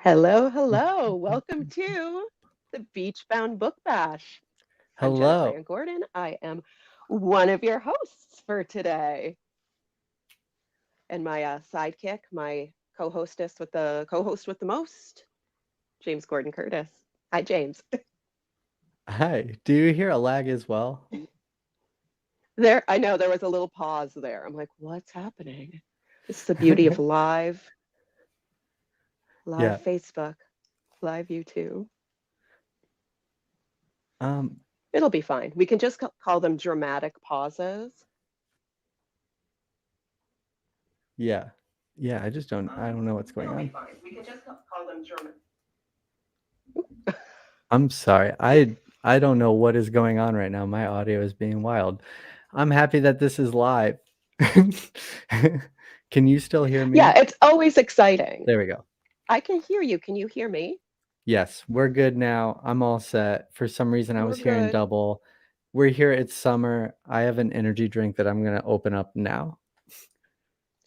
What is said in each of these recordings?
Hello, hello. Welcome to the Beachbound Book Bash. I'm Jennifer Hello. Ann Gordon. I am one of your hosts for today. And my sidekick, my co-hostess with the co-host with the most, James Gordon Curtis. Hi, James. Hi. Do you hear a lag as well? There, I know there was a little pause there. I'm like, what's happening? This is the beauty of live Yeah. Facebook, live YouTube. Um, It'll be fine. We can just call them dramatic pauses. yeah. Yeah, I don't know what's going It'll be on. fine. We can just call them German. I'm sorry. I don't know what is going on right now. My audio is being wild. I'm happy that this is live. Can you still hear Yeah, me? it's always exciting. There we go. I can hear you. Can you hear me? Yes, we're good now. I'm all set. For some reason I We're was hearing good. double. We're here. It's summer. I have an energy drink that I'm gonna open up now.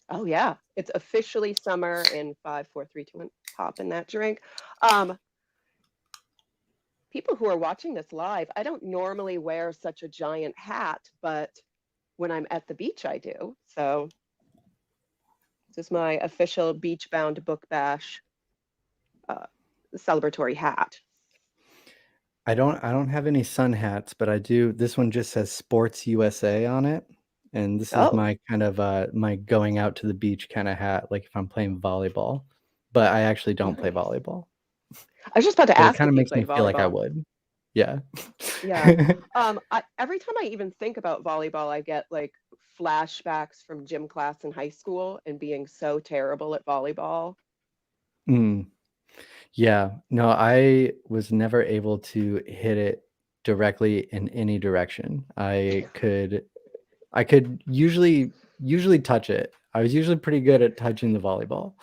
Oh yeah, it's officially summer in 5, 4, 3, 2, 1. Pop in that drink. Um, People who are watching this live, I don't normally wear such a giant hat, but when I'm at the beach, I do. So this is my official beach-bound book bash uh, celebratory hat. I don't have any sun hats, but I do. This one just says Sports USA on it. And this is Oh, my kind of my going out to the beach kind of hat, like if I'm playing volleyball. But I actually don't play nice. volleyball. I was just about to But it ask kind of if you makes me played feel like I volleyball. would. Yeah. Yeah. Every time I even think about volleyball, I get like flashbacks from gym class in high school and being so terrible at volleyball. Mm, yeah. No, I was never able to hit it directly in any direction. I could usually touch it. I was usually pretty good at touching the volleyball,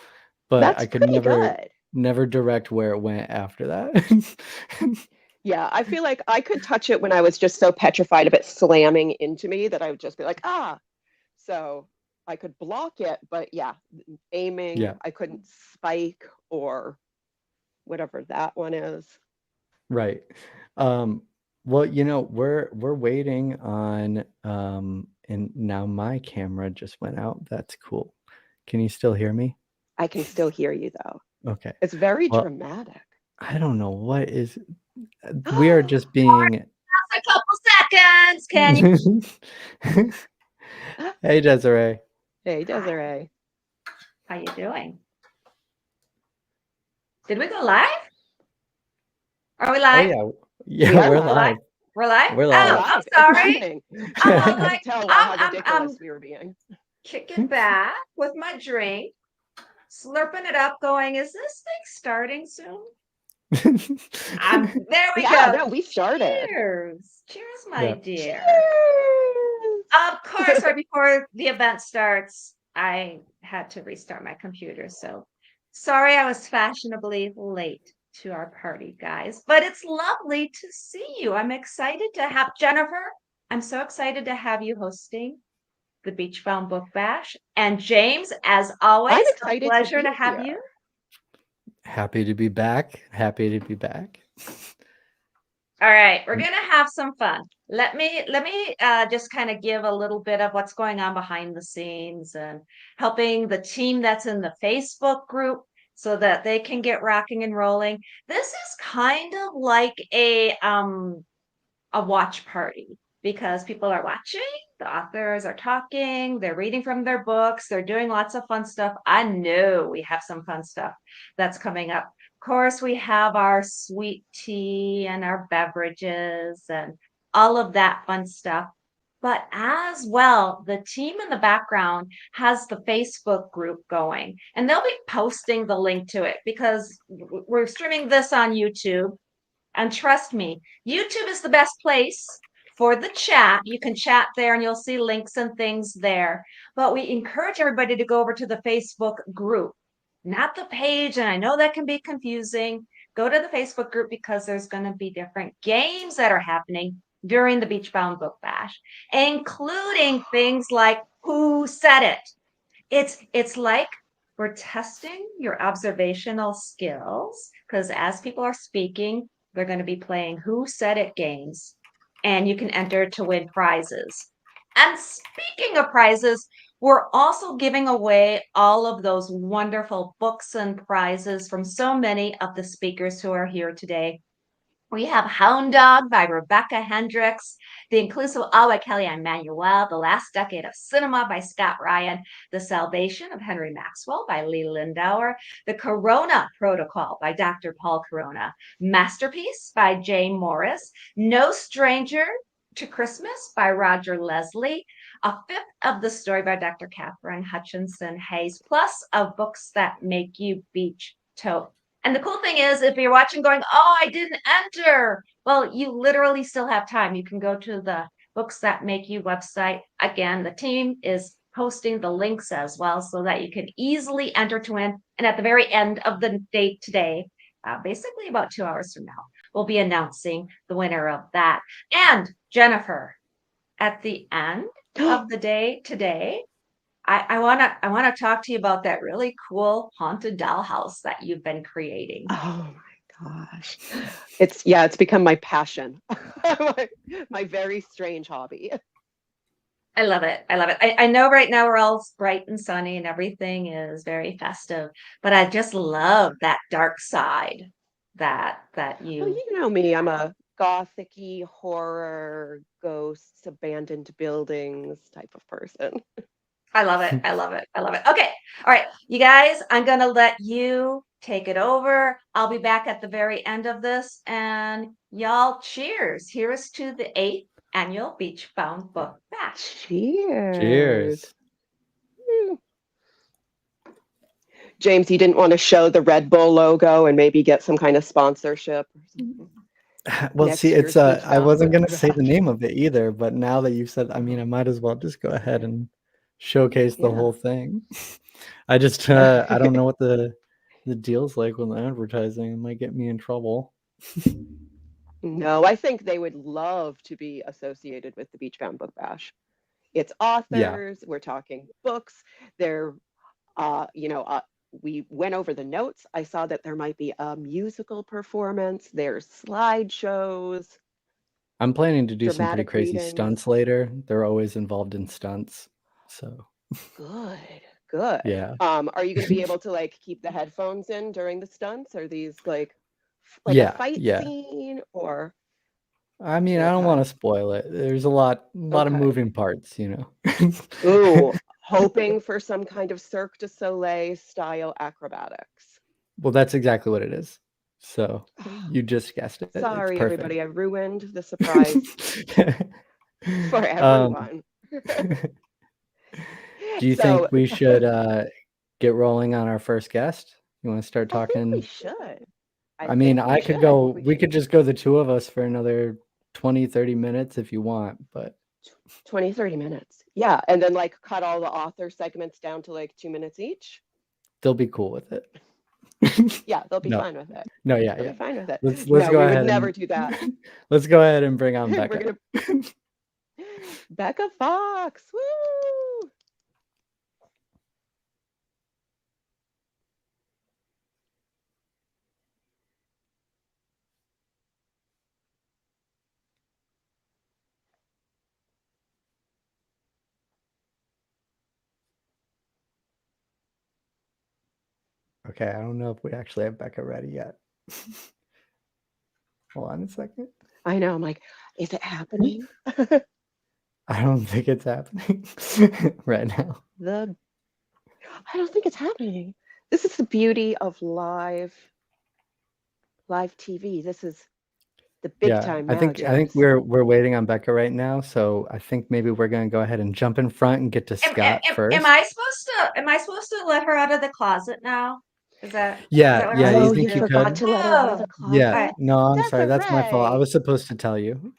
but That's I could pretty good. never direct where it went after that. Yeah, I feel like I could touch it when I was just so petrified of it slamming into me that I would just be like, ah. So I could block it, but yeah, aiming, Yeah, I couldn't spike or whatever that one is. right. Um, well, we're waiting on and now my camera just went out. That's cool. Can you still hear me? I can still hear you though. Okay. It's very Well, dramatic. I don't know what is we are just being A couple seconds. Can you? Hey Desiree. Hey, Hi. Desiree. How you doing? Did we go live? Are we Oh live? yeah. We Yeah, are we're We're live. live. live. We're live. We're We're Oh, live. I'm live. It's sorry. happening. I'm I all couldn't like, tell how I'm ridiculous we were being. kicking back with my drink, slurping it up, going, is this thing starting soon? There we Yeah, go. no, we started. Cheers. Cheers, my Yeah. dear. Of course, Cheers. right before the event starts, I had to restart my computer. So sorry I was fashionably late to our party, guys, but it's lovely to see you. I'm excited to have Jennifer. I'm so excited to have you hosting the Beachbound Book Bash. And James, as I'm always, a excited to pleasure to be have you. here. Happy to be back. Happy to be back. All right, we're gonna have some fun. Let me just kind of give a little bit of what's going on behind the scenes and helping the team that's in the Facebook group so that they can get rocking and rolling. This is kind of like a watch party because people are watching, the authors are talking, they're reading from their books, they're doing lots of fun stuff. I know we have some fun stuff that's coming up. Of course, we have our sweet tea and our beverages and all of that fun stuff. But as well, the team in the background has the Facebook group going, and they'll be posting the link to it because we're streaming this on YouTube. And trust me, YouTube is the best place for the chat. You can chat there and you'll see links and things there. But we encourage everybody to go over to the Facebook group, not the page. And I know that can be confusing. Go to the Facebook group because there's going to be different games that are happening during the Beachbound Book Bash, including things like Who Said It? It's like we're testing your observational skills because as people are speaking, they're going to be playing Who Said It games, and you can enter to win prizes. And speaking of prizes, we're also giving away all of those wonderful books and prizes from so many of the speakers who are here today. We have Hound Dog by Rebecca Hendricks, The Inclusive All by Kellyanne Manuel, The Last Decade of Cinema by Scott Ryan, The Salvation of Henry Maxwell by Lee Lindauer, The Corona Protocol by Dr. Paul Corona, Masterpiece by Jane Morris, No Stranger to Christmas by Roger Leslie, A Fifth of the Story by Dr. Catherine Hutchinson Hayes, plus of Books That Make You Beach Tote. And the cool thing is, if you're watching going, oh, I didn't enter, well, you literally still have time. You can go to the Books That Make You website. Again, the team is posting the links as well so that you can easily enter to win. And at the very end of the date today, basically about 2 hours from now, we'll be announcing the winner of that. And Jennifer, at the end of the day today, I wanna talk to you about that really cool haunted dollhouse that you've been creating. Oh my gosh. It's become my passion. my very strange hobby. I love it. I love it. I know right now we're all bright and sunny and everything is very festive, but I just love that dark side that Well, you you know me, I'm a gothic-y horror, ghosts, abandoned buildings type of person. I love it. I love it. I love it. Okay. All right. You guys, I'm going to let you take it over. I'll be back at the very end of this. And y'all, cheers. Here's to the 8th annual Beachbound Book Bash. Cheers. Cheers. James, you didn't want to show the Red Bull logo and maybe get some kind of sponsorship or something? Well, Next see, year's I Beachbound wasn't Book gonna say the Bash. name of it either, but now that you've said, I mean, I might as well just go ahead and showcase the Yeah. whole thing. I just I don't know what the deal's like with the advertising. It might get me in trouble. No, I think they would love to be associated with the Beachbound Book Bash. It's Yeah. authors, we're talking books. They're, we went over the notes. I saw that there might be a musical performance. There's slideshows, I'm planning to do some pretty dramatic crazy readings. stunts later. They're always involved in stunts. So Good. yeah. Are you going to be able to like keep the headphones in during the stunts? Are these like a Yeah, fight yeah. scene or I mean, I don't want to spoil it. There's a lot of Okay. moving parts, you know. Ooh, hoping for some kind of Cirque du Soleil style acrobatics. Well, that's exactly what it is. So you just guessed it. Sorry, It's everybody. I ruined the surprise perfect. for everyone. Do you So, think we should get rolling on our first guest? You want to start I think we talking? should. I mean, think we I could should. go, we could just go the two of us for another 20, 30 minutes if you want, but 20, 30 minutes. Yeah. And then like cut all the author segments down to like 2 minutes each. they'll be cool with it. Yeah, they'll be No. fine with it. No, yeah, They'll yeah. be fine with it. Let's No, go we ahead would never and do that. let's go ahead and bring on We're Becca. gonna Becca Fox. Woo! Okay, I don't know if we actually have Becca ready yet. Hold on a second. I know. I'm like, is it happening? I don't think it's happening right now. I don't think it's happening. This is the beauty of live TV. This is the big time now, I think James. we're waiting on Becca right now, so I think maybe we're gonna go ahead and jump in front and get to Scott first. Am I supposed to let her out of the closet now? Is that Yeah, what yeah. we're You Oh, supposed think you you forgot could? to let her out of the closet. Yeah. No, I'm That's sorry. all That's my fault. I right. was supposed to tell you.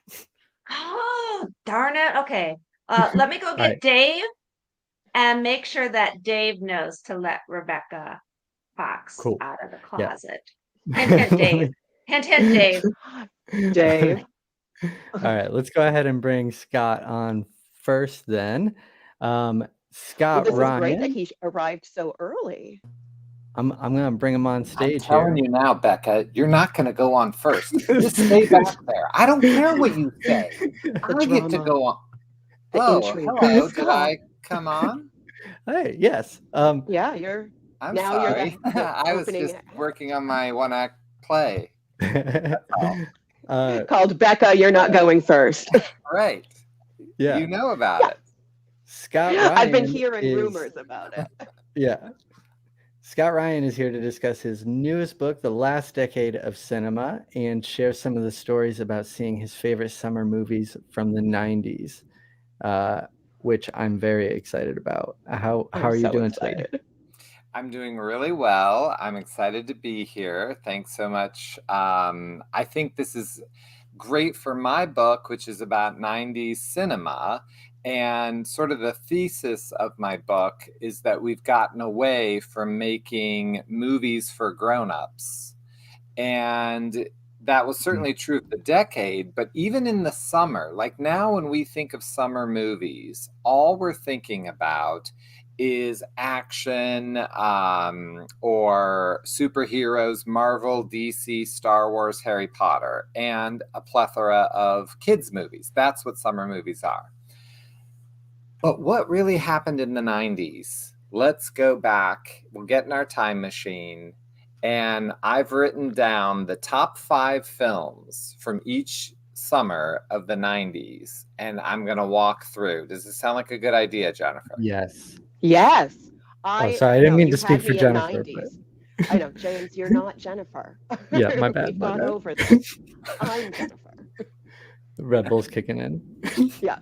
Oh, darn it. Okay. Let me go get Right. Dave and make sure that Dave knows to let Rebecca Fox Cool. out of the Yeah. closet. Hint, hint, Dave. Hint, hint, Dave. Dave. All right, let's go ahead and bring Scott on first then. Scott This is great that Ryan. he arrived so early. I'm gonna bring him on I'm stage telling here. you now, Becca, you're not going to go on first. Just stay back there. I don't care what you say. I get to drama, go on. the Oh, intrigue. hello. Did Scott. I come on? Hey, yes. Yeah, you're I'm now sorry. you're the I was opening just working on my one-act play. called Becca, You're Not Going First. Right. Yeah. You know about Yeah. it. Scott Ryan I've been hearing is, rumors about it. Yeah. Scott Ryan is here to discuss his newest book, The Last Decade of Cinema, and share some of the stories about seeing his favorite summer movies from the 90s, which I'm very excited about. How are you doing today? I'm doing really well. I'm excited to be here. Thanks so much. I think this is great for my book, which is about 90s cinema. And sort of the thesis of my book is that we've gotten away from making movies for grown-ups. And that was certainly true of the decade, but even in the summer, like now when we think of summer movies, all we're thinking about is action or superheroes, Marvel, DC, Star Wars, Harry Potter, and a plethora of kids' movies. That's what summer movies are. But what really happened in the 90s? Let's go back. We'll get in our time machine. And I've written down the top 5 films from each summer of the 90s. And I'm going to walk through. Does this sound like a good idea, Jennifer? Yes. Yes. Sorry, I didn't mean to speak for Jennifer. I know, James, you're not Jennifer. Yeah, my bad. We've gone over this. I'm Jennifer. Red Bull's kicking in. Yeah.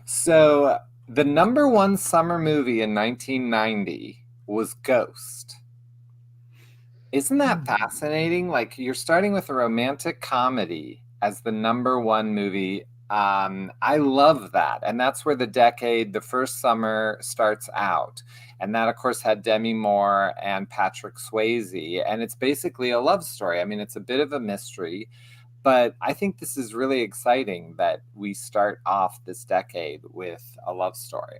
So the number 1 summer movie in 1990 was Ghost. Isn't that fascinating? Like, you're starting with a romantic comedy as the number 1 movie. I love that. And that's where the first summer starts out. And that, of course, had Demi Moore and Patrick Swayze. And it's basically a love story. I mean, it's a bit of a mystery. But I think this is really exciting that we start off this decade with a love story.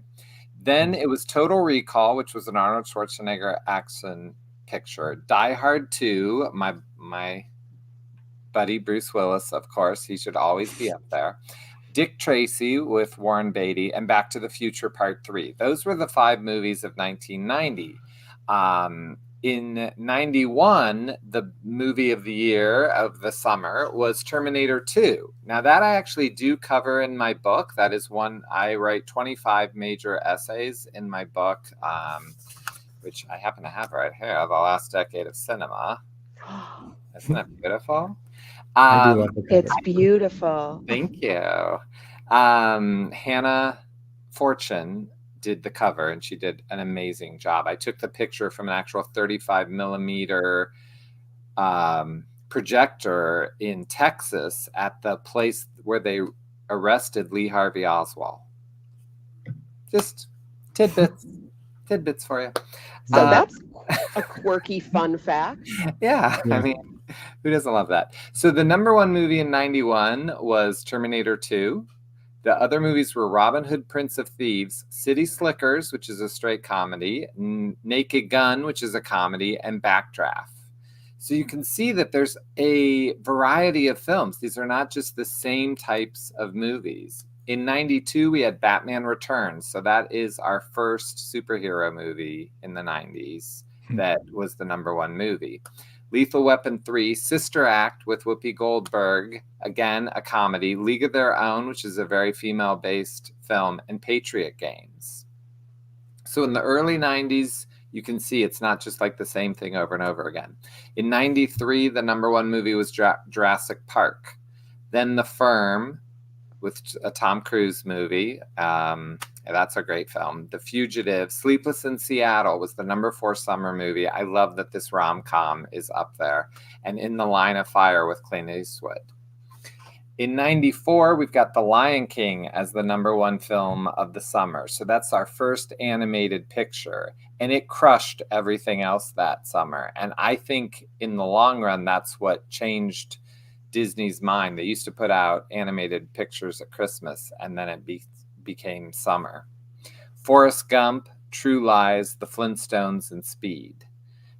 Then it was Total Recall, which was an Arnold Schwarzenegger action picture. Die Hard 2, my buddy Bruce Willis, of course, he should always be up there. Dick Tracy with Warren Beatty, and Back to the Future Part 3. Those were the 5 movies of 1990. In 91, the movie of the year of the summer was Terminator 2. Now that I actually do cover in my book. That is one, I write 25 major essays in my book, which I happen to have right here, The Last Decade of Cinema. Isn't that beautiful? I do love the cover. It's beautiful. Thank you. Hannah Fortune did the cover, and she did an amazing job. I took the picture from an actual 35 millimeter projector in Texas at the place where they arrested Lee Harvey Oswald. Just tidbits for you. So that's a quirky fun fact. Yeah, I mean, who doesn't love that? So the number 1 movie in 91 was Terminator 2. The other movies were Robin Hood, Prince of Thieves, City Slickers, which is a straight comedy, Naked Gun, which is a comedy, and Backdraft. So you can see that there's a variety of films. These are not just the same types of movies. In 92, we had Batman Returns. So that is our first superhero movie in the 90s that was the number 1 movie. Lethal Weapon 3, Sister Act with Whoopi Goldberg, again, a comedy. League of Their Own, which is a very female-based film, and Patriot Games. So in the early 90s, you can see it's not just like the same thing over and over again. In 93, the number 1 movie was Jurassic Park. Then The Firm, with a Tom Cruise movie. That's a great film. The Fugitive. Sleepless in Seattle was the number 4 summer movie. I love that this rom-com is up there. And In the Line of Fire with Clint Eastwood. In 94, we've got The Lion King as the number 1 film of the summer. So that's our first animated picture. And it crushed everything else that summer. And I think in the long run, that's what changed Disney's mind. They used to put out animated pictures at Christmas, and then it became summer. Forrest Gump, True Lies, The Flintstones, and Speed.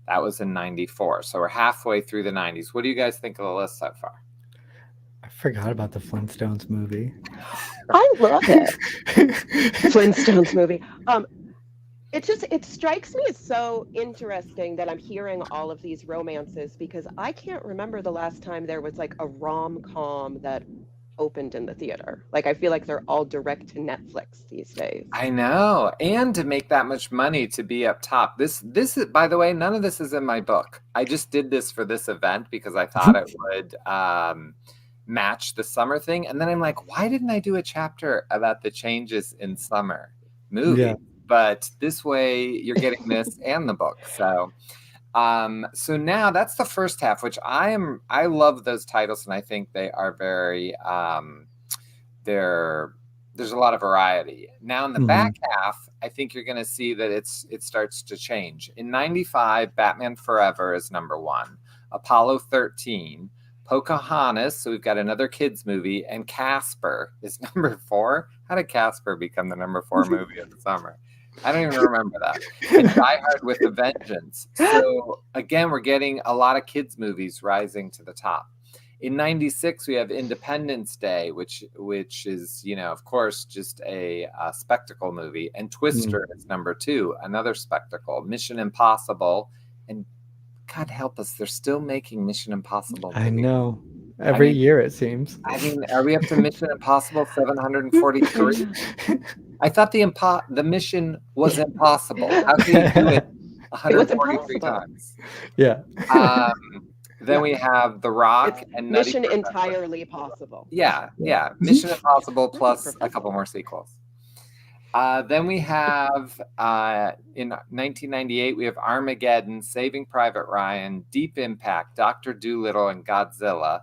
That was in 94. So we're halfway through the 90s. What do you guys think of the list so far? I forgot about the Flintstones movie. I love it. Flintstones movie. It strikes me as so interesting that I'm hearing all of these romances because I can't remember the last time there was like a rom-com that opened in the theater. Like I feel like they're all direct to Netflix these days. I know. And to make that much money to be up top. This is, by the way, none of this is in my book. I just did this for this event because I thought it would match the summer thing. And then I'm like, why didn't I do a chapter about the changes in summer movie? Yeah. But this way you're getting this and the book. So so now that's the first half, which I love those titles, and I think they are very there's a lot of variety. Now in the back half, I think you're going to see that it starts to change. In 95, Batman Forever is number 1, Apollo 13, Pocahontas, so we've got another kids movie, and Casper is number 4. How did Casper become the number 4 movie of the summer? I don't even remember that. And Die Hard with a Vengeance. So again, we're getting a lot of kids movies rising to the top. In 96, we have Independence Day, which is, of course, just a spectacle movie. And Twister is number 2, another spectacle. Mission Impossible. And God help us, they're still making Mission Impossible movies. I know. Every year, it seems. I mean, are we up to Mission Impossible 743? I thought the mission was impossible. How can you do it 143 times? Yeah. Then we have The Rock and Nutty Mission Professor. Entirely Possible. Yeah. Mission Impossible plus a couple more sequels. Then we have, in 1998, we have Armageddon, Saving Private Ryan, Deep Impact, Dr. Dolittle, and Godzilla.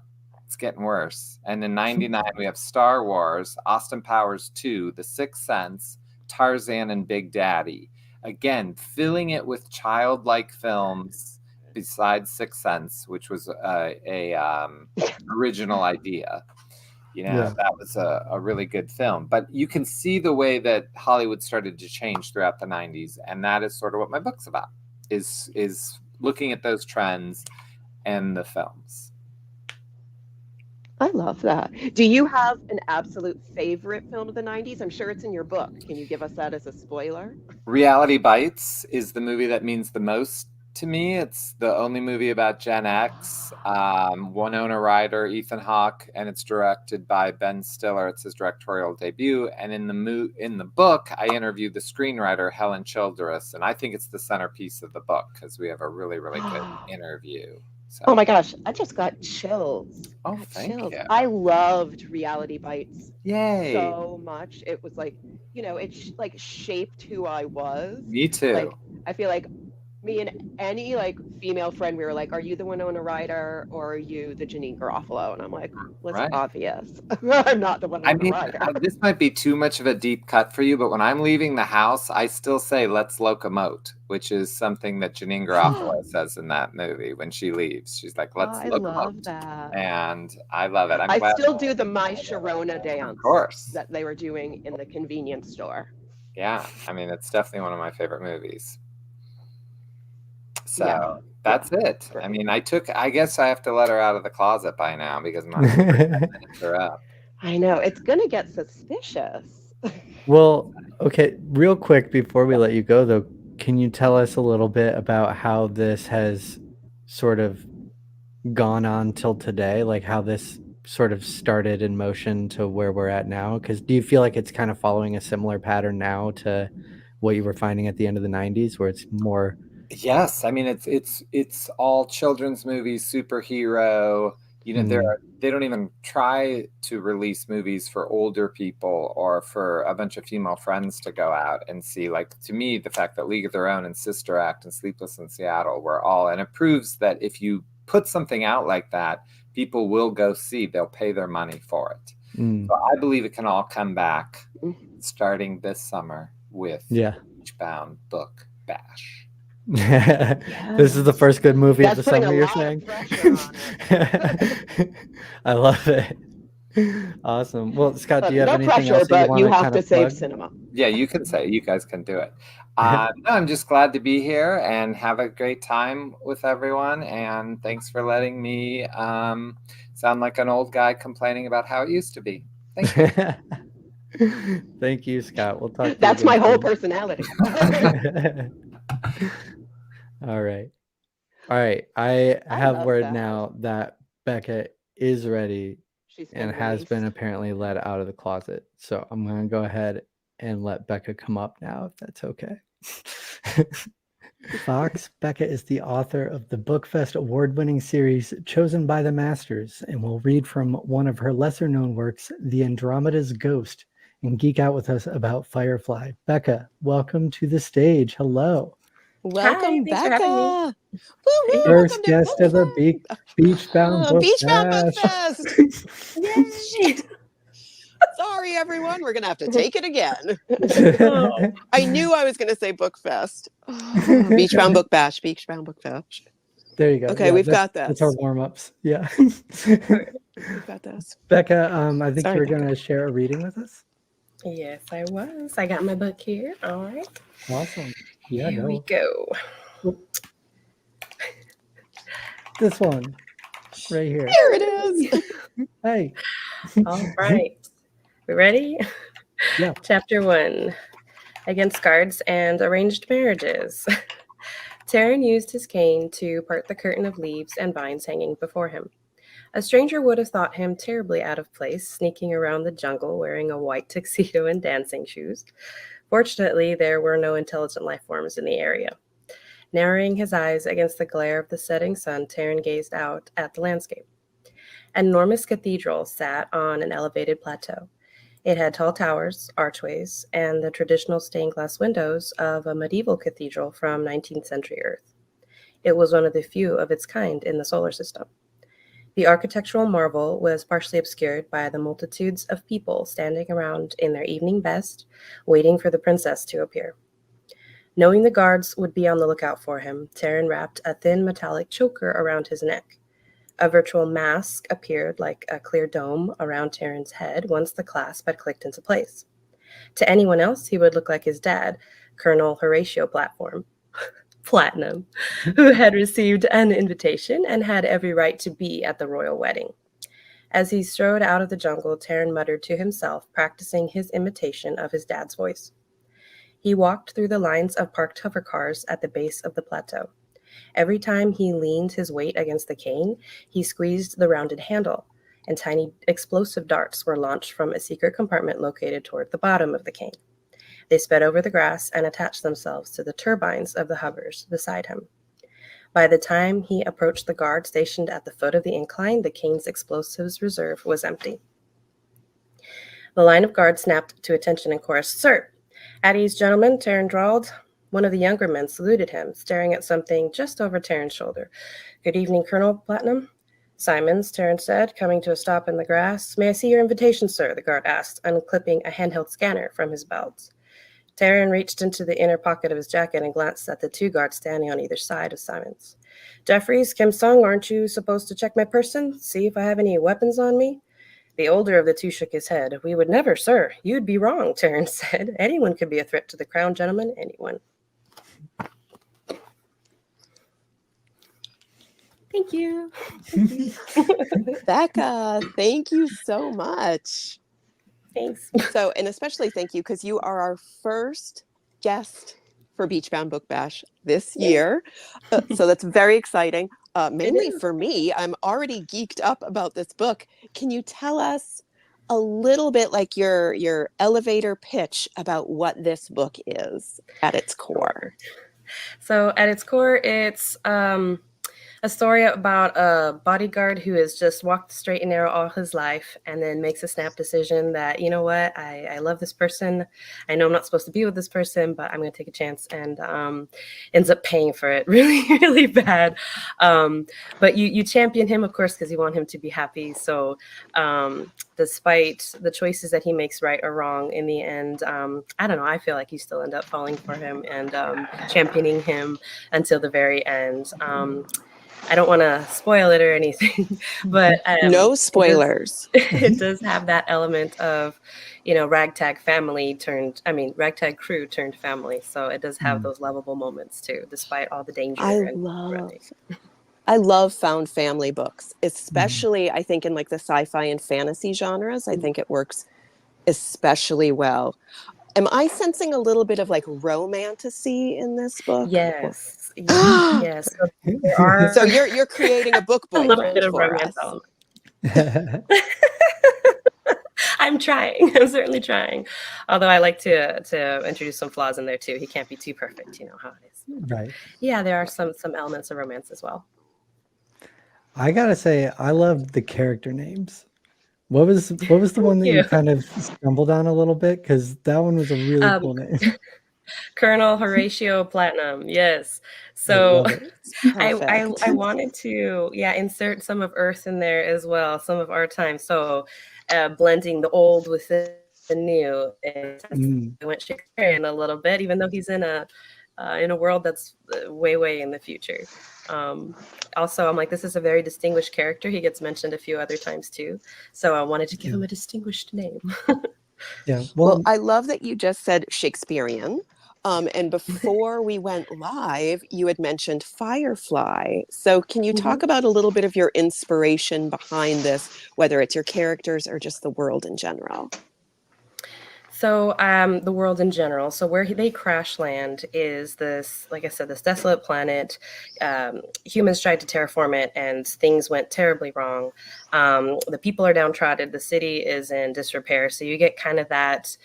It's getting worse. And in 99, we have Star Wars, Austin Powers 2, The Sixth Sense, Tarzan, and Big Daddy. Again, filling it with childlike films besides Sixth Sense, which was a original idea. That was a really good film. But you can see the way that Hollywood started to change throughout the 90s. And that is sort of what my book's about, is looking at those trends and the films. I love that. Do you have an absolute favorite film of the 90s? I'm sure it's in your book. Can you give us that as a spoiler? Reality Bites is the movie that means the most to me. It's the only movie about Gen X. Winona Ryder, Ethan Hawke, and it's directed by Ben Stiller. It's his directorial debut. And in the book, I interviewed the screenwriter Helen Childress, and I think it's the centerpiece of the book because we have a really, really good interview. So. Oh my gosh, I just got chills. Oh, thank you. I loved Reality Bites. Yay. So much. It was like, it shaped who I was. Me too. Like, I feel like me and any female friend, we were like, are you the Winona Ryder or are you the Janine Garofalo? And I'm like, well, it's obvious. I'm not the Winona Ryder. This might be too much of a deep cut for you, but when I'm leaving the house, I still say, let's locomote, which is something that Janine Garofalo says in that movie when she leaves. She's like, let's locomote. I love that. And I love it. I still do the My Sharona dance. Of course. That they were doing in the convenience store. Yeah. I mean, it's definitely one of my favorite movies. So that's it. I mean, I guess I have to let her out of the closet by now because my 10 minutes are up. I know. It's going to get suspicious. Well, okay. Real quick before we let you go, though, can you tell us a little bit about how this has sort of gone on till today? Like how this sort of started in motion to where we're at now? Because do you feel like it's kind of following a similar pattern now to what you were finding at the end of the 90s where it's more... Yes, I mean it's all children's movies, superhero. They don't even try to release movies for older people or for a bunch of female friends to go out and see. Like to me, the fact that League of Their Own and Sister Act and Sleepless in Seattle were all, and it proves that if you put something out like that, people will go see. They'll pay their money for it. So I believe it can all come back starting this summer with Beachbound Book Bash. This is the first good movie of the summer, you're saying? I love it. Awesome. Well, Scott, do you have No anything pressure, else that you but want you to have kind to of save plug? cinema. Yeah, you guys can do it. No, I'm just glad to be here and have a great time with everyone. And thanks for letting me sound like an old guy complaining about how it used to be. Thank you. Thank you, Scott. We'll talk to you That's again my whole soon. personality. All right. I have love word that. now that Becca is ready She's and been has released. been apparently let out of the closet. So I'm going to go ahead and let Becca come up now, if that's okay. Fox, Becca is the author of the BookFest award-winning series Chosen by the Masters, and will read from one of her lesser-known works, The Andromeda's Ghost, and geek out with us about Firefly. Becca, welcome to the stage. Hello. Welcome, thanks for having me. Becca. Woo-woo, First welcome to guest of the Beachbound Book Beachbound Book Bash. Fest. Yay! Sorry, everyone. We're going to have to take it again. Oh. I knew I was going to say Book Fest. Beachbound Book Bash. Beachbound Book Bash. There you go. Okay, Yeah, we've that's- got this. That's our warm-ups. Yeah. We've got this. Becca, I think Sorry, you were Becca. going to share a reading with us. Yes, I was. I got my book here. All right. Awesome. Yeah, Here we go. go. This one right here. Here it is. Hey. All right. We ready? Yeah. Chapter 1. Against Guards and Arranged Marriages. Taryn used his cane to part the curtain of leaves and vines hanging before him. A stranger would have thought him terribly out of place, sneaking around the jungle wearing a white tuxedo and dancing shoes. Fortunately, there were no intelligent life forms in the area. Narrowing his eyes against the glare of the setting sun, Taryn gazed out at the landscape. An enormous cathedral sat on an elevated plateau. It had tall towers, archways, and the traditional stained glass windows of a medieval cathedral from 19th century Earth. It was one of the few of its kind in the solar system. The architectural marvel was partially obscured by the multitudes of people standing around in their evening best, waiting for the princess to appear. Knowing the guards would be on the lookout for him, Taryn wrapped a thin metallic choker around his neck. A virtual mask appeared like a clear dome around Taryn's head once the clasp had clicked into place. To anyone else, he would look like his dad, Colonel Horatio Platinum, who had received an invitation and had every right to be at the royal wedding. As he strode out of the jungle, Taryn muttered to himself, practicing his imitation of his dad's voice. He walked through the lines of parked hover cars at the base of the plateau. Every time he leaned his weight against the cane, he squeezed the rounded handle, and tiny explosive darts were launched from a secret compartment located toward the bottom of the cane. They sped over the grass and attached themselves to the turbines of the hovers beside him. By the time he approached the guard stationed at the foot of the incline, the cane's explosives reserve was empty. The line of guards snapped to attention and chorused, "Sir!" "At ease, gentlemen," Taryn drawled. One of the younger men saluted him, staring at something just over Taryn's shoulder. "Good evening, Colonel Platinum." "Simons," Taryn said, coming to a stop in the grass. "May I see your invitation, sir?" the guard asked, unclipping a handheld scanner from his belt. Taryn reached into the inner pocket of his jacket and glanced at the two guards standing on either side of Simons. "Jeffries, Kim Sung, aren't you supposed to check my person? See if I have any weapons on me?" The older of the two shook his head. "We would never, sir. You'd be wrong," Taryn said. "Anyone could be a threat to the crown, gentlemen. Anyone." Thank you. Becca, thank you so much. Thanks. So, and especially thank you because you are our first guest for Beachbound Book Bash this year. So that's very exciting. Mainly for me, I'm already geeked up about this book. Can you tell us a little bit like your elevator pitch about what this book is at its core? So at its core, it's a story about a bodyguard who has just walked straight and narrow all his life and then makes a snap decision that, you know what, I love this person. I know I'm not supposed to be with this person, but I'm going to take a chance, and ends up paying for it really, really bad. But you champion him, of course, because you want him to be happy. So despite the choices that he makes, right or wrong, in the end, I don't know, I feel like you still end up falling for him and championing him until the very end. I don't want to spoil it or anything, but No spoilers. it does have that element of, ragtag crew turned family. So it does have those lovable moments too, despite all the danger and running. I love found family books, especially I think in like the sci-fi and fantasy genres. I think it works especially well. Am I sensing a little bit of like romantasy in this book? Yes. Yes. So there are So you're creating a book a little bit boyfriend of for romance us. element. I'm trying. I'm certainly trying. Although I like to introduce some flaws in there too. He can't be too perfect. You know how it is. Right. Yeah, there are some elements of romance as well. I gotta say, I love the character names. What was the one that you kind of stumbled on a little bit? Because that one was a really cool name. Colonel Horatio Platinum. Yes. So I wanted to insert some of Earth in there as well, some of our time. So blending the old with the new. And I went Shakespearean a little bit, even though he's in a world that's way in the future. Also, I'm like, this is a very distinguished character. He gets mentioned a few other times too. So I wanted to give him a distinguished name. Yeah. Well, I love that you just said Shakespearean. And before we went live, you had mentioned Firefly. So can you talk about a little bit of your inspiration behind this, whether it's your characters or just the world in general? So the world in general. So where they crash land is this, like I said, this desolate planet. Humans tried to terraform it and things went terribly wrong. The people are downtrodden. The city is in disrepair. So you get kind of that,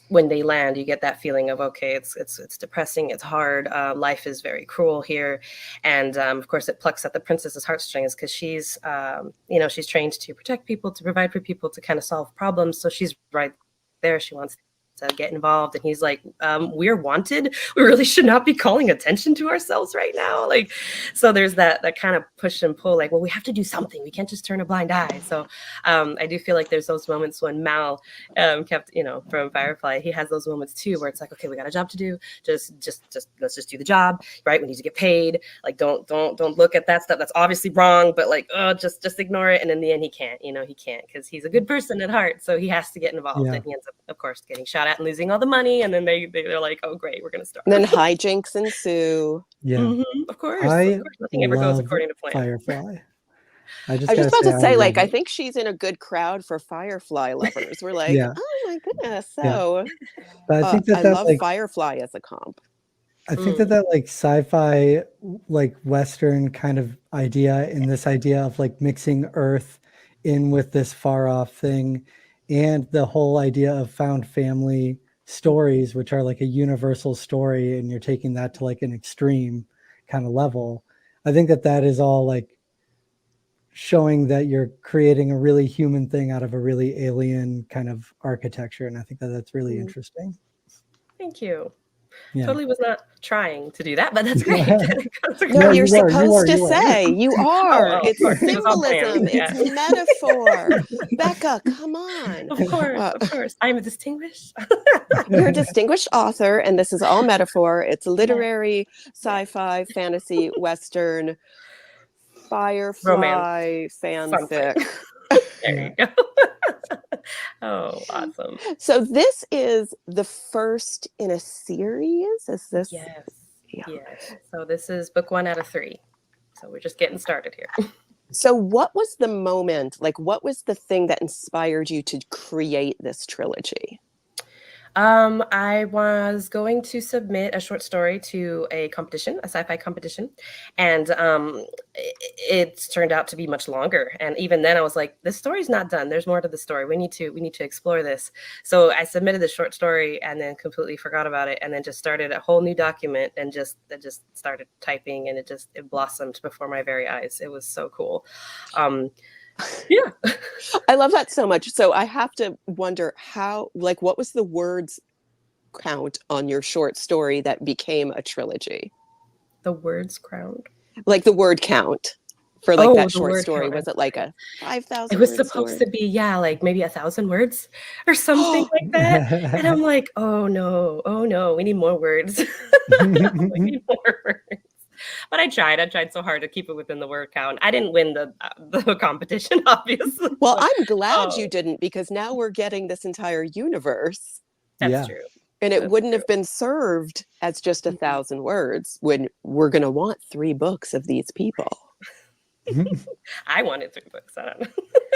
when they land, you get that feeling of, okay, it's depressing. It's hard. Life is very cruel here. And of course it plucks at the princess's heartstrings because she's, she's trained to protect people, to provide for people, to kind of solve problems. So she's right there. She wants to get involved, and he's like, we're wanted. We really should not be calling attention to ourselves right now. Like, so there's that kind of push and pull, like, well, we have to do something. We can't just turn a blind eye. So I do feel like there's those moments when Mal kept, from Firefly, he has those moments too, where it's like, okay, we got a job to do. Just let's just do the job, right? We need to get paid. Like, don't look at that stuff. That's obviously wrong, but like, just ignore it. And in the end, he can't, because he's a good person at heart. So he has to get involved, and he ends up, of course, getting shot at and losing all the money. And then they're like, oh, great, we're going to start. And then hijinks ensue. Yeah. Of course. Nothing ever goes according to plan. Firefly. I was just about to say, like, I think she's in a good crowd for Firefly lovers. We're like, oh my goodness. So but I think I love Firefly as a comp. I think that like sci-fi, like Western kind of idea, and this idea of like mixing Earth in with this far off thing, and the whole idea of found family stories, which are like a universal story, and you're taking that to like an extreme kind of level. I think that is all like showing that you're creating a really human thing out of a really alien kind of architecture. And I think that's really interesting. Thank you. Yeah. Totally was not trying to do that, but that's great. No, you're supposed to say. You are. It's symbolism. It's metaphor. Becca, come on. Of course. I'm a distinguished. You're a distinguished author, and this is all metaphor. It's literary, sci-fi, fantasy, Western, Firefly, fanfic. There you go. Oh, awesome. So this is the first in a series? Is this? Yes. Yeah. Yes. So this is book 1 out of 3. So we're just getting started here. So what was the moment, like what was the thing that inspired you to create this trilogy? I was going to submit a short story to a competition, a sci-fi competition, and it turned out to be much longer. And even then, I was like, "This story's not done. There's more to the story. We need to explore this." So I submitted the short story, and then completely forgot about it, and then just started a whole new document, and just started typing, and it blossomed before my very eyes. It was so cool. Yeah. I love that so much. So I have to wonder what was the words count on your short story that became a trilogy? The words count? Like the word count for like that short story. Count. Was it like a 5,000? It was supposed to be, like maybe 1,000 words or something like that. And I'm like, oh no, we need more words. We need more words. But I tried so hard to keep it within the word count. I didn't win the competition, obviously. Well, but, I'm glad you oh, didn't, because now we're getting this entire universe. that's Yeah. true. And it That's wouldn't true. have been served as just Mhm. 1,000 words when we're going to want 3 books of these people. I wanted 3 books. I don't know.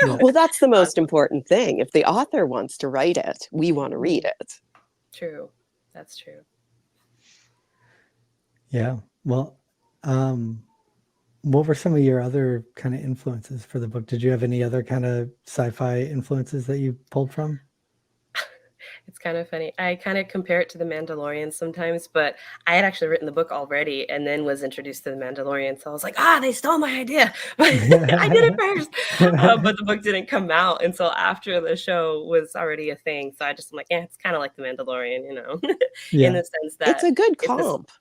Yeah. Well, that's the most Awesome. important thing. If the author wants to write it, we want to read it. True. That's true. Yeah. Well, what were some of your other kind of influences for the book? Did you have any other kind of sci-fi influences that you pulled from? It's kind of funny. I kind of compare it to The Mandalorian sometimes, but I had actually written the book already and then was introduced to The Mandalorian. So I was like, they stole my idea. I did it first. But the book didn't come out until after the show was already a thing. So I'm like, it's kind of like The Mandalorian, in Yeah. the sense It's that a good it's this comp.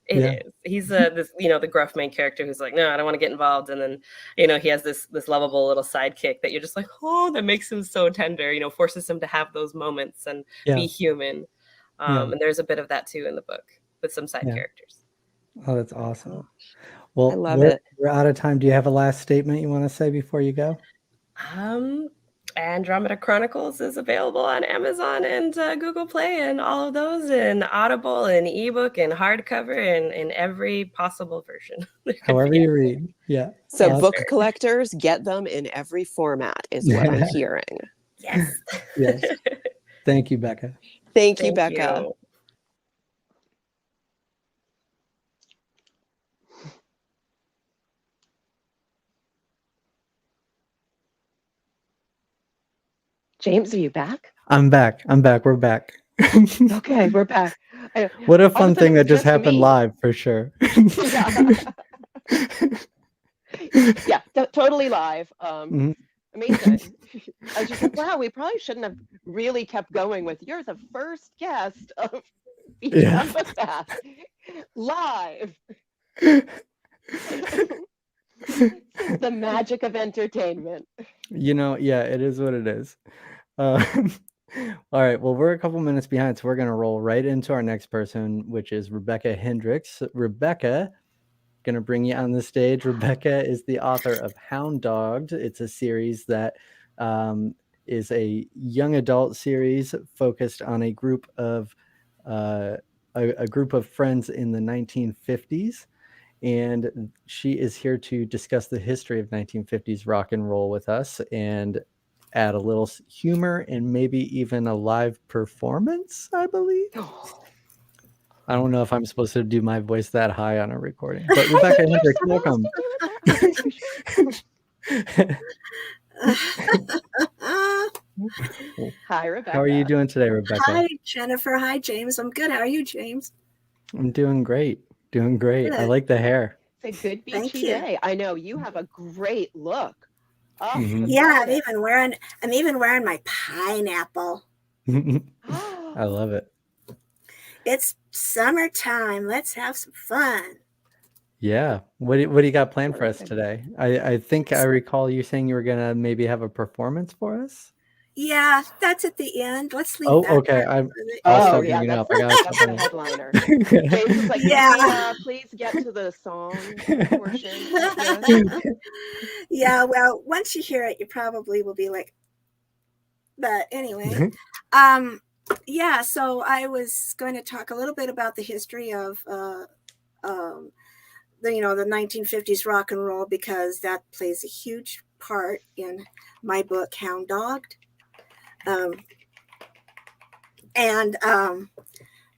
It Yeah. is. He's this, the gruff main character who's like, no, I don't want to get involved. And then, he has this lovable little sidekick that you're just like, oh, that makes him so tender, forces him to have those moments and Yeah. be human. Yeah. And there's a bit of that too in the book with some side Yeah. characters. Oh, that's awesome. I Well, love it. we're out of time. Do you have a last statement you want to say before you go? Andromeda Chronicles is available on Amazon and Google Play and all of those, and Audible and ebook and hardcover and in every possible version. However you read. Yeah. So Awesome. book collectors, get them in every format is what I'm hearing. Yes. Yes. Thank you, Becca. Thank you, Thank Becca. you. James, are you back? I'm back. We're back. Okay, we're back. What a All of fun a sudden, thing it was that just happened me. live, for sure. Yeah, totally live. Mhm. Amazing. I was just like, wow, we probably shouldn't have really kept going with you're the first guest of Beach Yeah. Bound Book Bash live. The magic of entertainment. Yeah, it is what it is. All right, well, we're a couple minutes behind, so we're going to roll right into our next person, which is Rebecca Hendricks. Rebecca, going to bring you on the stage. Rebecca is the author of Hound Dogged. It's a series that is a young adult series focused on a group of friends in the 1950s. And she is here to discuss the history of 1950s rock and roll with us and add a little humor and maybe even a live performance, I believe. I don't know if I'm supposed to do my voice that high on a recording, but Rebecca Hendricks, welcome. Hi, Rebecca. How are you doing today, Rebecca? Hi, Jennifer. Hi, James. I'm good. How are you, James? I'm doing great. Good. I like the hair. It's a good Thank beachy you. day. I know you have a great look. Oh, Mhm. Yeah, I'm even wearing my pineapple. I love it. It's summertime. Let's have some fun. Yeah. What do you got planned for us today? I think I recall you saying you were gonna maybe have a performance for us. Yeah, that's at the end. Let's leave Oh, that. okay. part for the I'll Oh, start yeah, bringing it up. that's the headliner. James is like, Yeah. please get to the song portion. Yes. Yeah, well, once you hear it, you probably will be like, but anyway. Yeah, so I was going to talk a little bit about the history of the 1950s rock and roll, because that plays a huge part in my book Hound Dogged.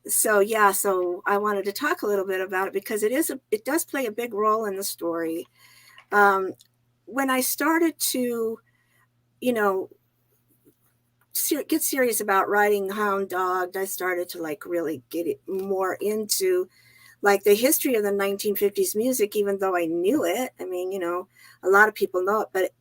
So I wanted to talk a little bit about it because it does play a big role in the story. When I started to get serious about writing Hound Dogged, I started to really get it more into the history of the 1950s music, even though I knew it. I mean, a lot of people know it, but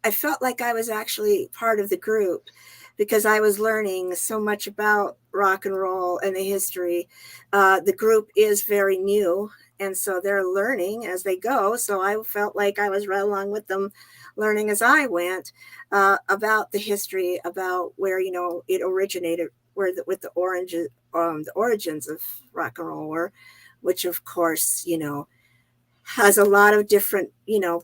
I felt like I was actually part of the group because I was learning so much about rock and roll and the history. The group is very new, and so they're learning as they go. So I felt like I was right along with them, learning as I went about the history, about where it originated, with the origins of rock and roll were, which of course has a lot of different,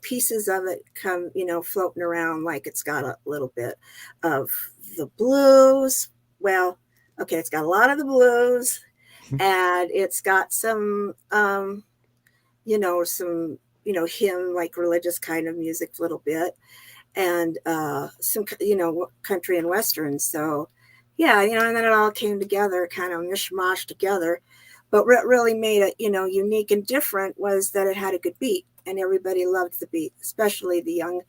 pieces of it come, floating around. Like it's got a little bit of the blues. Well, okay, it's got a lot of the blues, and it's got some, some, hymn, like religious kind of music a little bit, and some, country and western. So yeah, and then it all came together, kind of mishmash together. But what really made it, unique and different was that it had a good beat, and everybody loved the beat, especially the young,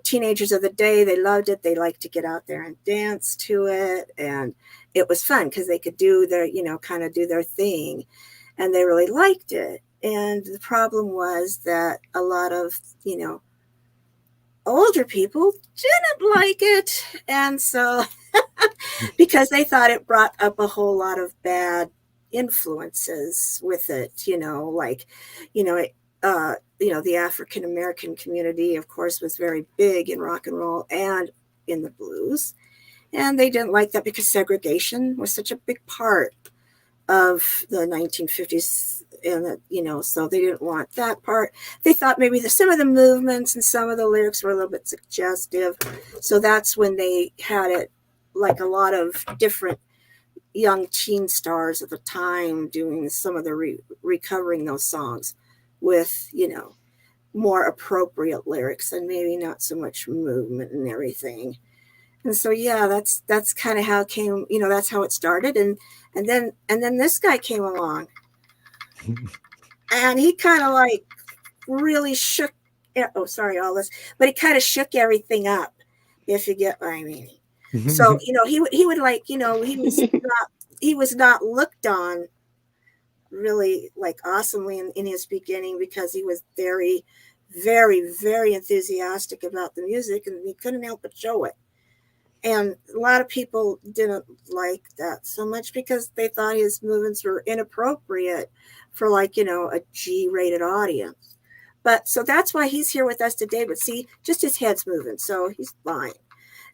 teenagers of the day. They loved it. They liked to get out there and dance to it. And it was fun because they could do their, kind of do their thing, and they really liked it. And the problem was that a lot of, older people didn't like it. And so, because they thought it brought up a whole lot of bad influences with it, like, the African American community, of course, was very big in rock and roll and in the blues. And they didn't like that because segregation was such a big part of the 1950s. And, so they didn't want that part. They thought maybe some of the movements and some of the lyrics were a little bit suggestive. So that's when they had it, like a lot of different young teen stars at the time doing some of the recovering those songs with, more appropriate lyrics and maybe not so much movement and everything. And so, yeah, that's kind of how it came, that's how it started. And then this guy came along, and he kind of like really shook, all this, but he kind of shook everything up, if you get what I mean. So, he would like, he was not looked on really like awesomely in his beginning, because he was very, very, very enthusiastic about the music, and he couldn't help but show it. And a lot of people didn't like that so much because they thought his movements were inappropriate for, like, a G-rated audience. But so that's why he's here with us today. But see, just his head's moving, so he's fine.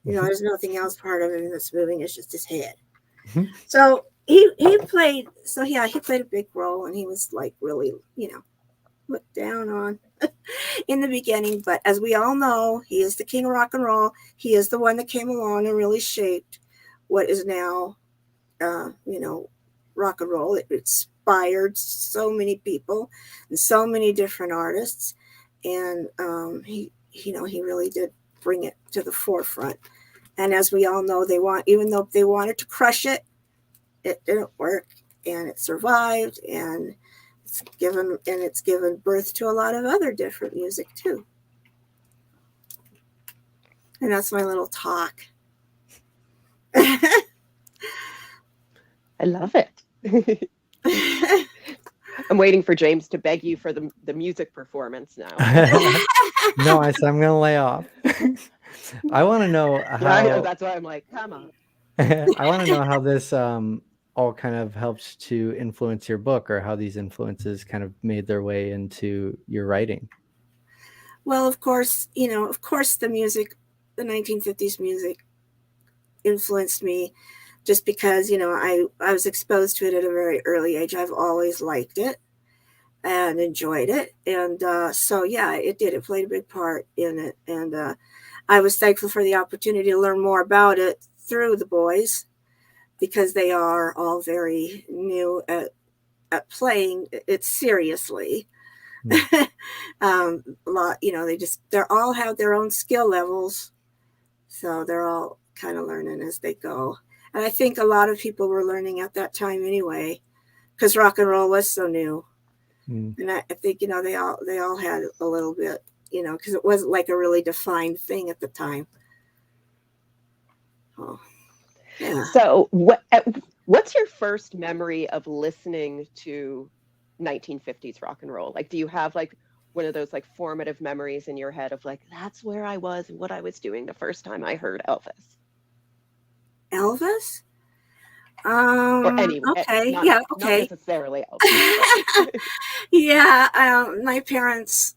There's nothing else part of him that's moving. It's just his head. So he played. So yeah, he played a big role, and he was like really, looked down on in the beginning. But as we all know, he is the king of rock and roll. He is the one that came along and really shaped what is now, rock and roll. It inspired so many people and so many different artists, and he really did bring it to the forefront. And as we all know, even though they wanted to crush it, it didn't work, and it survived, and it's given birth to a lot of other different music too. And that's my little talk. I love it. I'm waiting for James to beg you for the music performance now. No, I said I'm going to lay off. I want to know how. I know, that's why I'm like, come on. I want to know how this all kind of helps to influence your book, or how these influences kind of made their way into your writing. Well, of course, the music, the 1950s music influenced me just because, I was exposed to it at a very early age. I've always liked it and enjoyed it. And so, yeah, it did. It played a big part in it. And I was thankful for the opportunity to learn more about it through the boys, because they are all very new at playing it seriously. A lot, they all have their own skill levels. So they're all kind of learning as they go. And I think a lot of people were learning at that time anyway, because rock and roll was so new. And I think, they all had a little bit, because it wasn't like a really defined thing at the time. Oh, yeah. So what's your first memory of listening to 1950s rock and roll? Like, do you have like one of those like formative memories in your head of like, that's where I was and what I was doing the first time I heard Elvis? Elvis? Or any, okay. not, Yeah. not Okay. necessarily Elvis. Yeah. My parents,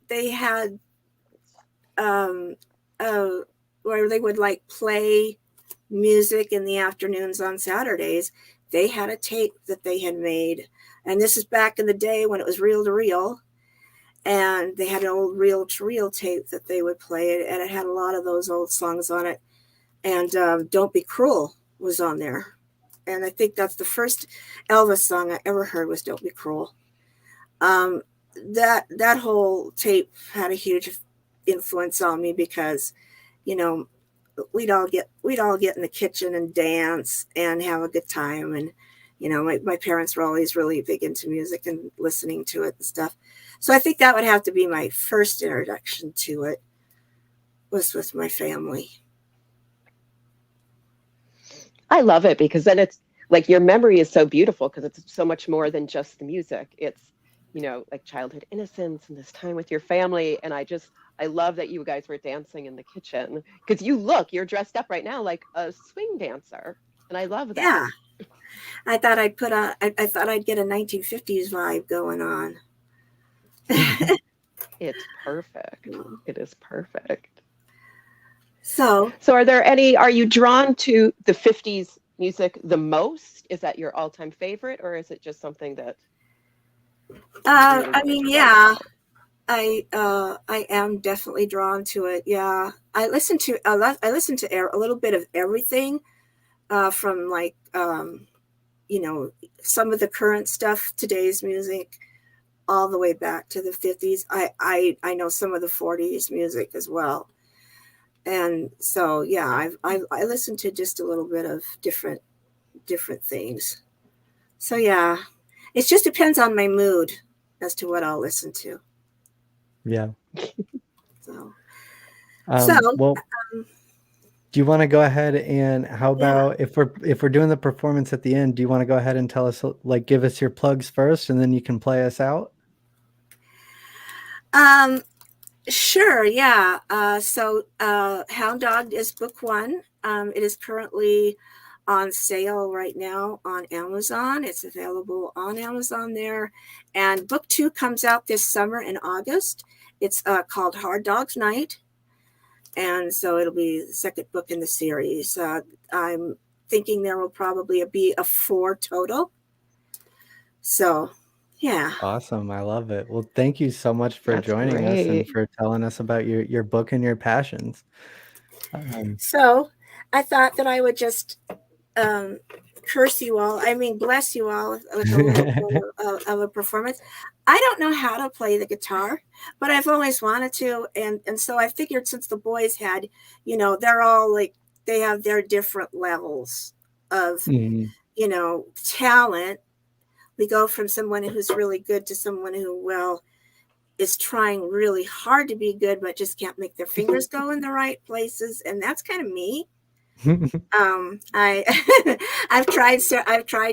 they had, where they would like play music in the afternoons on Saturdays. they had a tape that they had made, and this is back in the day when it was reel to reel, and they had an old reel to reel tape that they would play, and it had a lot of those old songs on it, and Don't Be Cruel was on there, and I think that's the first Elvis song I ever heard was Don't Be Cruel. That whole tape had a huge influence on me because, you know, we'd all get in the kitchen and dance and have a good time. And, you know, my parents were always really big into music and listening to it and stuff. So I think that would have to be my first introduction to it, was with my family. I love it because then it's like your memory is so beautiful because it's so much more than just the music. It's, you know, like childhood innocence and this time with your family. And I love that you guys were dancing in the kitchen because you're dressed up right now like a swing dancer. And I love that. Yeah. I thought I thought I'd get a 1950s vibe going on. It's perfect. It is perfect. So are you drawn to the 50s music the most? Is that your all-time favorite, or is it just something that I mean, yeah, I am definitely drawn to it. Yeah, I listen to a little bit of everything, from like you know, some of the current stuff, today's music, all the way back to the 50s. I know some of the 40s music as well, and so yeah, I listen to just a little bit of different things. So yeah, it just depends on my mood as to what I'll listen to. Yeah. So, well, do you want to go ahead and how about if we're doing the performance at the end, do you want to go ahead and tell us, like, give us your plugs first and then you can play us out? Sure. Yeah. So Hound Dog is book 1. It is currently on sale right now on Amazon. It's available on Amazon there. And book 2 comes out this summer in August. It's called Hard Dog's Night. And so it'll be the second book in the series. I'm thinking there will probably be a 4 total. So, yeah. Awesome. I love it. Well, thank you so much for joining us and for telling us about your book and your passions. So I thought that I would just curse you all. I mean, bless you all with a little of a performance. I don't know how to play the guitar, but I've always wanted to. And so I figured since the boys had, you know, they're all like, they have their different levels of, you know, talent. We go from someone who's really good to someone who, well, is trying really hard to be good, but just can't make their fingers go in the right places. And that's kind of me. I've tried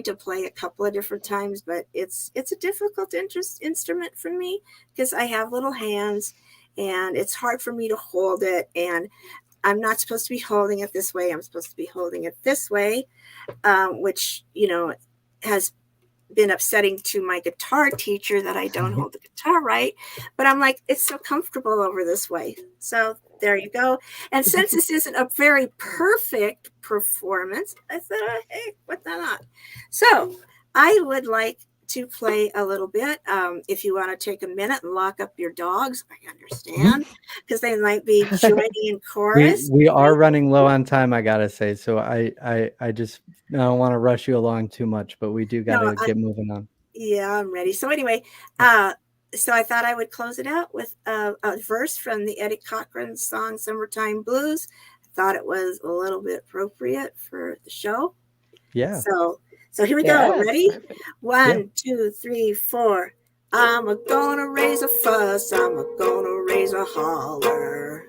to play a couple of different times, but it's a difficult instrument for me because I have little hands and it's hard for me to hold it. And I'm not supposed to be holding it this way. I'm supposed to be holding it this way, which, you know, has been upsetting to my guitar teacher that I don't hold the guitar right, but I'm like, it's so comfortable over this way. So there you go. And since this isn't a very perfect performance, I said, hey, what the not? So I would like to play a little bit. If you want to take a minute and lock up your dogs, I understand, because they might be joining in chorus. We are running low on time, I gotta say. So I just don't want to rush you along too much, but we do gotta get moving on. Yeah, I'm ready. So anyway, so I thought I would close it out with a verse from the Eddie Cochran song "Summertime Blues." I thought it was a little bit appropriate for the show. Yeah. So here we go. Ready? Perfect. 1, 2, 3, 4. I'm gonna raise a fuss. I'm gonna raise a holler.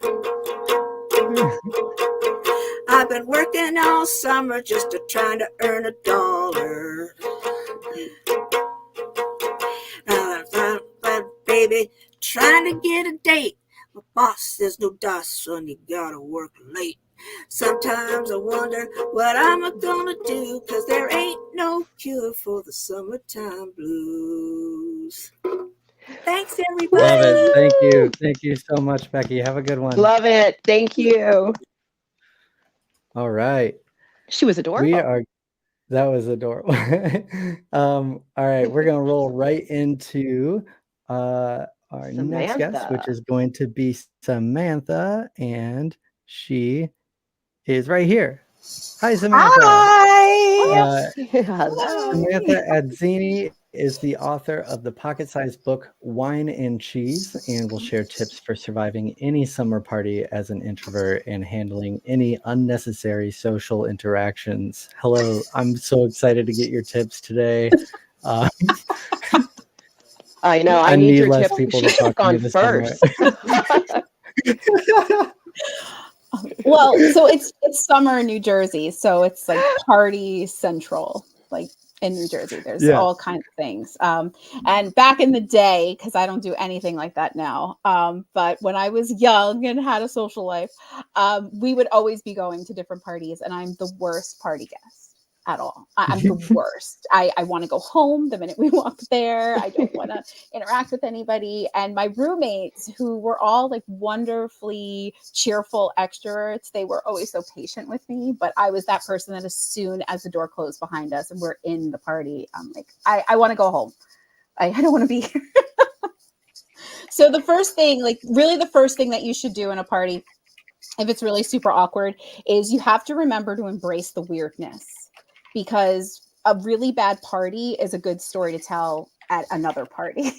I've been working all summer just trying to earn $1. Baby, trying to get a date. My boss says no dice, son, you gotta work late. Sometimes I wonder what I'm gonna do, 'cause there ain't no cure for the summertime blues. Thanks, everybody. Love it. Thank you so much, Becky. Have a good one. Love it. Thank you. All right. She was adorable. That was adorable. All right, we're gonna roll right into our next guest, which Samantha. is going to be Samantha, and she is right here. Hi, Samantha. Hi. Uh, Hello. Samantha Adzini is the author of the pocket-sized book Wine and Cheese, and will share tips for surviving any summer party as an introvert and handling any unnecessary social interactions. Hello, I'm so excited to get your tips today. I know. I I need need your less tip. people She to should have talk to me gone this summer. first. Well, so it's summer in New Jersey, so it's like party central, like in New Jersey. There's Yeah. all kinds of things. And back in the day, because I don't do anything like that now, but when I was young and had a social life, we would always be going to different parties, and I'm the worst party guest at all. I'm the worst. I want to go home the minute we walk there. I don't want to interact with anybody. And my roommates, who were all like wonderfully cheerful extroverts, they were always so patient with me. But I was that person that as soon as the door closed behind us and we're in the party, I'm like, I want to go home. I don't want to be here. So the first thing, like really the first thing that you should do in a party, if it's really super awkward, is you have to remember to embrace the weirdness. Because a really bad party is a good story to tell at another party.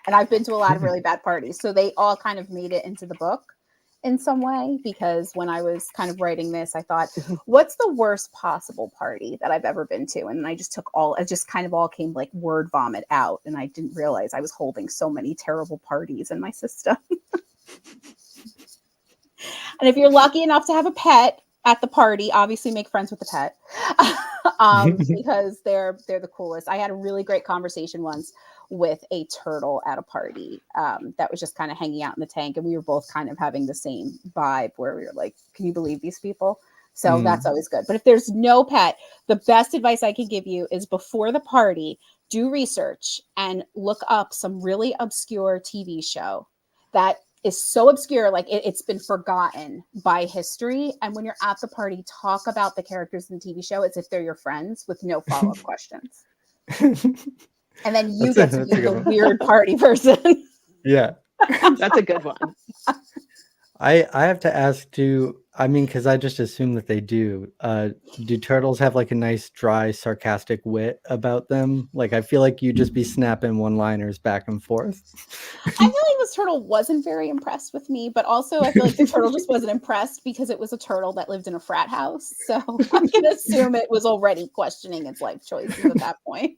And I've been to a lot of really bad parties. So they all kind of made it into the book in some way, because when I was kind of writing this, I thought, what's the worst possible party that I've ever been to? And I just took it just kind of all came like word vomit out. And I didn't realize I was holding so many terrible parties in my system. And if you're lucky enough to have a pet at the party, obviously make friends with the pet. Because they're the coolest. I had a really great conversation once with a turtle at a party that was just kind of hanging out in the tank, and we were both kind of having the same vibe where we were like, can you believe these people? So that's always good. But if there's no pet, the best advice I can give you is before the party, do research and look up some really obscure TV show that is so obscure, like it's been forgotten by history. And when you're at the party, talk about the characters in the TV show as if they're your friends with no follow-up questions. And then you get to be the weird party person. Yeah. That's a good one. I have to ask, because I just assume that they do. Do turtles have like a nice, dry, sarcastic wit about them? Like, I feel like you just be snapping one-liners back and forth. I feel like this turtle wasn't very impressed with me, but also I feel like the turtle just wasn't impressed because it was a turtle that lived in a frat house. So I can assume it was already questioning its life choices at that point.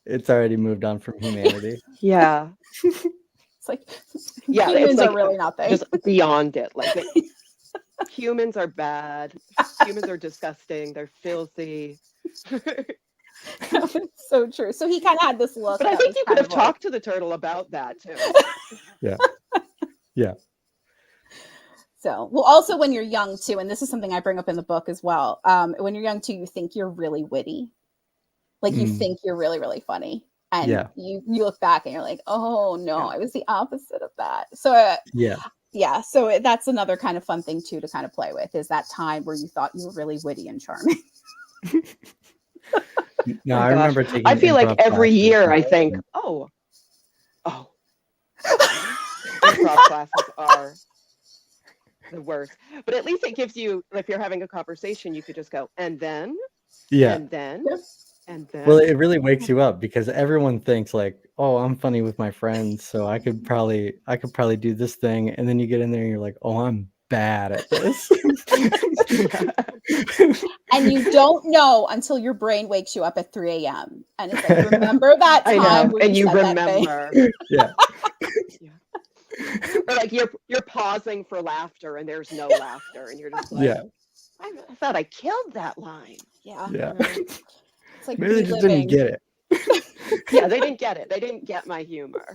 It's already moved on from humanity. Yeah. It's like, Yeah, humans it's like are really nothing. just beyond it. Like humans are bad. Humans are disgusting. They're filthy. It's so true. So he kind of had this look. But I think you could have talked to the turtle about that too. Yeah. Yeah. So, well, also when you're young too, and this is something I bring up in the book as well. When you're young too, you think you're really witty. Like you think you're really, really funny. And you look back and you're like, oh no, I was the opposite of that. So so that's another kind of fun thing too to kind of play with, is that time where you thought you were really witty and charming. No, I remember taking. I feel like every year I think, improv classes are the worst. But at least it gives you, if you're having a conversation, you could just go, and then, and then. And then, well, it really wakes you up, because everyone thinks like, oh, I'm funny with my friends, so I could probably do this thing, and then you get in there and you're like, oh, I'm bad at this. And you don't know until your brain wakes you up at 3 a.m. and it's like, remember that time? I know, where and you said remember. Yeah. Or like you're pausing for laughter and there's no laughter, and you're just like, I thought I killed that line. Yeah. It's like maybe they just didn't get it. Yeah, they didn't get it. They didn't get my humor.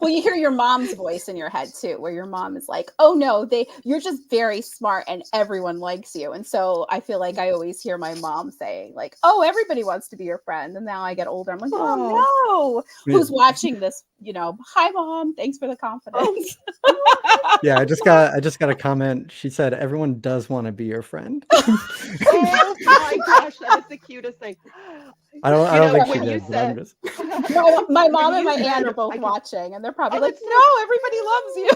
Well, you hear your mom's voice in your head too, where your mom is like, oh no, you're just very smart and everyone likes you. And so I feel like I always hear my mom saying like, oh, everybody wants to be your friend. And now I get older, I'm like, oh no, who's watching this hi mom, thanks for the confidence. Yeah, I just got a comment. She said everyone does want to be your friend. Oh my gosh, that is the cutest thing. I don't think she when did, you but I'm said just my mom and you my aunt said, are both I can- watching, and they're probably Oh, like, it's no, everybody loves you.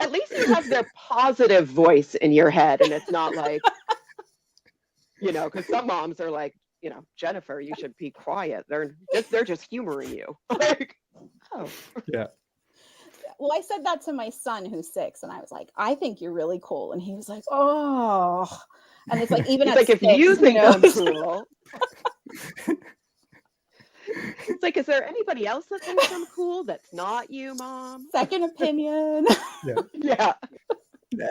at least you have the positive voice in your head, and it's not like, because some moms are like, Jennifer, you should be quiet. They're just humoring you. Like, oh, yeah. Well, I said that to my son who's 6, and I was like, I think you're really cool. And he was like, oh. And it's like, even he's at like, 6, if you who think I'm knows? cool. It's like, is there anybody else that thinks I'm cool that's not you, Mom? Second opinion. Yeah.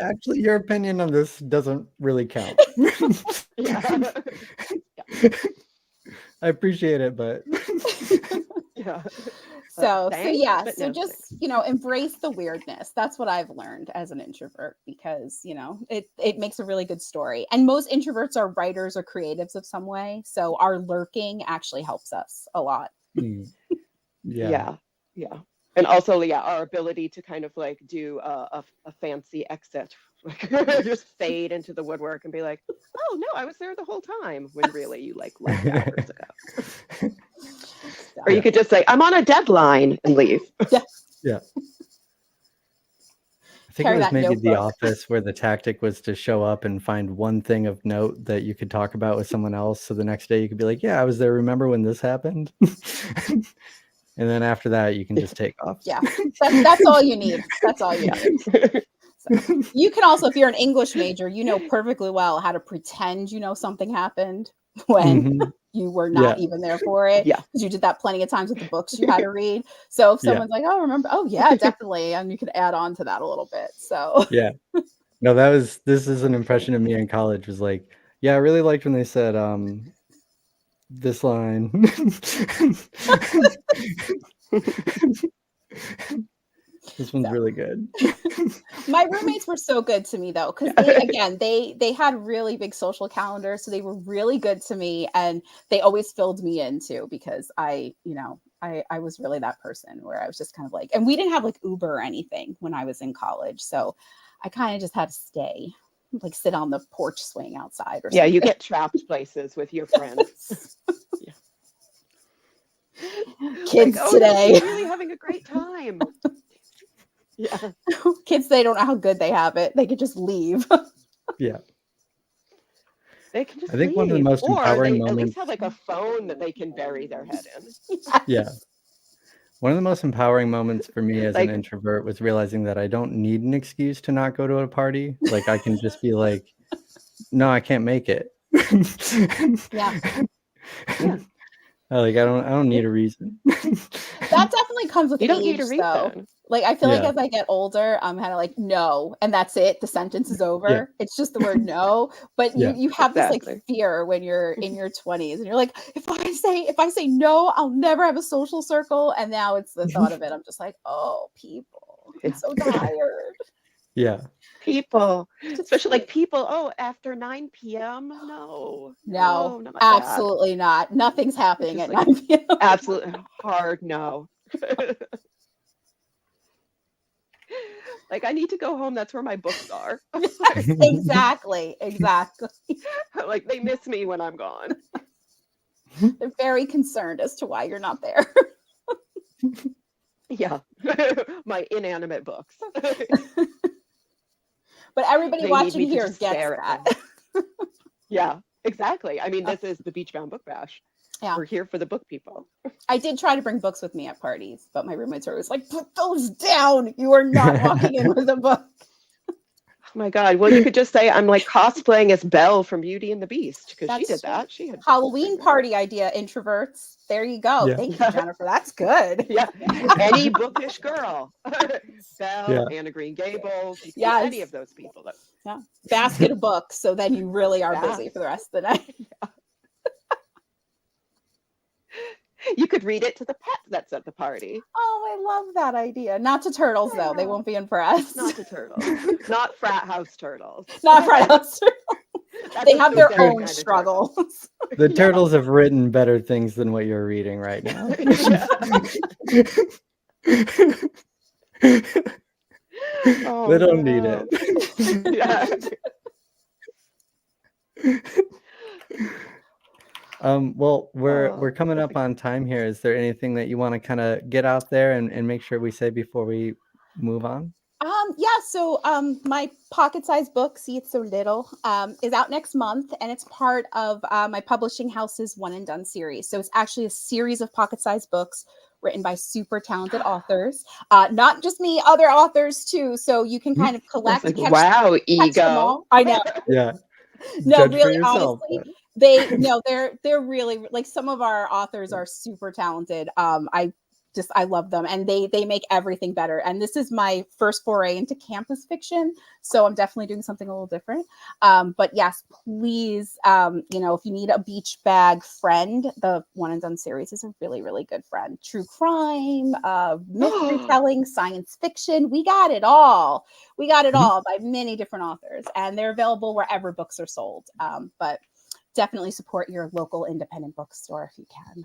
Actually, your opinion on this doesn't really count. Yeah. I appreciate it, but Yeah. So Thanks, yeah, but so no just, thanks. embrace the weirdness. That's what I've learned as an introvert, because, it makes a really good story. And most introverts are writers or creatives of some way. So our lurking actually helps us a lot. yeah. Yeah. And also, our ability to kind of like do a fancy exit, like just fade into the woodwork and be like, oh no, I was there the whole time, when really you like left hours ago. Or you could just say, I'm on a deadline, and leave. Yeah. I think Carry it was that maybe The notebook. Office, where the tactic was to show up and find one thing of note that you could talk about with someone else. So the next day you could be like, yeah, I was there. Remember when this happened? And then after that, you can just take off. Yeah, that's all you need. That's all you need. So, you can also, if you're an English major, you know perfectly well how to pretend something happened when you were not even there for it. Yeah. Because you did that plenty of times with the books you had to read. So if someone's like, oh, remember, oh yeah, definitely. And you can add on to that a little bit. So Yeah. No, this is an impression of me in college, was like, yeah, I really liked when they said this line. This one's really good. my roommates were so good to me though, because they had really big social calendars, so they were really good to me, and they always filled me in too, because I was really that person where I was just kind of like, and we didn't have like Uber or anything when I was in college, so I kind of just had to stay, like sit on the porch swing outside or something. Yeah, you get trapped places with your friends. Kids like, today, no, she's really having a great time. Yeah. Kids, they don't know how good they have it. They could just leave. Yeah. They can just I think leave. one of the most or empowering they at moments. least have like a phone that they can bury their head in. Yeah. One of the most empowering moments for me as Like- an introvert was realizing that I don't need an excuse to not go to a party. Like, I can just be like, no, I can't make it. Yeah. Like, I don't need a reason. That definitely comes with You don't age, need a though. reason. Like, I feel like Yeah. as I get older, I'm kind of like, no, and that's it. The sentence is over. Yeah. It's just the word no. But Yeah. you have this Exactly. like fear when you're in your 20s, and you're like, if I say no, I'll never have a social circle. And now it's the thought of it. I'm just like, oh, people, I'm so tired. Yeah. People, especially like people. Oh, after 9 p.m. No, not that. absolutely not. Nothing's happening Just at like- 9 p.m. Absolutely hard no. Like, I need to go home. That's where my books are. Exactly. Like, they miss me when I'm gone. They're very concerned as to why you're not there. Yeah. My inanimate books. But everybody They need watching me to here just gets stare that. at them. Yeah, exactly. I mean, this is the Beachbound Book Bash. Yeah. We're here for the book people. I did try to bring books with me at parties, but my roommates are always like, put those down. You are not walking in with a book. Oh my God. Well, you could just say I'm like cosplaying as Belle from Beauty and the Beast, because she That's did that. She had Halloween books. party idea, introverts. There you go. Yeah. Thank you, Jennifer. That's good. Yeah. Any bookish girl. Belle, Yeah. Anna Green Gables. You can Yes. be any of those people. Yeah. Basket of books. So then you really are Yeah. busy for the rest of the night. You could read it to the pet that's at the party. Oh, I love that idea. Not to turtles, though. They won't be impressed. Not to turtles. Not frat house turtles. Not frat house turtles. They have their Same own kind of struggles. The Yeah. turtles have written better things than what you're reading right now. Oh, They don't need no. it. Yeah. Well, we're Oh, coming up on time here. Is there anything that you want to kind of get out there and make sure we say before we move on? So my pocket-sized book, See It's So Little, is out next month, and it's part of my publishing house's One and Done series. So it's actually a series of pocket-sized books written by super talented authors. Not just me, other authors too. So you can kind of collect, like, catch, wow, catch them ego. all. I know. Yeah. No, Judge for really, yourself. honestly, they're really, like, some of our authors are super talented. I love them, and they make everything better. And this is my first foray into campus fiction, so I'm definitely doing something a little different. But yes, please, if you need a beach bag friend, the One and Done series is a really, really good friend. True crime, mystery telling, science fiction, we got it all. We got it all by many different authors, and they're available wherever books are sold. But definitely support your local independent bookstore if you can.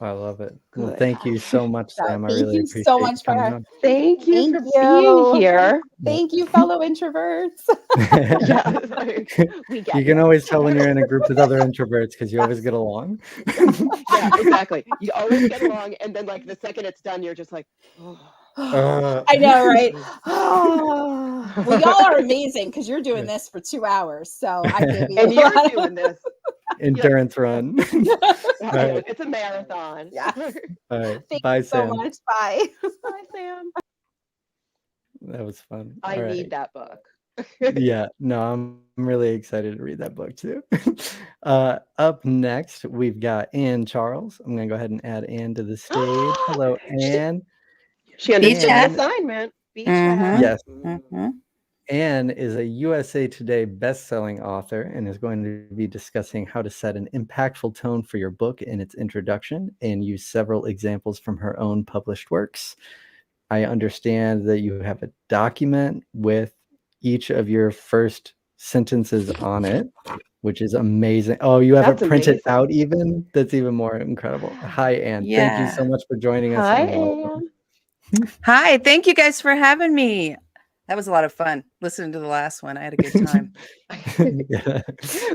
I love it. Well, Good. thank you so much, So Sam. I thank really you appreciate so you much coming for on. Thank you Thank for you. being here. Thank you, fellow introverts. Yeah, we get You can you. always tell when you're in a group with other introverts because you always get along. Yeah, exactly. You always get along, and then like the second it's done, you're just like, oh. I know, right? Well, y'all are amazing because you're doing this for 2 hours. So I give you And a you're lot of doing this. Endurance run. I All know, right. it's a marathon. Yeah. All right. Thank Bye, you so Sam. much. Bye. Bye, Sam. That was fun. I All need right. that book. Yeah, no, I'm really excited to read that book too. Up next, we've got Anne Charles. I'm gonna go ahead and add Anne to the stage. Hello, Anne. She understood the Anne, assignment. Beach Mhm. hat. yes, Mhm. Anne is a USA Today best-selling author and is going to be discussing how to set an impactful tone for your book in its introduction and use several examples from her own published works. I understand that you have a document with each of your first sentences on it, which is amazing. Oh, you have That's it printed amazing. out even? That's even more incredible. Hi, Anne. Thank you so Yeah. much for joining us. Hi, and welcome. Anne. Hi, thank you guys for having me. That was a lot of fun listening to the last one. I had a good time. Yeah.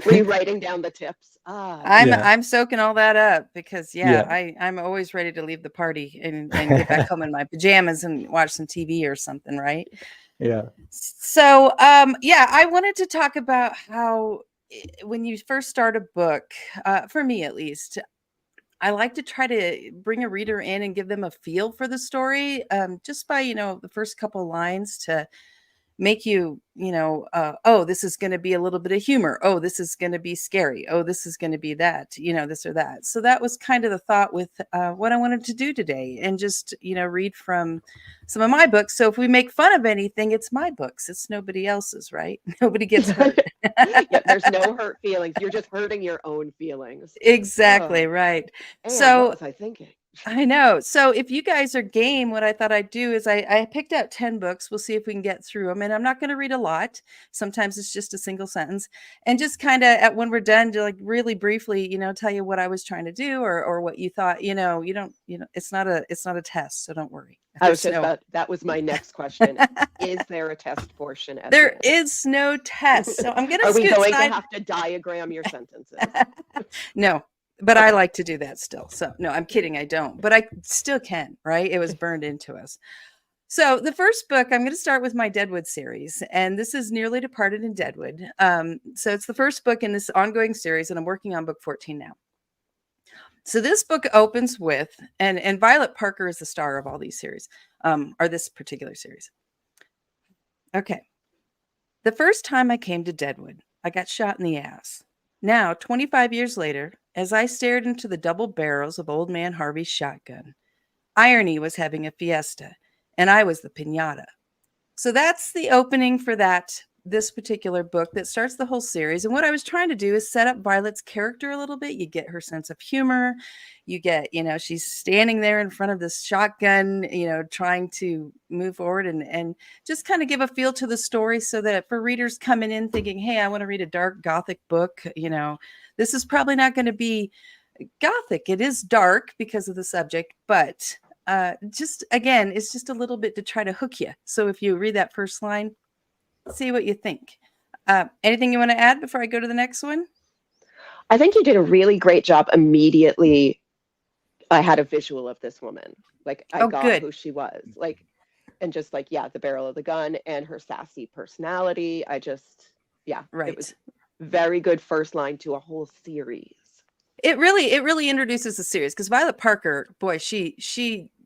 Were you writing down the tips? Ah, Yeah. I'm soaking all that up because Yeah. I'm always ready to leave the party and get back home in my pajamas and watch some TV or something, right? Yeah. So I wanted to talk about how when you first start a book, for me at least, I like to try to bring a reader in and give them a feel for the story, just by, the first couple lines to make you, oh, this is going to be a little bit of humor. Oh, this is going to be scary. Oh, this is going to be that, this or that. So that was kind of the thought with what I wanted to do today, and just, read from some of my books. So if we make fun of anything, it's my books. It's nobody else's, right? Nobody gets hurt. yeah, there's no hurt feelings. You're just hurting your own feelings. Exactly, Oh, right. and So what was I thinking? I know. So if you guys are game, what I thought I'd do is I picked out 10 books. We'll see if we can get through them. And I'm not going to read a lot. Sometimes it's just a single sentence. And just kind of when we're done, to like really briefly, tell you what I was trying to do, or what you thought, it's not a test. So don't worry. I was just about, that was my next question. Is there a test portion at the There end? is no test. So I'm going to Are we scoot going side. to have to diagram your sentences? No, but I like to do that still. So no, I'm kidding. I don't, but I still can, right? It was burned into us. So the first book, I'm going to start with my Deadwood series, and this is Nearly Departed in Deadwood. So it's the first book in this ongoing series, and I'm working on book 14 now. So this book opens with, and Violet Parker is the star of all these series, or this particular series. Okay. The first time I came to Deadwood, I got shot in the ass. Now, 25 years later, as I stared into the double barrels of Old Man Harvey's shotgun, irony was having a fiesta, and I was the piñata. So that's the opening for that this particular book that starts the whole series. And what I was trying to do is set up Violet's character a little bit. You get her sense of humor. You get, she's standing there in front of this shotgun, trying to move forward and just kind of give a feel to the story so that for readers coming in thinking, hey, I want to read a dark Gothic book, this is probably not going to be Gothic. It is dark because of the subject, but again, it's just a little bit to try to hook you. So if you read that first line, see what you think. Anything you want to add before I go to the next one? I think you did a really great job immediately. I had a visual of this woman. Like I got good. who she was. Like, and just like, yeah, the barrel of the gun and her sassy personality. Right. It was very good first line to a whole series. It really introduces the series because Violet Parker, boy, she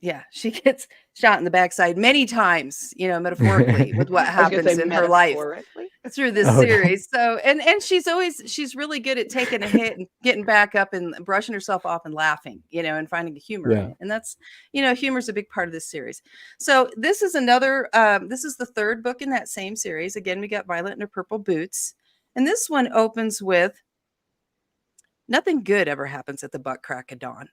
gets shot in the backside many times, metaphorically with what happens in her life through this series. So, and she's really good at taking a hit and getting back up and brushing herself off and laughing, and finding the humor in it. And that's, humor is a big part of this series. So this is this is the third book in that same series. Again, we got Violet in her purple boots. And this one opens with, nothing good ever happens at the butt crack of dawn.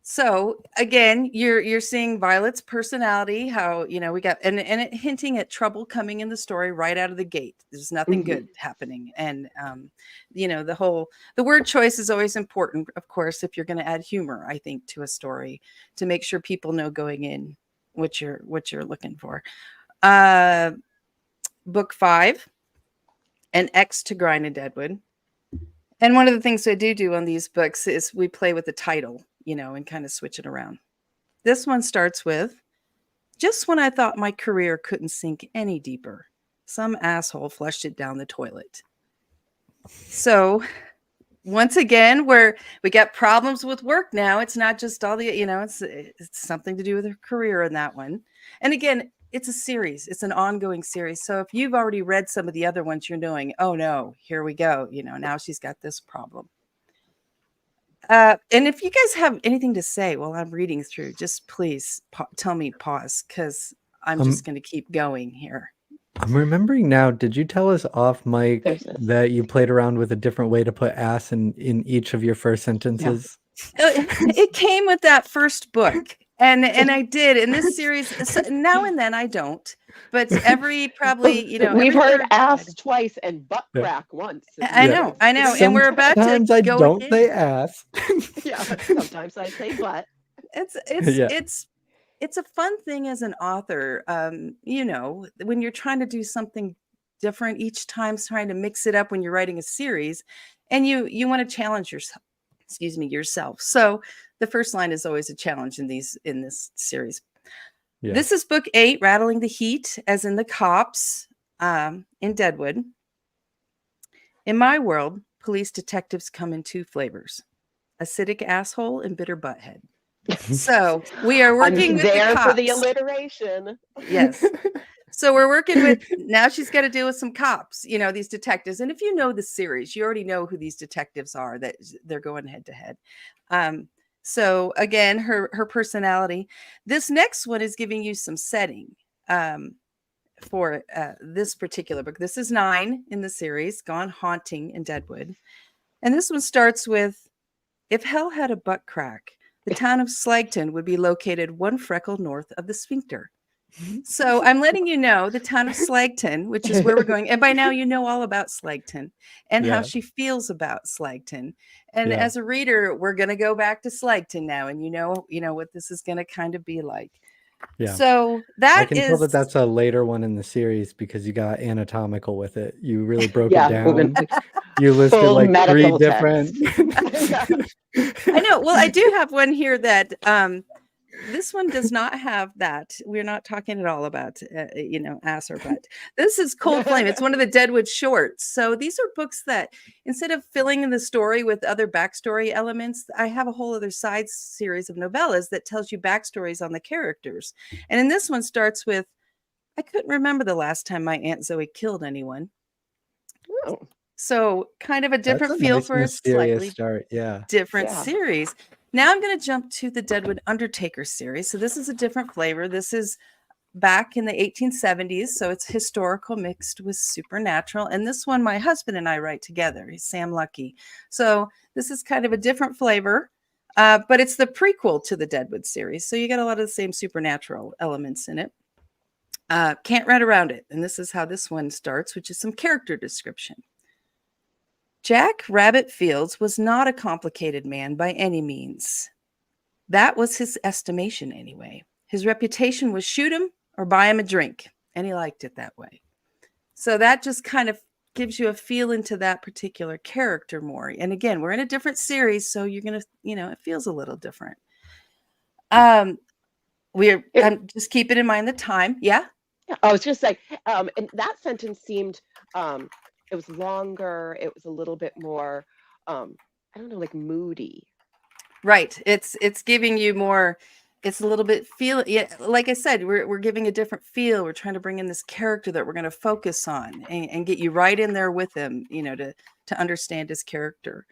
So again, you're seeing Violet's personality, how, we got, and it hinting at trouble coming in the story right out of the gate. There's nothing good happening. And, the word choice is always important, of course, if you're going to add humor, I think, to a story to make sure people know going in what you're looking for. Book 5, An X to Grind in Deadwood. And one of the things I do on these books is we play with the title, and kind of switch it around. This one starts with, just when I thought my career couldn't sink any deeper, some asshole flushed it down the toilet. So once again, we got problems with work now. It's not just all the, it's something to do with her career in that one. And again, it's a series. It's an ongoing series. So if you've already read some of the other ones, you're knowing, oh no, here we go. Now she's got this problem. And if you guys have anything to say while I'm reading through, just please tell me pause, because I'm just going to keep going here. I'm remembering now, did you tell us off mic that you played around with a different way to put ass in each of your first sentences? It came with that first book. And I did in this series. So now and then I don't, but every probably, we've heard ass twice and butt crack once. I know. And we're about to sometimes I go don't again. say ass. Yeah, sometimes I say butt. It's a fun thing as an author. When you're trying to do something different each time, trying to mix it up when you're writing a series, and you want to challenge yourself. So the first line is always a challenge in this series. Yeah. This is book 8, Rattling the Heat, as in the cops in Deadwood. In my world, police detectives come in 2 flavors: acidic asshole and bitter butthead. So we are working with there the cops. For the alliteration. Yes. So we're working with, now she's got to deal with some cops, these detectives. And if you know the series, you already know who these detectives are, that they're going head to head. So again, her personality. This next one is giving you some setting for this particular book. This is 9 in the series, Gone Haunting in Deadwood. And this one starts with, if hell had a butt crack, the town of Slagton would be located 1 freckle north of the sphincter. So I'm letting you know the town of Slagton, which is where we're going. And by now you know all about Slagton and how she feels about Slagton. And as a reader, we're going to go back to Slagton now. And you know what this is going to kind of be like. Yeah. So I can tell that that's a later one in the series because you got anatomical with it. You really broke it down. You listed like 3 different. I know. Well, I do have one here that this one does not have that. We're not talking at all about, ass or butt. This is Cold Flame. It's one of the Deadwood shorts. So these are books that instead of filling in the story with other backstory elements, I have a whole other side series of novellas that tells you backstories on the characters. And in this one starts with, I couldn't remember the last time my Aunt Zoe killed anyone. Oh. So kind of a different feel nice, for a slightly start. different series. Now I'm going to jump to the Deadwood Undertaker series. So this is a different flavor. This is back in the 1870s, so it's historical mixed with supernatural. And this one, my husband and I write together. He's Sam Lucky. So this is kind of a different flavor, but it's the prequel to the Deadwood series. So you got a lot of the same supernatural elements in it. Can't run around it. And this is how this one starts, which is some character description. Jack Rabbit Fields was not a complicated man by any means. That was his estimation anyway. His reputation was shoot him or buy him a drink, and he liked it that way. So that just kind of gives you a feel into that particular character more. And again, we're in a different series, so you're going to, it feels a little different. I'm just keeping in mind the time. Yeah. I was just saying, and that sentence seemed, it was longer. It was a little bit more, I don't know, like moody. Right. It's giving you more. It's a little bit feel. Yeah, like I said, we're giving a different feel. We're trying to bring in this character that we're going to focus on and get you right in there with him, to understand his character.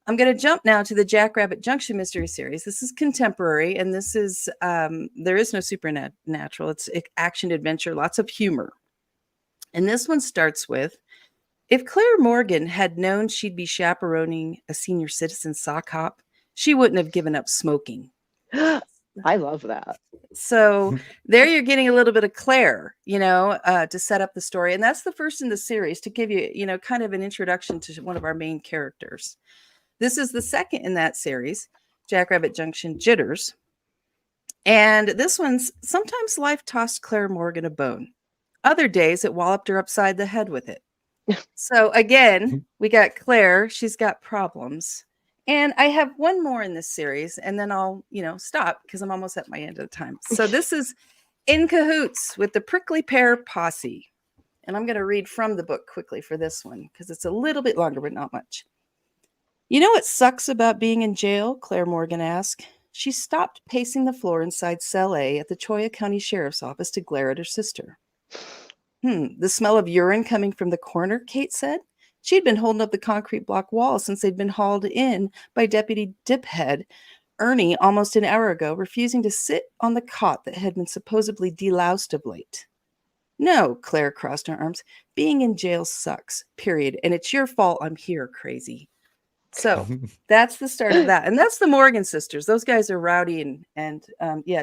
I'm going to jump now to the Jackrabbit Junction mystery series. This is contemporary, and this is there is no supernatural. It's action adventure, lots of humor. And this one starts with, if Claire Morgan had known she'd be chaperoning a senior citizen sock hop, she wouldn't have given up smoking. I love that. So there you're getting a little bit of Claire, to set up the story. And that's the first in the series to give you, kind of an introduction to one of our main characters. This is the second in that series, Jackrabbit Junction Jitters. And this one's, sometimes life tossed Claire Morgan a bone. Other days it walloped her upside the head with it. So again, we got Claire. She's got problems. And I have one more in this series, and then I'll, stop because I'm almost at my end of the time. So this is In Cahoots with the Prickly Pear Posse. And I'm going to read from the book quickly for this one because it's a little bit longer, but not much. You know what sucks about being in jail? Claire Morgan asked. She stopped pacing the floor inside Cell A at the Choya County Sheriff's Office to glare at her sister. The smell of urine coming from the corner, Kate said. She'd been holding up the concrete block wall since they'd been hauled in by Deputy Diphead Ernie almost an hour ago, refusing to sit on the cot that had been supposedly deloused of late. No, Claire crossed her arms. Being in jail sucks, period. And it's your fault I'm here, crazy. So that's the start of that. And that's the Morgan sisters. Those guys are rowdy and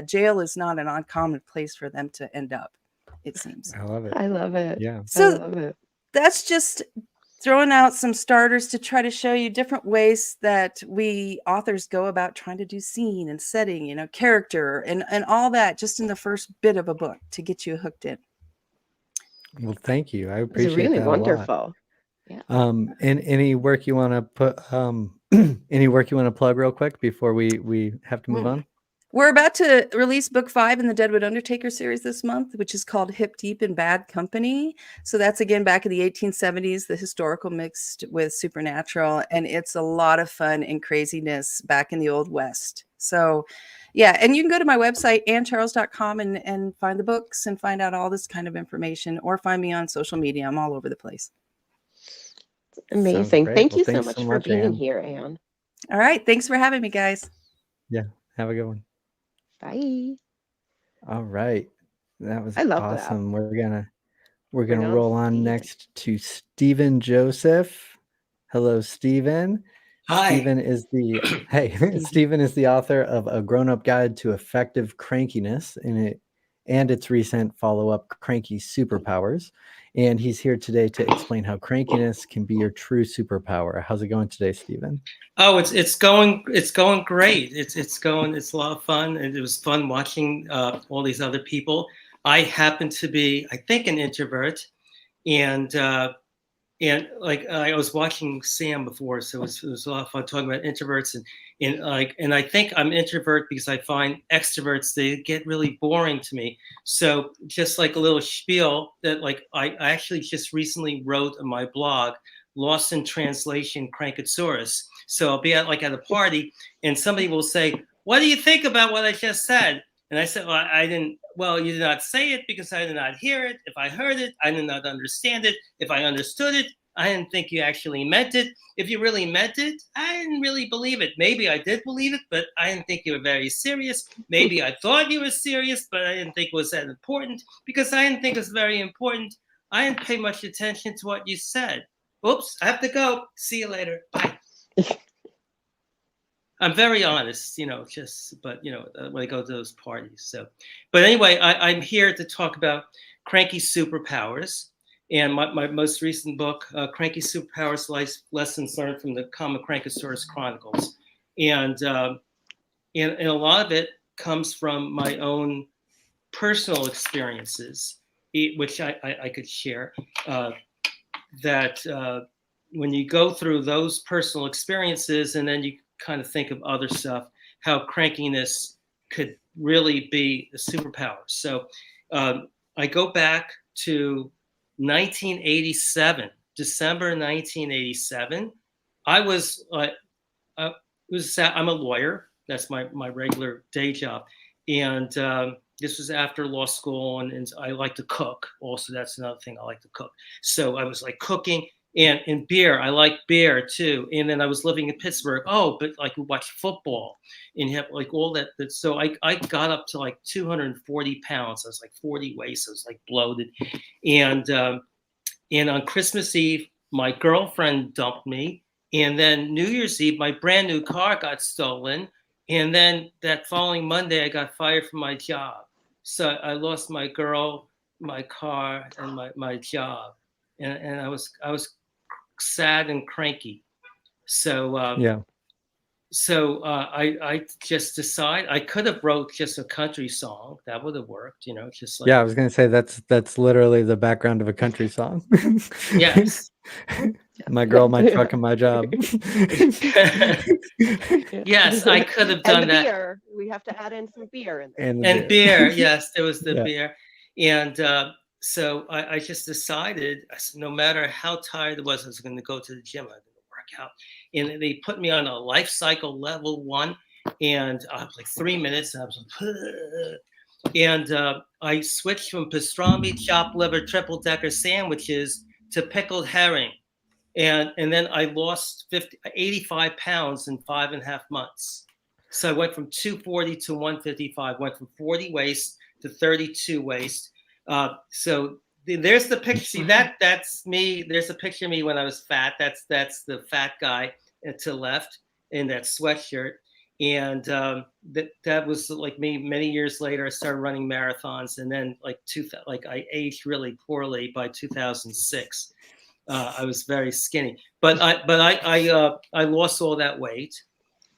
jail is not an uncommon place for them to end up, it seems. I love it. I love it. Yeah. So I love it. That's just throwing out some starters to try to show you different ways that we authors go about trying to do scene and setting, character and all that just in the first bit of a book to get you hooked in. Well, thank you. I It's appreciate really that a lot. wonderful. Yeah. And any work you want to put, any work you want to plug real quick before we have to move on? We're about to release book 5 in the Deadwood Undertaker series this month, which is called Hip Deep in Bad Company. So that's again back in the 1870s, the historical mixed with supernatural. And it's a lot of fun and craziness back in the Old West. So yeah, and you can go to my website, anncharles.com, and find the books and find out all this kind of information, or find me on social media. I'm all over the place. Amazing. great. Thank Well, you so thanks much so for much, being Anne. here, Anne. All right. Thanks for having me, guys. Yeah. Have a good one. Bye. All right. That was I love that. awesome. We're gonna Bring on roll on Steve. next to Stephen Joseph. Hello, Stephen. Hi. Stephen is Stephen is the author of A Grown-Up Guide to Effective Crankiness and its recent follow-up, Cranky Superpowers. And he's here today to explain how crankiness can be your true superpower. How's it going today, Stephen? Oh, it's going great. It's a lot of fun, and it was fun watching all these other people. I happen to be, I think, an introvert, and like I was watching Sam before, so it was a lot of fun talking about introverts and I think I'm introvert because I find extroverts, they get really boring to me. So just like a little spiel that like I actually just recently wrote on my blog, Lost in Translation Crankosaurus. So I'll be at a party and somebody will say, "What do you think about what I just said?" And I said, "Well, you did not say it because I did not hear it. If I heard it, I did not understand it. If I understood it, I didn't think you actually meant it. If you really meant it, I didn't really believe it. Maybe I did believe it, but I didn't think you were very serious. Maybe I thought you were serious, but I didn't think it was that important. Because I didn't think it was very important, I didn't pay much attention to what you said. Oops, I have to go. See you later. Bye. I'm very honest, but when I go to those parties. So, but anyway, I'm here to talk about Cranky Superpowers. And my most recent book, Cranky Superpowers: Lessons Learned from the Common Crankosaurus Chronicles. And a lot of it comes from my own personal experiences, which I could share, that when you go through those personal experiences and then you kind of think of other stuff, how crankiness could really be a superpower. So I go back to 1987, December 1987. I'm a lawyer. That's my regular day job. And this was after law school, and I like to cook. Also, that's another thing, I like to cook. So I was like cooking. And beer, I like beer too. And then I was living in Pittsburgh. Oh, but like we watch football and have like all that. So I got up to like 240 pounds. I was like 40 waist. I was like bloated. And on Christmas Eve, my girlfriend dumped me. And then New Year's Eve, my brand new car got stolen. And then that following Monday, I got fired from my job. So I lost my girl, my car, and my job. And I was sad and cranky. So I just decided I could have wrote just a country song that would have worked, just like, I was gonna say that's literally the background of a country song. Yes. My girl, my truck, and my job. Yes, I could have done that. Beer. We have to add in some beer in there. And beer. Yes, there was the beer. And so I just decided, no matter how tired I was going to go to the gym. I was going to work out. And they put me on a life cycle level 1. And I was like 3 minutes. And I was like, and I switched from pastrami, chopped liver, triple decker sandwiches to pickled herring. And then I lost 85 pounds in 5.5 months. So I went from 240 to 155, went from 40 waist to 32 waist. So there's the picture. See, that's me. There's a picture of me when I was fat. That's the fat guy to the left in that sweatshirt. And that was like me. Many years later, I started running marathons, and then I aged really poorly by 2006. I was very skinny, but I lost all that weight,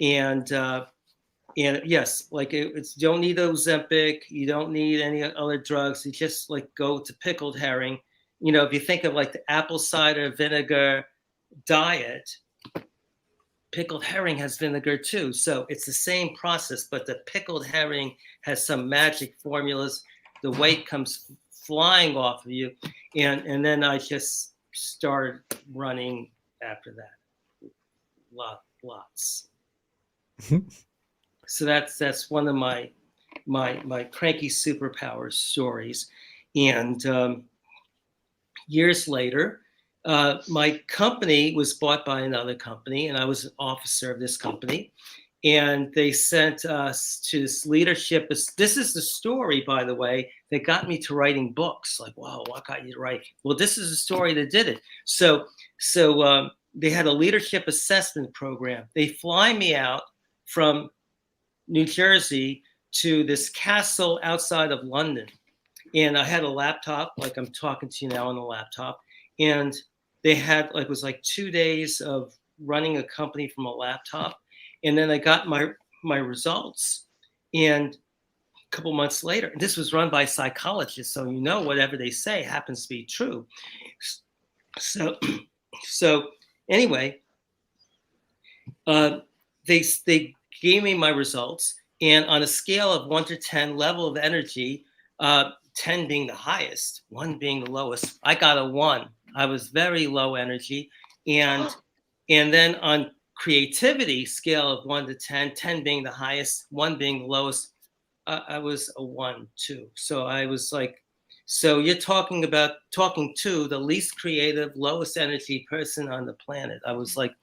and yes, like it's you don't need Ozempic, you don't need any other drugs. You just like go to pickled herring. If you think of like the apple cider vinegar diet, pickled herring has vinegar too. So it's the same process, but the pickled herring has some magic formulas. The weight comes flying off of you, and then I just started running after that. Lots. So that's one of my cranky superpower stories. And years later, my company was bought by another company, and I was an officer of this company. And they sent us to this leadership. This is the story, by the way, that got me to writing books. Like, wow, what got you to write? Well, this is the story that did it. So they had a leadership assessment program. They fly me out from New Jersey to this castle outside of London. And I had a laptop, like I'm talking to you now on the laptop. And they had it was like 2 days of running a company from a laptop. And then I got my results. And a couple months later, and this was run by psychologists, so whatever they say happens to be true. So anyway, they gave me my results, and on a scale of 1 to 10, level of energy, 10 being the highest, 1 being the lowest, I got a 1. I was very low energy, and then on creativity scale of 1 to 10, 10 being the highest, 1 being the lowest, I was a 1 too. So I was like So you're talking to the least creative, lowest energy person on the planet. I was like,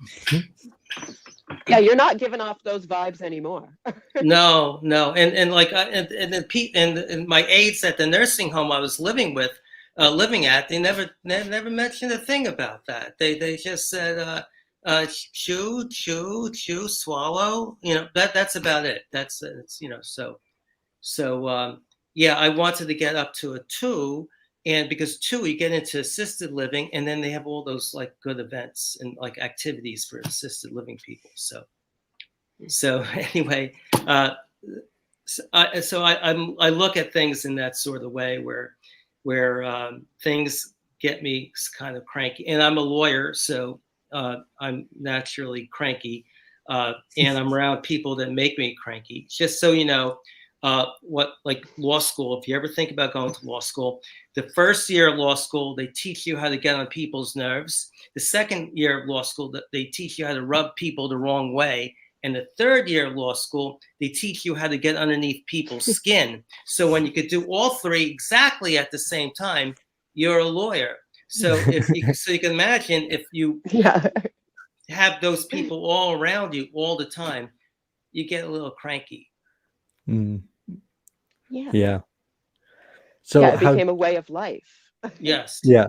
Yeah, you're not giving off those vibes anymore. no, and like, and then and my aides at the nursing home I was living at, they never mentioned a thing about that. They just said, chew, swallow. That's about it. That's it's so yeah, I wanted to get up to a 2, and because 2, you get into assisted living, and then they have all those like good events and like activities for assisted living people. So anyway, I look at things in that sort of way where things get me kind of cranky, and I'm a lawyer, so I'm naturally cranky, and I'm around people that make me cranky. Just so you know, like law school, if you ever think about going to law school, the first year of law school, they teach you how to get on people's nerves. The second year of law school, they teach you how to rub people the wrong way. And the third year of law school, they teach you how to get underneath people's skin. So when you could do all 3 exactly at the same time, you're a lawyer. So you can imagine if you have those people all around you all the time, you get a little cranky. Mm. Yeah. So it became a way of life. Yes. Yeah.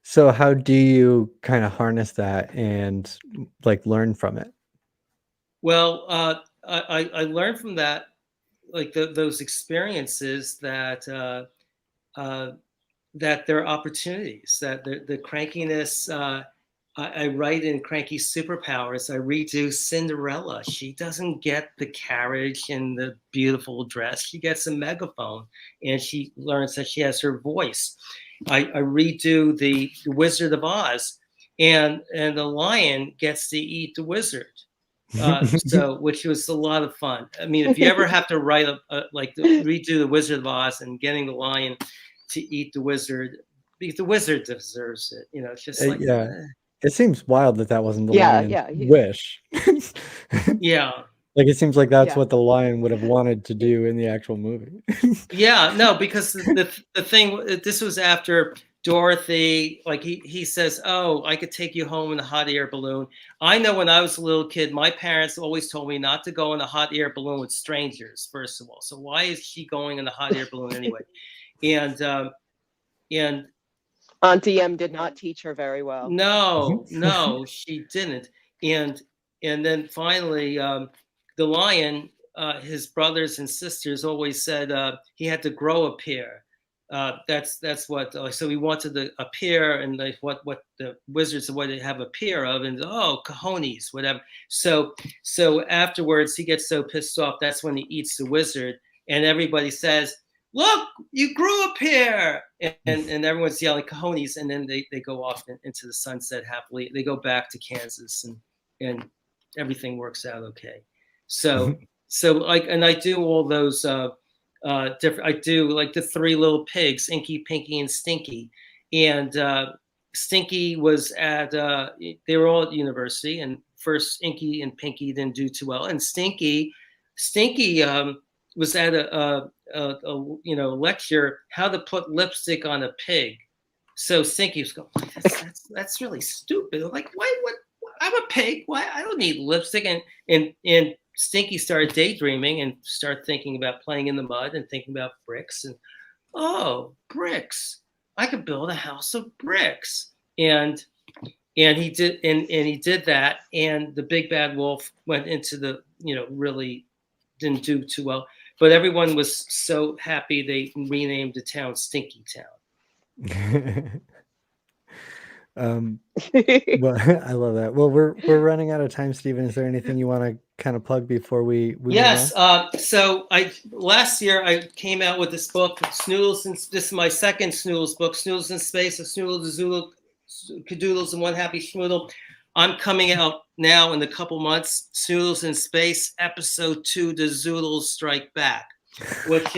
So how do you kind of harness that and like learn from it? Well, I learned from that, like those experiences that that there are opportunities, that the crankiness. I write in Cranky Superpowers. I redo Cinderella. She doesn't get the carriage and the beautiful dress. She gets a megaphone, and she learns that she has her voice. I redo the Wizard of Oz, and the lion gets to eat the wizard. So which was a lot of fun. I mean, if you ever have to write redo the Wizard of Oz and getting the lion to eat the wizard, because the wizard deserves it. It's just like It seems wild that wasn't the lion's wish. Yeah. Like it seems like that's what the lion would have wanted to do in the actual movie. No, because the thing, this was after Dorothy, like he says, oh, I could take you home in a hot air balloon. I know when I was a little kid, my parents always told me not to go in a hot air balloon with strangers, first of all. So why is she going in a hot air balloon anyway? And Auntie M did not teach her very well. No, she didn't. And then finally, the lion, his brothers and sisters always said he had to grow a pair. That's what. So he wanted a pair, and like what the wizards what they have a pair of, and cojones, whatever. So afterwards, he gets so pissed off. That's when he eats the wizard, and everybody says, look, you grew a pair, and everyone's yelling cojones, and then they go off into the sunset happily. They go back to Kansas, and everything works out okay. So like, and I do all those different. I do like the 3 little pigs, Inky, Pinky, and Stinky, and Stinky was at they were all at university, and first Inky and Pinky didn't do too well, and Stinky was at a lecture how to put lipstick on a pig. So Stinky was going, that's really stupid. Like, why would I'm a pig? Why I don't need lipstick? And Stinky started daydreaming and started thinking about playing in the mud and thinking about bricks, and bricks. I could build a house of bricks. And he did that, and the big bad wolf went into the really didn't do too well. But everyone was so happy they renamed the town Stinky Town. Well, I love that. Well, we're running out of time, Stephen. Is there anything you want to kind of plug before we Yes. So last year I came out with this book, Snoodles, and this is my second Snoodles book, Snoodles in Space, a Snoodle, Zoodle, Cadoodles, and One Happy Schmoodle. I'm coming out now in a couple months, Snoodles in Space, Episode 2, The Zoodles Strike Back, which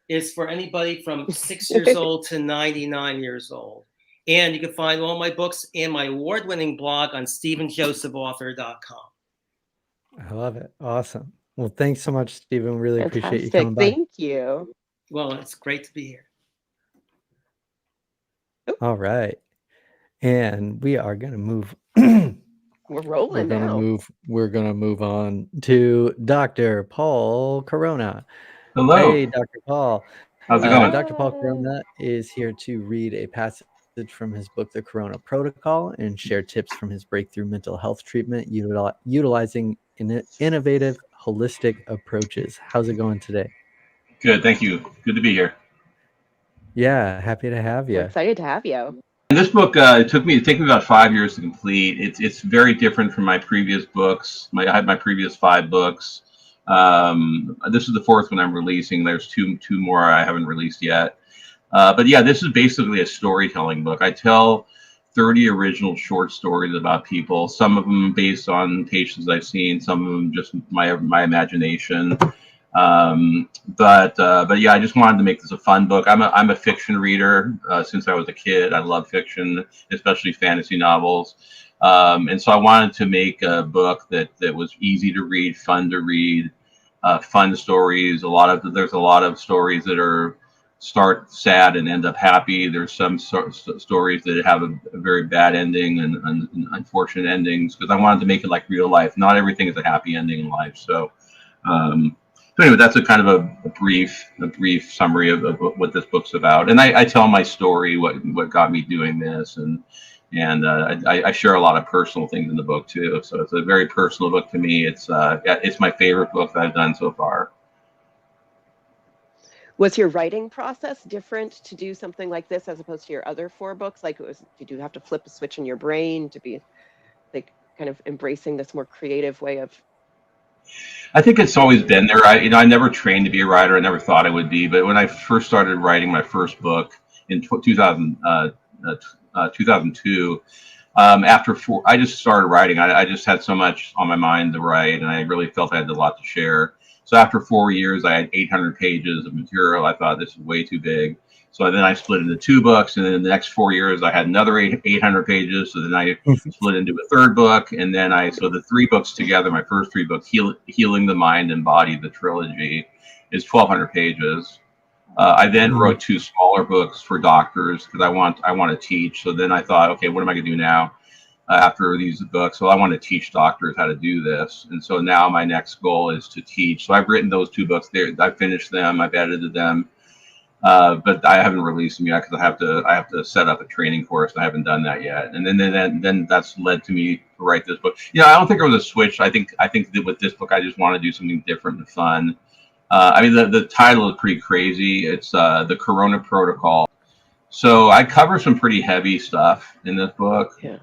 is for anybody from 6 years old to 99 years old. And you can find all my books and my award-winning blog on StephenJosephAuthor.com. I love it. Awesome. Well, thanks so much, Stephen. Really appreciate you Fantastic. coming by. Thank you. Well, it's great to be here. All right. And we are going to move. We're rolling now. We're going to move on to Dr. Paul Corona. Hello. Hey, Dr. Paul. How's it going? Dr. Paul Corona is here to read a passage from his book, The Corona Protocol, and share tips from his breakthrough mental health treatment utilizing innovative, holistic approaches. How's it going today? Good, thank you. Good to be here. Yeah, happy to have you. We're excited to have you. And this book, it took me about 5 years to complete. It's very different from my previous books. I had my previous 5 books. This is the 4th one I'm releasing. There's two more I haven't released yet. But yeah, this is basically a storytelling book. I tell 30 original short stories about people. Some of them based on patients I've seen. Some of them just my imagination. But yeah, I just wanted to make this a fun book. I'm a fiction reader since I was a kid. I love fiction, especially fantasy novels. And so I wanted to make a book that was easy to read, fun to read, fun stories. There's a lot of stories that start sad and end up happy. There's some stories that have a very bad ending and unfortunate endings, because I wanted to make it like real life. Not everything is a happy ending in life. So anyway, that's a kind of a brief summary of what this book's about. And I tell my story, what got me doing this, and I share a lot of personal things in the book too. So it's a very personal book to me. It's my favorite book that I've done so far. Was your writing process different to do something like this as opposed to your other 4 books? Like, did you have to flip a switch in your brain to be like kind of embracing this more creative way of? I think it's always been there. I never trained to be a writer. I never thought I would be. But when I first started writing my first book in 2002, I just started writing. I just had so much on my mind to write, and I really felt I had a lot to share. So after 4 years, I had 800 pages of material. I thought this is way too big. So then I split into 2 books, and then the next 4 years, I had another 800 pages. So then I split into a 3rd book, and then so the 3 books together, my first 3 books, Healing the Mind and Body, the trilogy, is 1,200 pages. I then wrote 2 smaller books for doctors because I want to teach. So then I thought, okay, what am I going to do now after these books? So I want to teach doctors how to do this. And so now my next goal is to teach. So I've written those 2 books there. I've finished them. I've edited them. But I haven't released them yet because I have to set up a training course, and I haven't done that yet. And then that's led to me to write this book. I don't think it was a switch. I think that with this book, I just want to do something different and fun. I mean, the title is pretty crazy. It's The Corona Protocol. So I cover some pretty heavy stuff in this book. Yeah.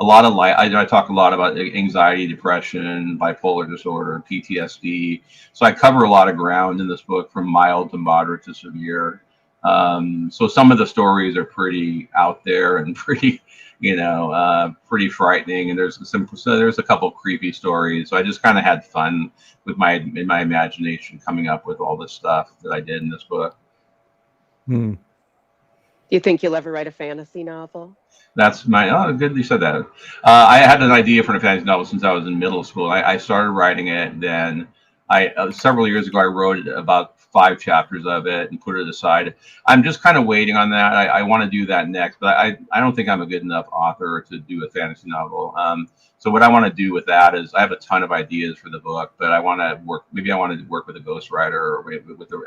A lot of I talk a lot about anxiety, depression, bipolar disorder, PTSD. So I cover a lot of ground in this book, from mild to moderate to severe. So some of the stories are pretty out there and pretty, pretty frightening. And there's a couple of creepy stories. So I just kind of had fun with my imagination coming up with all this stuff that I did in this book. Do you think you'll ever write a fantasy novel? That's good you said that. I had an idea for a fantasy novel since I was in middle school. I started writing it, then several years ago I wrote about 5 chapters of it and put it aside. I'm just kind of waiting on that. I want to do that next, but I don't think I'm a good enough author to do a fantasy novel. So what I want to do with that is I have a ton of ideas for the book, but I want to work with a ghostwriter or with a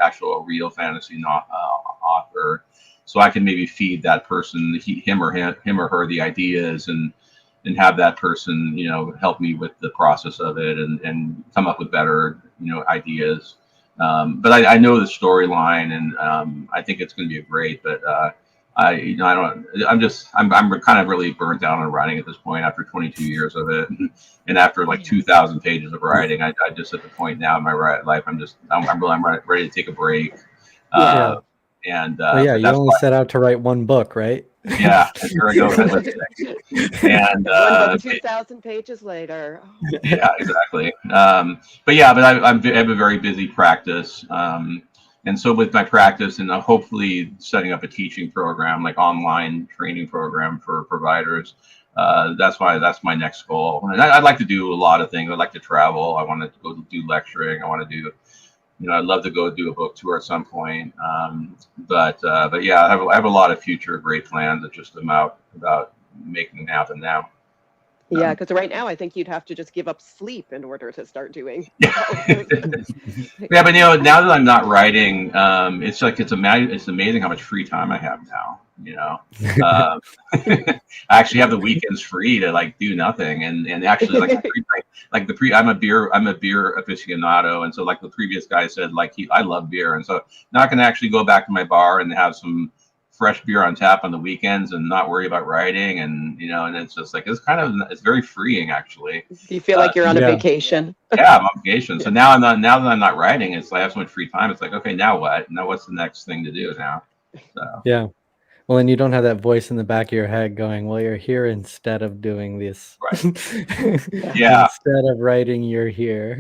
real fantasy author. So I can maybe feed that person, him or her, the ideas, and have that person, help me with the process of it and come up with better, ideas. But I know the storyline, and I think it's going to be great. But I'm kind of really burnt out on writing at this point after 22 years of it, and after like 2,000 pages of writing. I just at the point now in my life, I'm ready to take a break. You only set out to write 1 book, right? Yeah, and here I go. And 2,000 pages later. Yeah, exactly. But I have a very busy practice, and so with my practice, and hopefully setting up a teaching program, like online training program for providers. That's my next goal. And I'd like to do a lot of things. I'd like to travel. I want to go do lecturing. I want to do I'd love to go do a book tour at some point. But yeah, I have a lot of future great plans. It's just about making them happen now. Yeah, because right now I think you'd have to just give up sleep in order to start doing all of those. Yeah, but now that I'm not writing, it's amazing how much free time I have now. I actually have the weekends free to like do nothing, and actually I'm a beer aficionado, and so like the previous guy said, like I love beer, and so now I can actually go back to my bar and have some fresh beer on tap on the weekends and not worry about writing, and and it's just like it's very freeing actually. Do you feel like you're on a vacation? Yeah, I'm on vacation. So now that I'm not writing, it's like I have so much free time. It's like, okay, now what? Now what's the next thing to do now? So. Yeah. Well, and you don't have that voice in the back of your head going, well, you're here instead of doing this. Right. Yeah. Instead of writing, you're here.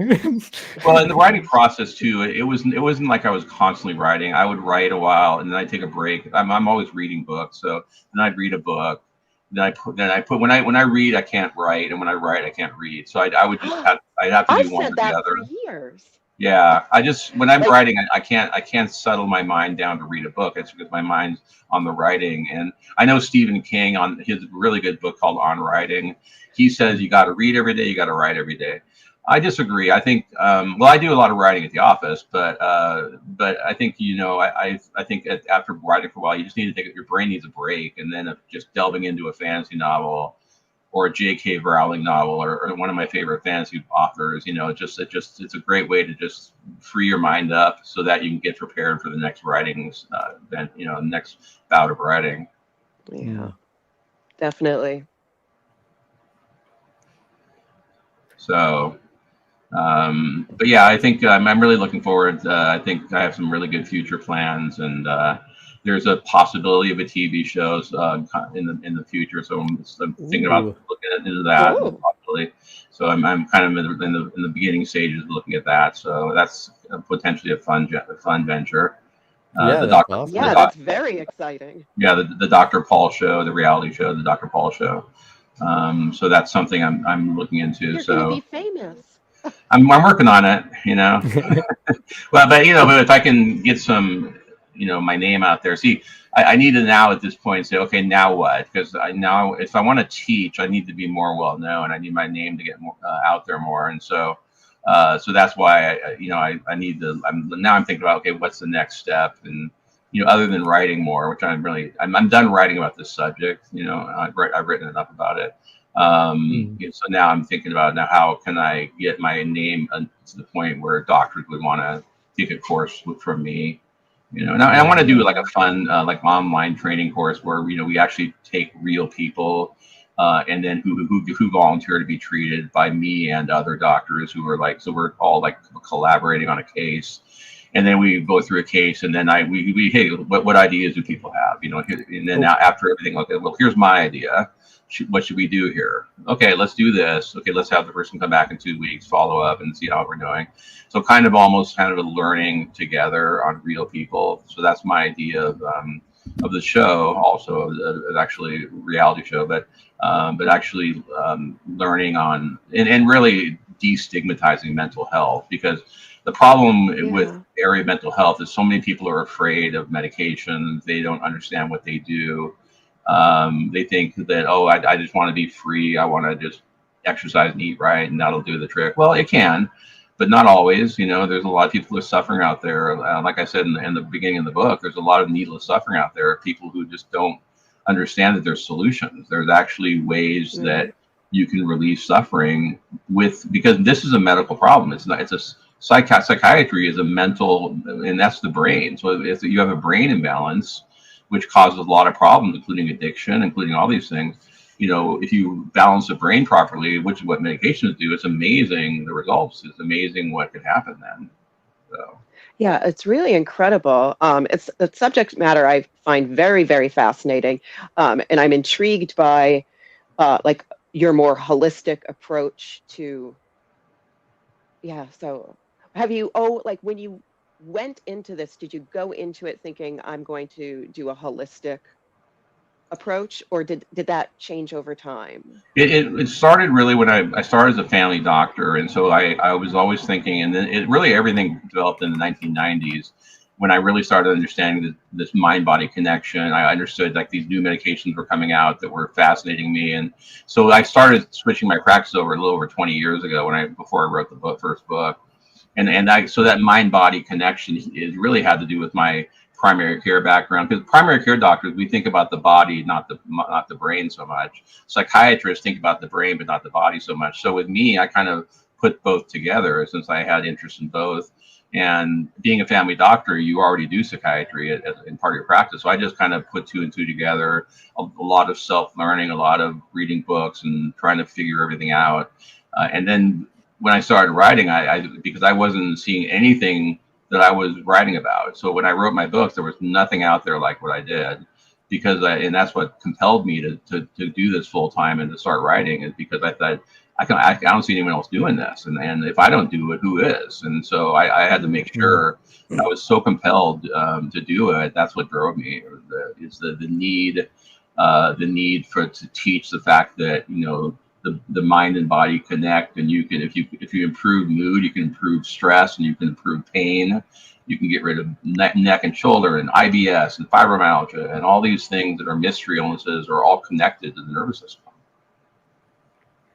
Well, in the writing process too, it wasn't like I was constantly writing. I would write a while and then I'd take a break. I'm always reading books. So then I'd read a book. Then when I read, I can't write. And when I write, I can't read. So I'd have to do one or the other. For years. Yeah, when I'm writing, I can't settle my mind down to read a book. It's because my mind's on the writing. And I know Stephen King, on his really good book called On Writing, he says you got to read every day, you got to write every day. I disagree. I think I do a lot of writing at the office, but I think I think after writing for a while, you just need to your brain needs a break, and then just delving into a fantasy novel or a J.K. Rowling novel, or one of my favorite fantasy authors, it's a great way to just free your mind up so that you can get prepared for the next writings, next bout of writing. Yeah, definitely. So, but yeah, I think I'm really looking forward. I think I have some really good future plans, and there's a possibility of a TV show in the future. So I'm thinking about looking into that possibly. So I'm kind of in the beginning stages of looking at that. So that's potentially a fun venture. That's very exciting. Yeah, the Dr. Paul show, the reality show, the Dr. Paul show. So that's something I'm looking into. You're gonna be famous. I'm working on it, Well, but if I can get some, my name out there. See, I need to now at this point say, okay, now what? Because if I want to teach, I need to be more well known. I need my name to get more out there more, and so that's why I need to. I'm thinking about, okay, what's the next step, and other than writing more, which I'm done writing about this subject. I've written enough about it. So now I'm thinking about how can I get my name to the point where doctors would want to take a course from me, and I want to do like a fun like online training course where we actually take real people and then who volunteer to be treated by me and other doctors who are so we're all like collaborating on a case. And then we go through a case, and then we hey, what ideas do people have? And then now after everything, okay, well, here's my idea. What should we do here? Okay, let's do this. Okay, let's have the person come back in 2 weeks, follow up, and see how we're doing. So almost kind of a learning together on real people. So that's my idea of the show, also actually a reality show, but actually learning on and really destigmatizing mental health, because the problem with area of mental health is so many people are afraid of medication. They don't understand what they do. They think that, I just want to be free. I want to just exercise and eat right, and that'll do the trick. Well, it can, but not always. There's a lot of people who are suffering out there. Like I said in the beginning of the book, there's a lot of needless suffering out there. People who just don't understand that there's solutions. There's actually ways that you can relieve suffering because this is a medical problem. It's not. It's a psychiatry is a mental, and that's the brain. So if you have a brain imbalance, which causes a lot of problems, including addiction, including all these things. If you balance the brain properly, which is what medications do, it's amazing the results. It's amazing what could happen then. So. Yeah, it's really incredible. It's the subject matter I find very, very fascinating, and I'm intrigued by like your more holistic approach to. Yeah. So, have you? Like when you went into this, did you go into it thinking I'm going to do a holistic approach, or did that change over time? It started really when I started as a family doctor, and so I was always thinking, and then it really everything developed in the 1990s when I really started understanding this mind body connection. I understood like these new medications were coming out that were fascinating me, and so I started switching my practice over a little over 20 years ago before I wrote the first book, so that mind body connection is really had to do with my primary care background, because primary care doctors, we think about the body, not the brain so much. Psychiatrists think about the brain but not the body so much. So with me, I kind of put both together since I had interest in both. And being a family doctor, you already do psychiatry in part of your practice. So I just kind of put two and two together, a lot of self-learning, a lot of reading books and trying to figure everything out. And then when I started writing, because I wasn't seeing anything that I was writing about. So when I wrote my books, there was nothing out there like what I did, and that's what compelled me to do this full time and to start writing, is because I thought I don't see anyone else doing this, and if I don't do it, who is? And so I had to make sure I was so compelled to do it. That's what drove me. The need to teach the fact that the mind and body connect, and you can, if you improve mood, you can improve stress, and you can improve pain. You can get rid of neck and shoulder and IBS and fibromyalgia, and all these things that are mystery illnesses are all connected to the nervous system.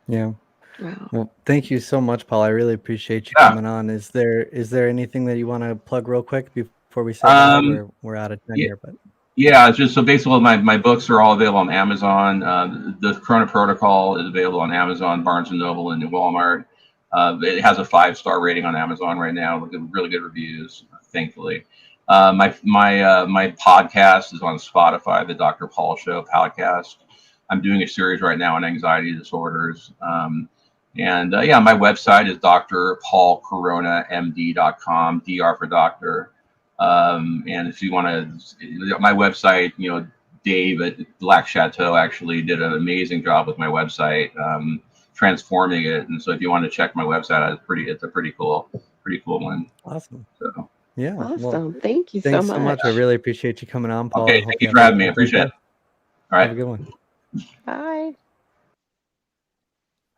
Yeah. Wow. Well, thank you so much, Paul. I really appreciate you coming on. Is there anything that you want to plug real quick before we say bye? We're out of time here, but. Yeah, it's just so basically my books are all available on Amazon. The Corona Protocol is available on Amazon, Barnes and Noble, and Walmart. It has a 5-star rating on Amazon right now. With really good reviews, thankfully. My podcast is on Spotify, the Dr. Paul Show podcast. I'm doing a series right now on anxiety disorders. My website is drpaulcoronamd.com, DR for doctor. And if you want to, my website, Dave at Black Chateau actually did an amazing job with my website, transforming it. And so if you want to check my website, it's a pretty cool one. Awesome. So yeah. Awesome. Well, Thank you so thanks much. so much. I really appreciate you coming on, Paul. Okay, thank you for having me. I appreciate it. All right. Have a good one. Bye.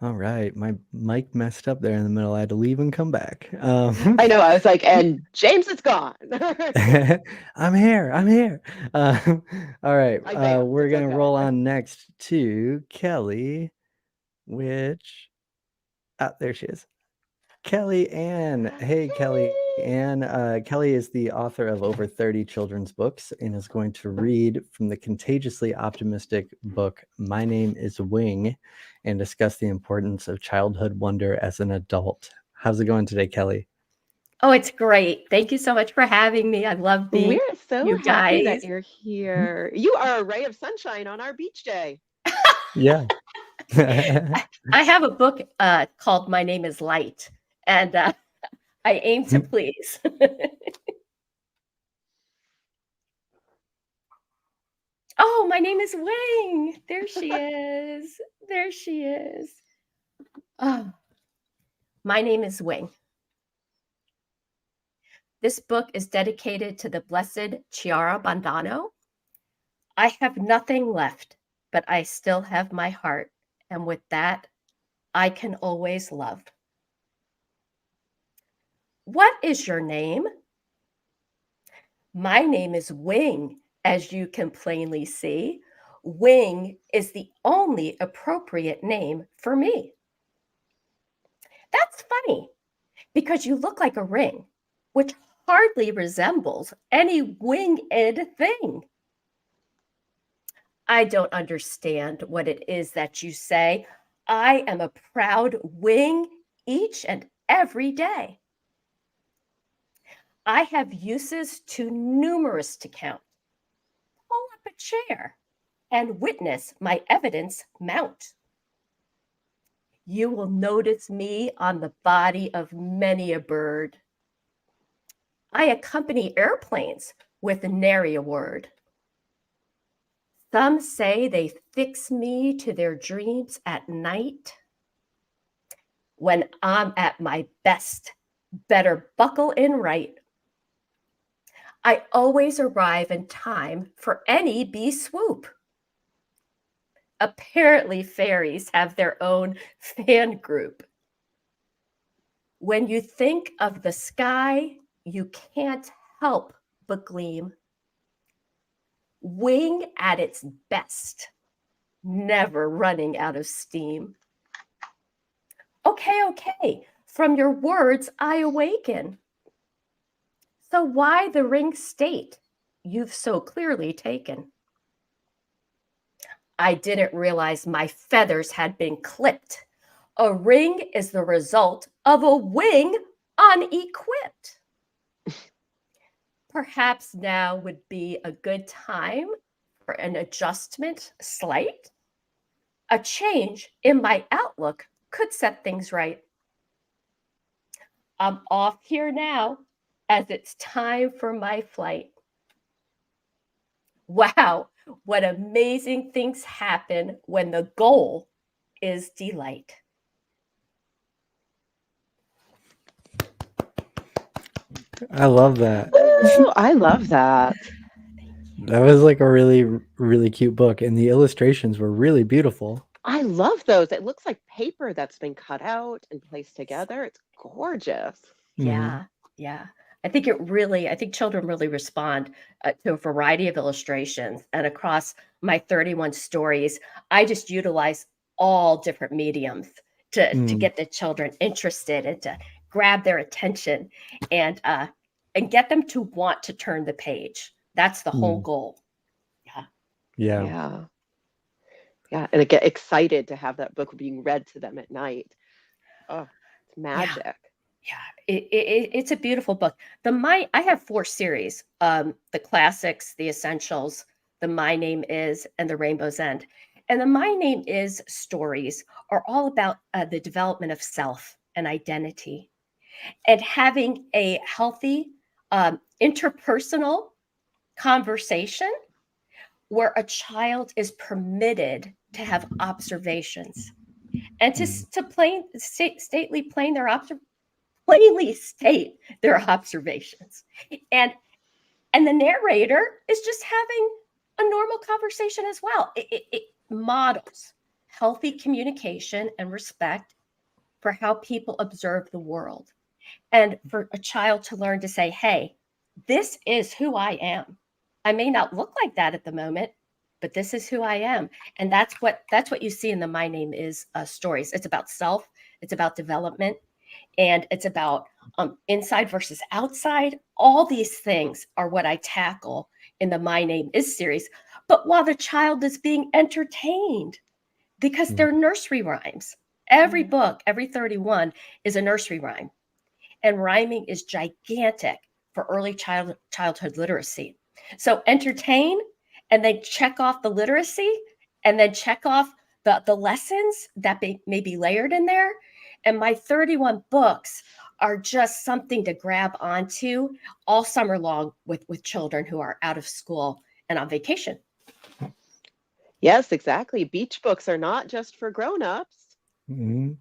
All right. My mic messed up there in the middle. I had to leave and come back. I know. I was like, and James is gone. I'm here. All right. I bailed. We're It's going to okay. roll on next to Kelly, which, there she is. Kelly Ann. Hey, Kelly Ann. Kelly is the author of over 30 children's books and is going to read from the contagiously optimistic book, My Name is Wing, and discuss the importance of childhood wonder as an adult. How's it going today, Kelly? Oh, it's great. Thank you so much for having me. I love being We're so you happy guys. that you're here. You are a ray of sunshine on our beach day. Yeah. I have a book called My Name is Light, and I aim to please. Oh, my name is Wing. There she is. There she is. Oh, my name is Wing. This book is dedicated to the Blessed Chiara Bandano. I have nothing left, but I still have my heart, and with that, I can always love. What is your name? My name is Wing, as you can plainly see. Wing is the only appropriate name for me. That's funny, because you look like a ring, which hardly resembles any winged thing. I don't understand what it is that you say. I am a proud wing each and every day. I have uses too numerous to count. Pull up a chair and witness my evidence mount. You will notice me on the body of many a bird. I accompany airplanes with nary a word. Some say they fix me to their dreams at night. When I'm at my best, better buckle in right. I always arrive in time for any bee swoop. Apparently, fairies have their own fan group. When you think of the sky, you can't help but gleam. Wing at its best, never running out of steam. Okay, from your words I awaken. So why the ring state you've so clearly taken? I didn't realize my feathers had been clipped. A ring is the result of a wing unequipped. Perhaps now would be a good time for an adjustment slight. A change in my outlook could set things right. I'm off here now as it's time for my flight. Wow, what amazing things happen when the goal is delight. I love that. Ooh, I love that. That was like a really, really cute book, and the illustrations were really beautiful. I love those. It looks like paper that's been cut out and placed together. It's gorgeous. Yeah, yeah. I think children really respond to a variety of illustrations. And across my 31 stories, I just utilize all different mediums to get the children interested and to grab their attention and get them to want to turn the page. That's the whole goal. Yeah. Yeah. And I get excited to have that book being read to them at night. Oh, it's magic. Yeah, it's a beautiful book. I have 4 series: the classics, the essentials, the My Name Is, and the Rainbow's End. And the My Name Is stories are all about the development of self and identity, and having a healthy interpersonal conversation where a child is permitted to have observations and to plainly state their observations. And the narrator is just having a normal conversation as well. It models healthy communication and respect for how people observe the world. And for a child to learn to say, hey, this is who I am. I may not look like that at the moment, but this is who I am. And that's what you see in the My Name Is stories. It's about self, it's about development, and it's about inside versus outside. All these things are what I tackle in the My Name Is series, but while the child is being entertained, because they're nursery rhymes. Every book, every 31 is a nursery rhyme. And rhyming is gigantic for early childhood literacy. So entertain, and then check off the literacy, and then check off the lessons that may be layered in there. And my 31 books are just something to grab onto all summer long with children who are out of school and on vacation. Yes, exactly. Beach books are not just for grown-ups. Not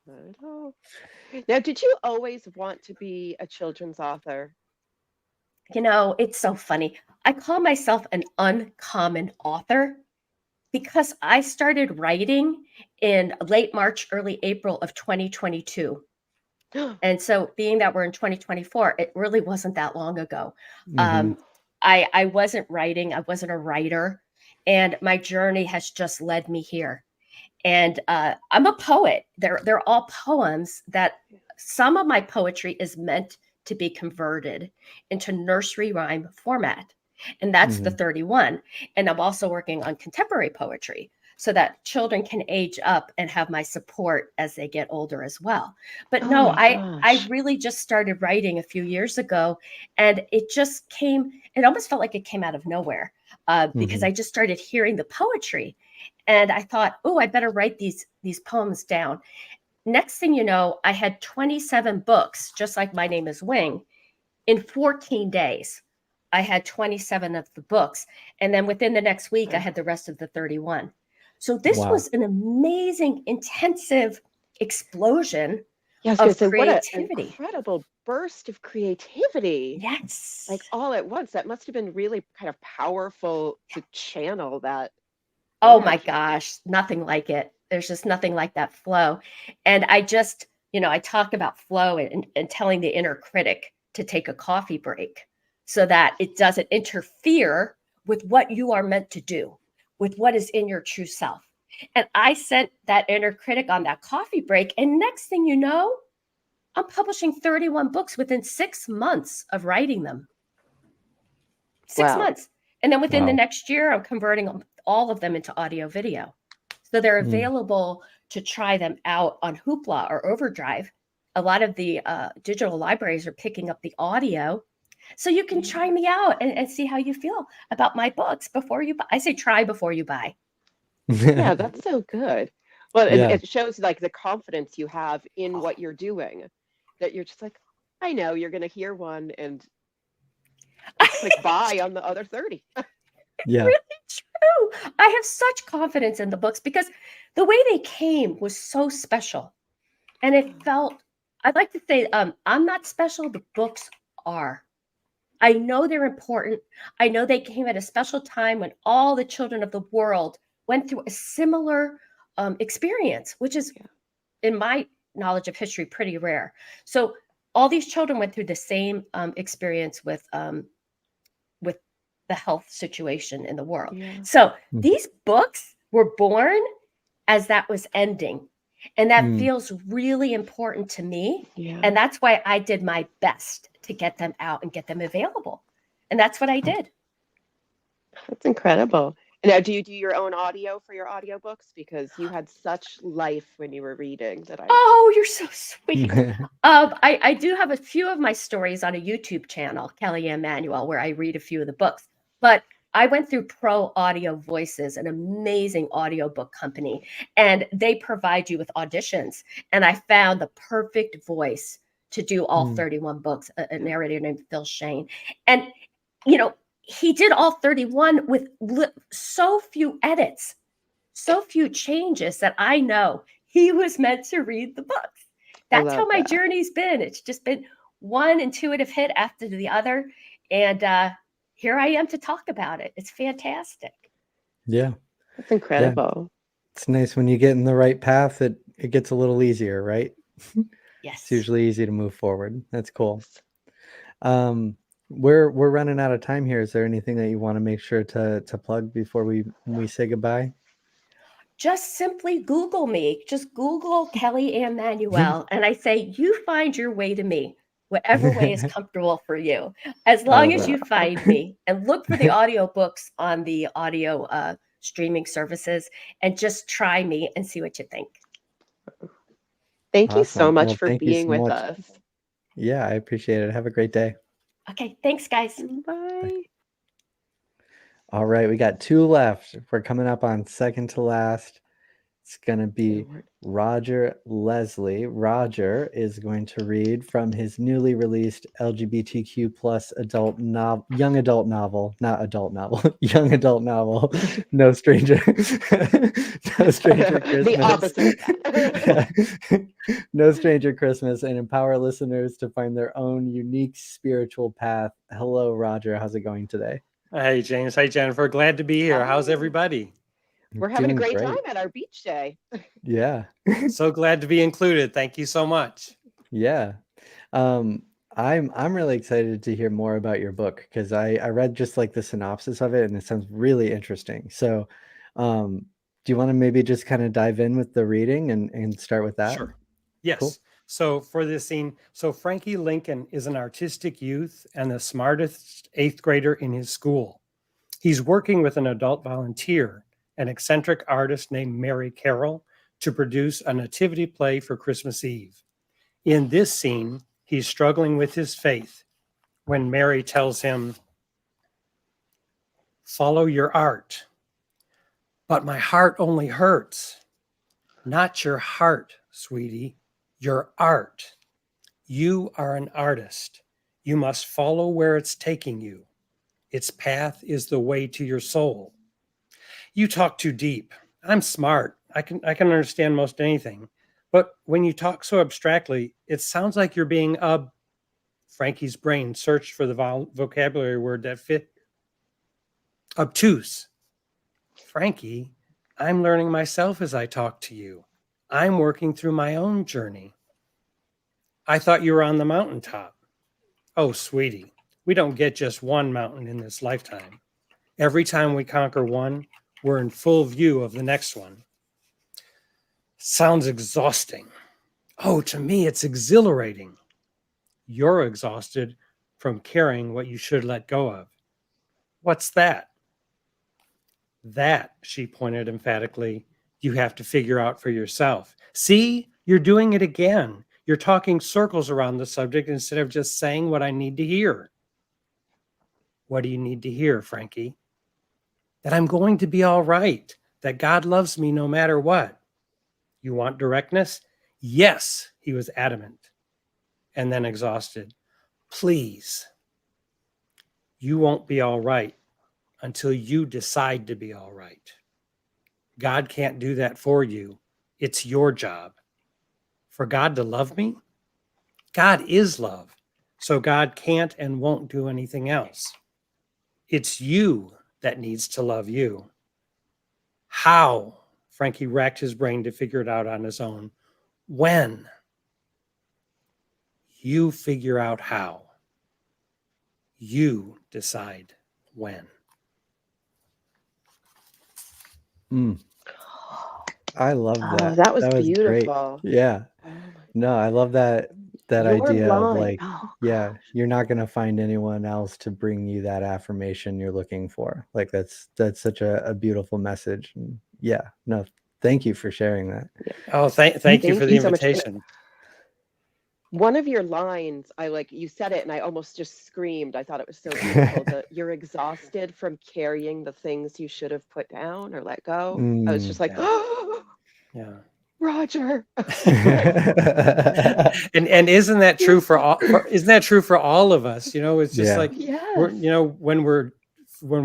at all. Now, did you always want to be a children's author? You know, it's so funny. I call myself an uncommon author because I started writing in late March, early April of 2022. And so being that we're in 2024, it really wasn't that long ago. I wasn't writing. I wasn't a writer. And my journey has just led me here. And I'm a poet. They're all poems that some of my poetry is meant to be converted into nursery rhyme format. And that's the 31. And I'm also working on contemporary poetry so that children can age up and have my support as they get older as well. But no, I really just started writing a few years ago, and it almost felt like it came out of nowhere because I just started hearing the poetry. And I thought, oh, I better write these poems down. Next thing you know, I had 27 books, just like My Name Is Wing, in 14 days. I had 27 of the books. And then within the next week, I had the rest of the 31. So this was an amazing, intensive explosion of creativity. What an incredible burst of creativity. Yes. Like all at once. That must have been really kind of powerful to channel that Oh my gosh, nothing like it. There's just nothing like that flow. And I just, I talk about flow and telling the inner critic to take a coffee break so that it doesn't interfere with what you are meant to do, with what is in your true self. And I sent that inner critic on that coffee break. And next thing you know, I'm publishing 31 books within 6 months of writing them. 6 Wow. months. And then within the Wow. next year, I'm converting all of them into audio video. So they're available to try them out on Hoopla or Overdrive. A lot of the digital libraries are picking up the audio. So you can try me out and see how you feel about my books before you buy. I say try before you buy. Yeah, that's so good. Well, Yeah. it shows like the confidence you have in what you're doing, that you're just like, I know you're going to hear one and click buy on the other 30. Yeah. Really true. I have such confidence in the books because the way they came was so special. And it felt, I'd like to say, I'm not special, the books are. I know they're important. I know they came at a special time when all the children of the world went through a similar experience, which is, in my knowledge of history, pretty rare. So all these children went through the same experience with the health situation in the world. Yeah. So these books were born as that was ending. And that feels really important to me. Yeah. And that's why I did my best to get them out and get them available. And that's what I did. That's incredible. And now, do you do your own audio for your audiobooks? Because you had such life when you were reading that I. Oh, you're so sweet. I do have a few of my stories on a YouTube channel, Kelly Ann Manuel, where I read a few of the books. But I went through Pro Audio Voices, an amazing audiobook company, and they provide you with auditions. And I found the perfect voice to do all 31 books, a narrator named Phil Shane. And, he did all 31 with so few edits, so few changes that I know he was meant to read the books. That's how my journey's been. It's just been one intuitive hit after the other. And here I am to talk about it. It's fantastic. Yeah. That's incredible. It's nice when you get in the right path, it gets a little easier, right? Yes. It's usually easy to move forward. That's cool. We're running out of time here. Is there anything that you want to make sure to plug before we say goodbye? Just simply Google me. Just Google Kelly Ann Manuel. And I say, you find your way to me, whatever way is comfortable for you. As long as you find me, and look for the audiobooks on the audio streaming services, and just try me and see what you think. Thank you so Awesome. much Well, for thank you being so with much. us. Yeah, I appreciate it. Have a great day. Okay, thanks, guys. Bye. All right, we got 2 left. We're coming up on second to last. It's going to be Roger Leslie. Roger is going to read from his newly released LGBTQ plus young adult novel, not adult novel, young adult novel, No Stranger, No Stranger Christmas. The opposite. No Stranger Christmas, and empower listeners to find their own unique spiritual path. Hello, Roger. How's it going today? Hey, James. Hey, Jennifer. Glad to be here. How's Hi. everybody? We're having a Doing great great. time at our beach day. Yeah. So glad to be included. Thank you so much. Yeah. I'm really excited to hear more about your book because I read just like the synopsis of it and it sounds really interesting. So do you want to maybe just kind of dive in with the reading and start with that? Sure. Yes. Cool. So for this scene, Frankie Lincoln is an artistic youth and the smartest 8th grader in his school. He's working with an adult volunteer, an eccentric artist named Mary Carroll, to produce a nativity play for Christmas Eve. In this scene, he's struggling with his faith when Mary tells him, "Follow your art." "But my heart only hurts." "Not your heart, sweetie, your art. You are an artist. You must follow where it's taking you. Its path is the way to your soul." "You talk too deep. I'm smart. I can understand most anything. But when you talk so abstractly, it sounds like you're being Frankie's brain searched for the vocabulary word that fit. "Obtuse." "Frankie, I'm learning myself as I talk to you. I'm working through my own journey. I thought you were on the mountaintop. Oh, sweetie, we don't get just one mountain in this lifetime. Every time we conquer one, we're in full view of the next one. Sounds exhausting. Oh, to me, it's exhilarating. You're exhausted from carrying what you should let go of. What's that? That, she pointed emphatically, you have to figure out for yourself. See, you're doing it again. You're talking circles around the subject instead of just saying what I need to hear. What do you need to hear, Frankie? That I'm going to be all right, that God loves me no matter what. You want directness? Yes, he was adamant. And then exhausted. Please. You won't be all right until you decide to be all right. God can't do that for you. It's your job. For God to love me? God is love. So God can't and won't do anything else. It's you that needs to love you. How? Frankie racked his brain to figure it out on his own. When? You figure out how. You decide when. I love Oh, that. that was That was great. beautiful. Yeah. Oh my No, I love that Your idea of line. like, Oh, yeah, you're not gonna find anyone else to bring you that affirmation you're looking for. Like that's such a beautiful message. And yeah, no, thank you for sharing that. Oh, thank you Thank for the you so much. And invitation. one of your lines, you said it and I almost just screamed. I thought it was so beautiful. You're exhausted from carrying the things you should have put down or let go. I was just like, Yeah. oh, Yeah. Roger. And isn't that true for all? Isn't that true for all of us? You know, it's just Yeah. like we're, Yes. you know, when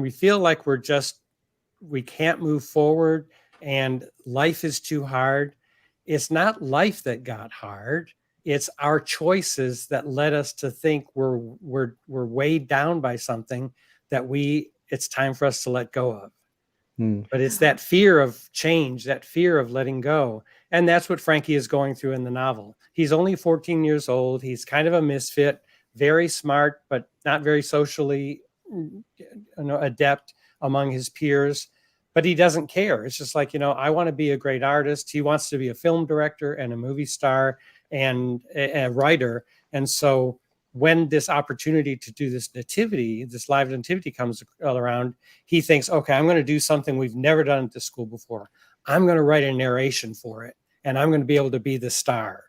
we feel like we can't move forward and life is too hard. It's not life that got hard. It's our choices that led us to think we're weighed down by something that it's time for us to let go of. But it's that fear of change, that fear of letting go. And that's what Frankie is going through in the novel. He's only 14 years old. He's kind of a misfit, very smart, but not very socially adept among his peers. But he doesn't care. It's just like, I want to be a great artist. He wants to be a film director and a movie star and a writer. And so when this opportunity to do this live nativity comes around, he thinks, okay, I'm going to do something we've never done at this school before. I'm going to write a narration for it, and I'm going to be able to be the star.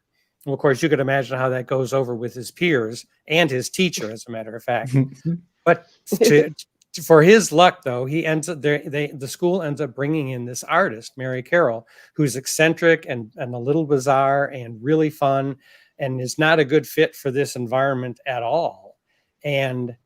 Well, of course, you could imagine how that goes over with his peers and his teacher, as a matter of fact. But for his luck, though, he ends up the school ends up bringing in this artist, Mary Carroll, who's eccentric and a little bizarre and really fun, and is not a good fit for this environment at all. And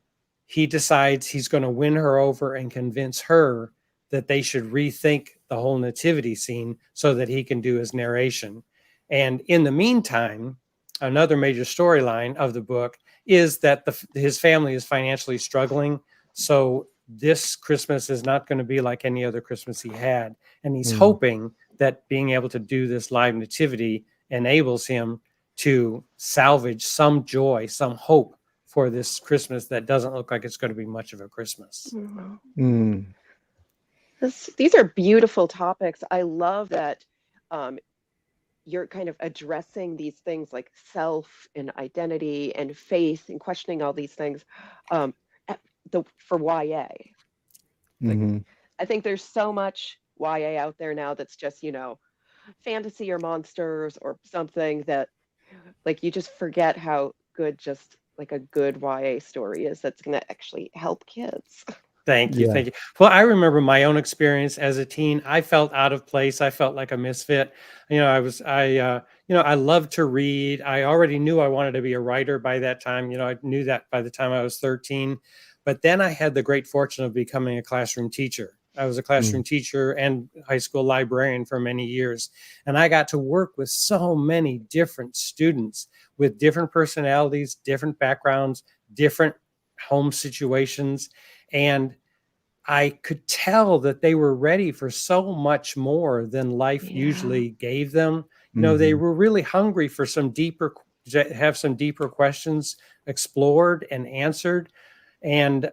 he decides he's going to win her over and convince her that they should rethink the whole nativity scene so that he can do his narration. And in the meantime, another major storyline of the book is that his family is financially struggling. So this Christmas is not going to be like any other Christmas he had. And he's hoping that being able to do this live nativity enables him to salvage some joy, some hope for this Christmas that doesn't look like it's going to be much of a Christmas. These are beautiful topics. I love that you're kind of addressing these things like self and identity and faith and questioning all these things for YA. I think there's so much YA out there now that's just, fantasy or monsters or something that like you just forget how good just like a good YA story is that's going to actually help kids. Thank you. Thank you. Well, I remember my own experience as a teen. I felt out of place. I felt like a misfit. I loved to read. I already knew I wanted to be a writer by that time. I knew that by the time I was 13. But then I had the great fortune of becoming a classroom teacher. I was a classroom teacher and high school librarian for many years. And I got to work with so many different students with different personalities, different backgrounds, different home situations. And I could tell that they were ready for so much more than life Yeah. usually gave them. You know, they were really hungry for some deeper, have some deeper questions explored and answered. And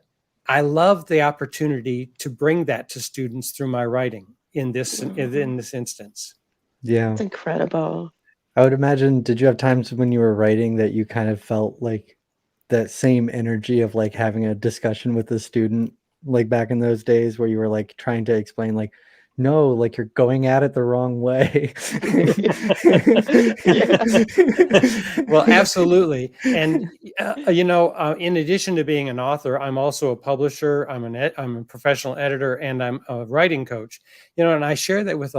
I love the opportunity to bring that to students through my writing in this instance. Yeah. It's incredible. I would imagine, did you have times when you were writing that you kind of felt like that same energy of like having a discussion with a student, like back in those days where you were like trying to explain like, no, like you're going at it the wrong way. Well, absolutely. And, in addition to being an author, I'm also a publisher. I'm a professional editor, and I'm a writing coach, and I share that with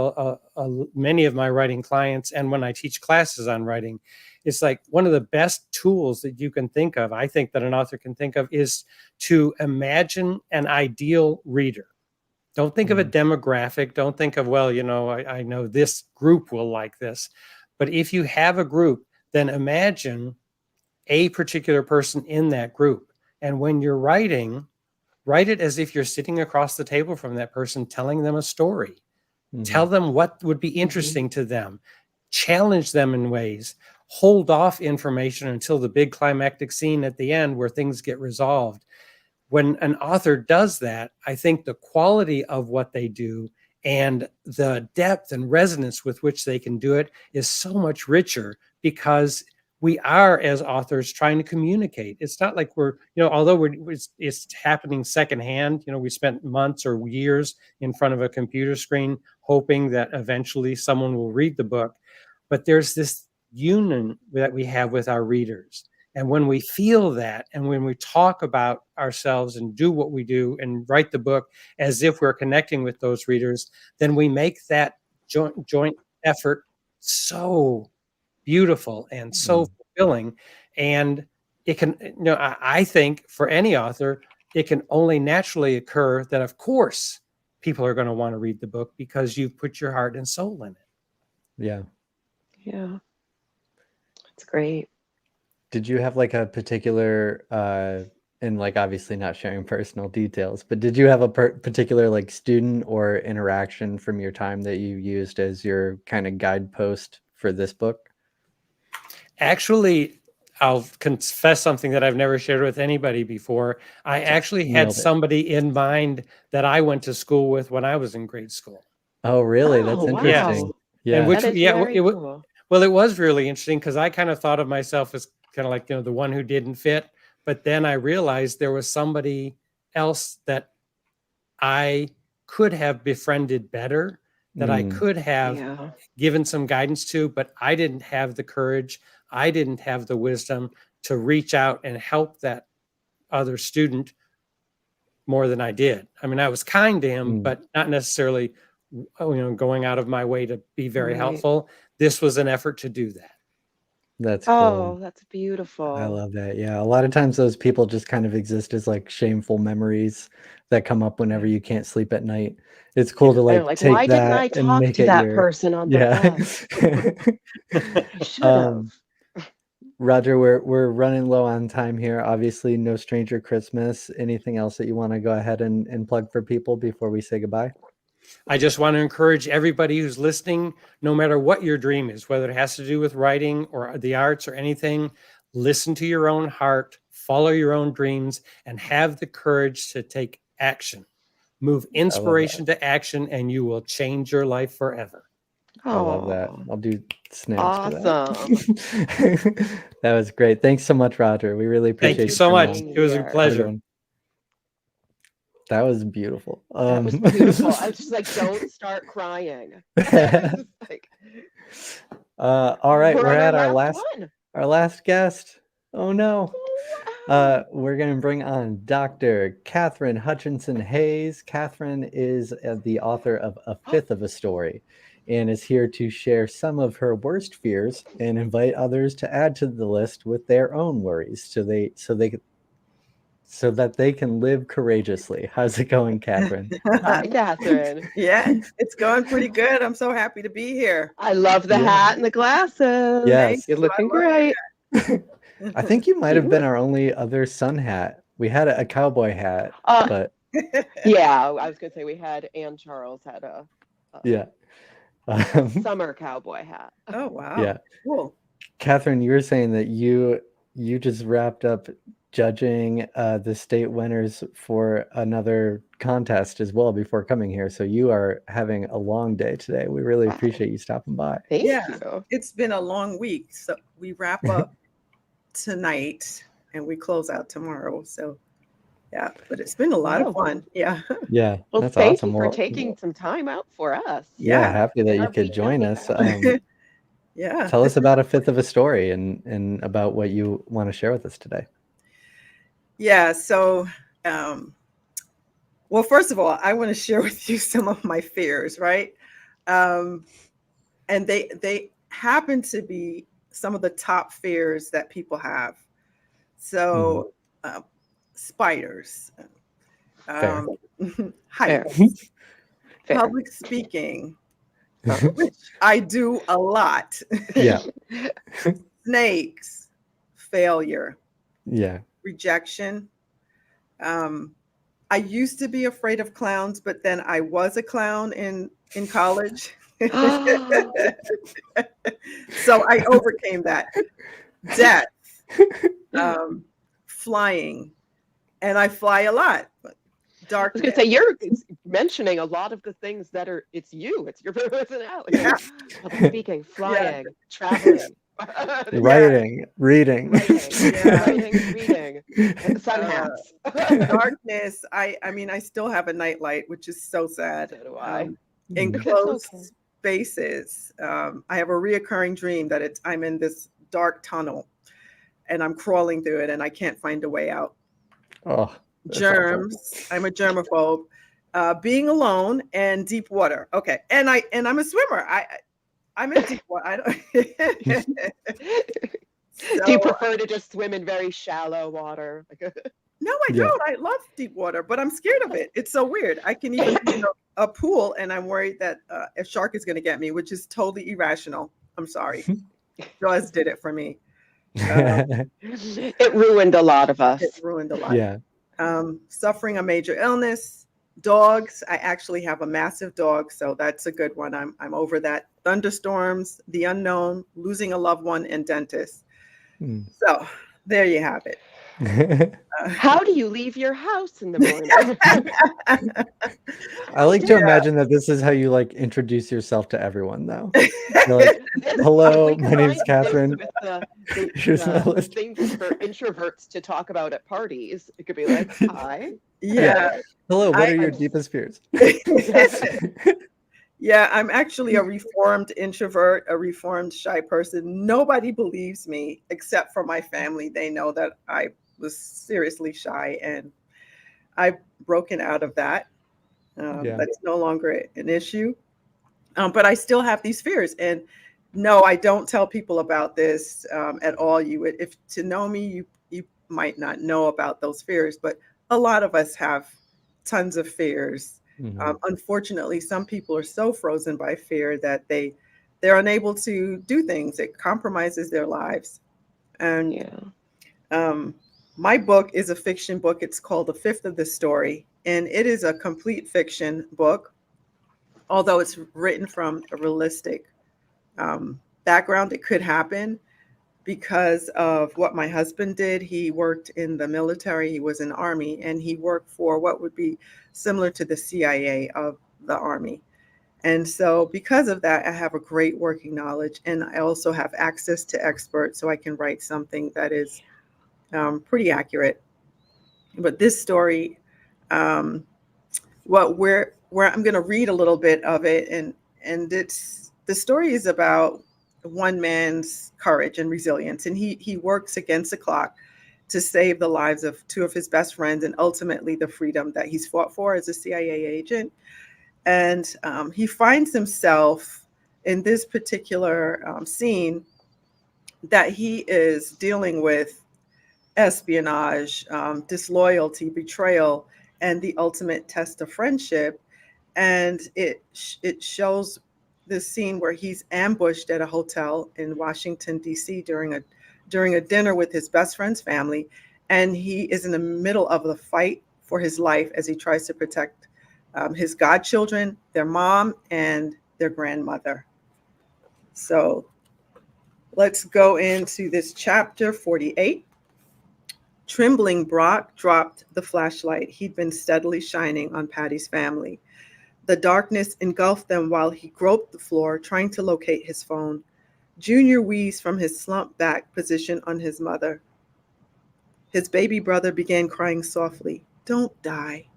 many of my writing clients. And when I teach classes on writing, it's like one of the best tools that you can think of, I think that an author can think of, is to imagine an ideal reader. Don't think of a demographic. Don't think of, well, I know this group will like this. But if you have a group, then imagine a particular person in that group. And when you're writing, write it as if you're sitting across the table from that person, telling them a story. Tell them what would be interesting to them. Challenge them in ways. Hold off information until the big climactic scene at the end where things get resolved. When an author does that, I think the quality of what they do and the depth and resonance with which they can do it is so much richer, because we are, as authors, trying to communicate. It's not like we're, although it's happening secondhand, we spent months or years in front of a computer screen hoping that eventually someone will read the book. But there's this union that we have with our readers. And when we feel that, and when we talk about ourselves and do what we do and write the book as if we're connecting with those readers, then we make that joint effort so beautiful and so fulfilling. And it can, I think for any author, it can only naturally occur that, of course, people are going to want to read the book because you've put your heart and soul in it. Yeah. Yeah. It's great. Did you have like a particular, and like obviously not sharing personal details, but did you have a particular like student or interaction from your time that you used as your kind of guidepost for this book? Actually, I'll confess something that I've never shared with anybody before. I actually had somebody in mind that I went to school with when I was in grade school. Oh, really? That's interesting. Yeah. And that is very cool. Well, it was really interesting because I kind of thought of myself as kind of like, the one who didn't fit. But then I realized there was somebody else that I could have befriended better, that I could have given some guidance to, but I didn't have the courage. I didn't have the wisdom to reach out and help that other student more than I did. I mean, I was kind to him, but not necessarily, going out of my way to be very helpful. This was an effort to do that. That's cool. Oh, that's beautiful. I love that. Yeah. A lot of times those people just kind of exist as like shameful memories that come up whenever you can't sleep at night. It's cool to like take why didn't I that and talk make to it that your person on the bus? I should have. Roger, we're running low on time here. Obviously, no stranger Christmas. Anything else that you want to go ahead and plug for people before we say goodbye? I just want to encourage everybody who's listening, no matter what your dream is, whether it has to do with writing or the arts or anything, listen to your own heart, follow your own dreams, and have the courage to take action. Move inspiration to action, and you will change your life forever. I love that. I'll do snaps Awesome. for that. That was great. Thanks so much, Roger. We really appreciate Thank you so much. on. It was a pleasure. That was beautiful. That was beautiful. I was just like, don't start crying. All right, we're at our one. last guest. Oh no. We're going to bring on Dr. Catherine Hutchinson Hayes. Catherine is the author of A Fifth of a Story and is here to share some of her worst fears and invite others to add to the list with their own worries so that they can live courageously. How's it going, Catherine? Hi, Catherine. Yeah, it's going pretty good. I'm so happy to be here. I love the hat and the glasses. Yes. You're looking great. I think you might have been our only other sun hat. We had a cowboy hat, but Yeah, I was gonna say we had Ann Charles had a Yeah. summer cowboy hat. Oh, wow. Yeah. Cool. Catherine, you were saying that you just wrapped up judging the state winners for another contest as well before coming here. So you are having a long day today. We really Wow. appreciate you stopping by. Thank Yeah, you. it's been a long week. So we wrap up tonight and we close out tomorrow. So yeah, but it's been a lot of Wow. fun. Yeah. Yeah, Well, that's thank awesome. you for Well, taking some time out for us. yeah, happy that in you our could beach join book us. bash. Yeah. Tell us about a fifth of a story and about what you want to share with us today. Yeah. So, well, first of all, I want to share with you some of my fears, right? And they happen to be some of the top fears that people have. So, spiders, Fair. heights, Fair. public speaking, which I do a lot. Yeah. Snakes, failure, Yeah. rejection. I used to be afraid of clowns, but then I was a clown in college. So I overcame that. Death, flying, and I fly a lot. I was Darkness. gonna say you're mentioning a lot of the things that are it's your personality. Yeah. Public speaking, flying, traveling, Writing, reading. reading, sun hats. Darkness. I mean, I still have a nightlight, which is so sad. So do I. Enclosed spaces. I have a reoccurring dream that I'm in this dark tunnel and I'm crawling through it and I can't find a way out. Oh, germs. Awful. I'm a germaphobe. Being alone and deep water. Okay. And I'm a swimmer. I'm in deep water. I don't So, do you prefer to just swim in very shallow water? No, I don't. I love deep water, but I'm scared of it. It's so weird. I can even be in a pool and I'm worried that a shark is going to get me, which is totally irrational. I'm sorry. Jaws did it for me. It ruined a lot of us. It ruined a lot. Yeah. Suffering a major illness. Dogs. I actually have a massive dog, so that's a good one. I'm over that. Thunderstorms, the unknown, losing a loved one, and dentists. So there you have it. How do you leave your house in the morning? I like to imagine that this is how you like introduce yourself to everyone, though. You're like, hello, my name's Catherine. Here's my list. Things for introverts to talk about at parties. It could be like, hi. Yeah. Hello, what are your deepest fears? Yeah, I'm actually a reformed introvert, a reformed shy person. Nobody believes me except for my family. They know that I was seriously shy and I've broken out of that. That's no longer an issue. But I still have these fears. And no, I don't tell people about this at all. If to know me, you might not know about those fears, but a lot of us have tons of fears. Unfortunately, some people are so frozen by fear that they're unable to do things. It compromises their lives. And my book is a fiction book. It's called A Fifth of the Story, and it is a complete fiction book, although it's written from a realistic background. It could happen because of what my husband did. He worked in the military. He was in the Army, and he worked for what would be similar to the CIA of the Army. And so because of that, I have a great working knowledge, and I also have access to experts, so I can write something that is pretty accurate. But this story, where I'm going to read a little bit of it, and the story is about one man's courage and resilience, and he works against the clock to save the lives of two of his best friends and ultimately the freedom that he's fought for as a CIA agent. And he finds himself in this particular scene that he is dealing with espionage, disloyalty, betrayal, and the ultimate test of friendship. And it shows this scene where he's ambushed at a hotel in Washington, D.C. during a dinner with his best friend's family. And he is in the middle of the fight for his life as he tries to protect his godchildren, their mom, and their grandmother. So let's go into this chapter 48. Trembling Brock dropped the flashlight he'd been steadily shining on Patty's family. The darkness engulfed them while he groped the floor, trying to locate his phone. Junior wheezed from his slumped back position on his mother. His baby brother began crying softly. Don't die.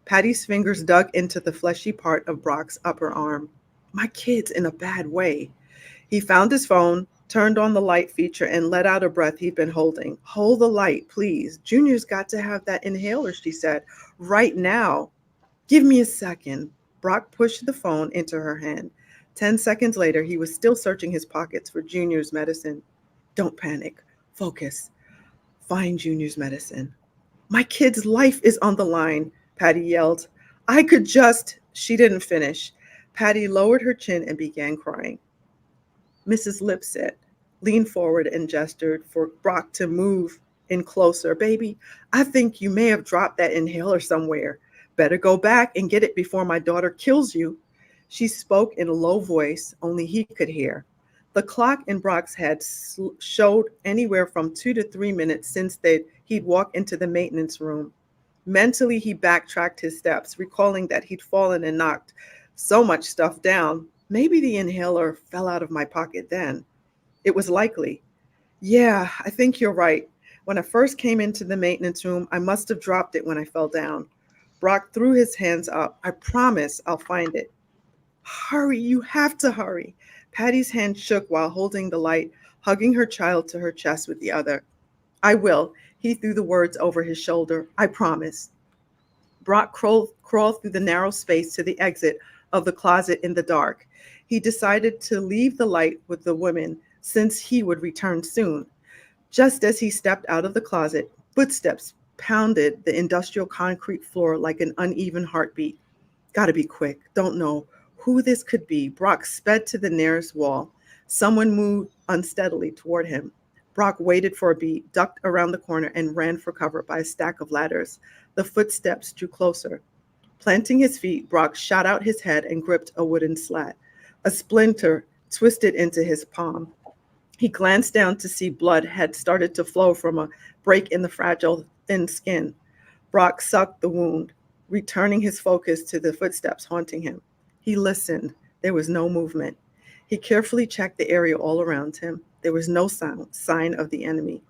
Patty's fingers dug into the fleshy part of Brock's upper arm. My kid's in a bad way. He found his phone, turned on the light feature, and let out a breath he'd been holding. Hold the light, please. Junior's got to have that inhaler, she said. Right now. Give me a second. Brock pushed the phone into her hand. 10 seconds later, he was still searching his pockets for Junior's medicine. Don't panic. Focus. Find Junior's medicine. My kid's life is on the line, Patty yelled. I could just... She didn't finish. Patty lowered her chin and began crying. Mrs. Lipset leaned forward and gestured for Brock to move in closer. Baby, I think you may have dropped that inhaler somewhere. Better go back and get it before my daughter kills you. She spoke in a low voice only he could hear. The clock in Brock's head showed anywhere from 2 to 3 minutes since he'd walked into the maintenance room. Mentally, he backtracked his steps, recalling that he'd fallen and knocked so much stuff down. Maybe the inhaler fell out of my pocket then. It was likely. Yeah, I think you're right. When I first came into the maintenance room, I must have dropped it when I fell down. Brock threw his hands up. I promise I'll find it. Hurry, you have to hurry. Patty's hand shook while holding the light, hugging her child to her chest with the other. I will. He threw the words over his shoulder. I promise. Brock crawled through the narrow space to the exit of the closet in the dark. He decided to leave the light with the women since he would return soon. Just as he stepped out of the closet, footsteps pounded the industrial concrete floor like an uneven heartbeat. Gotta be quick. Don't know who this could be. Brock sped to the nearest wall. Someone moved unsteadily toward him. Brock waited for a beat, ducked around the corner, and ran for cover by a stack of ladders. The footsteps drew closer. Planting his feet, Brock shot out his head and gripped a wooden slat. A splinter twisted into his palm. He glanced down to see blood had started to flow from a break in the fragile, thin skin. Brock sucked the wound, returning his focus to the footsteps haunting him. He listened. There was no movement. He carefully checked the area all around him. There was no sign of the enemy.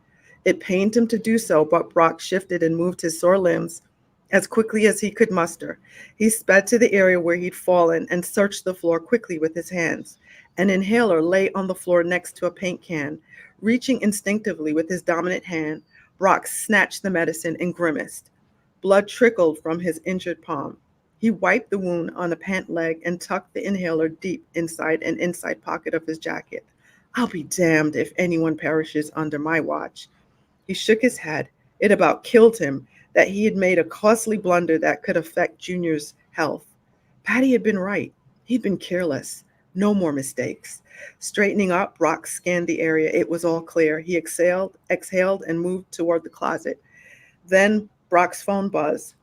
It pained him to do so, but Brock shifted and moved his sore limbs as quickly as he could muster. He sped to the area where he'd fallen and searched the floor quickly with his hands. An inhaler lay on the floor next to a paint can. Reaching instinctively with his dominant hand, Brock snatched the medicine and grimaced. Blood trickled from his injured palm. He wiped the wound on a pant leg and tucked the inhaler deep inside an inside pocket of his jacket. I'll be damned if anyone perishes under my watch. He shook his head. It about killed him that he had made a costly blunder that could affect Junior's health. Patty had been right. He'd been careless. No more mistakes. Straightening up, Brock scanned the area. It was all clear. He exhaled, and moved toward the closet. Then Brock's phone buzzed.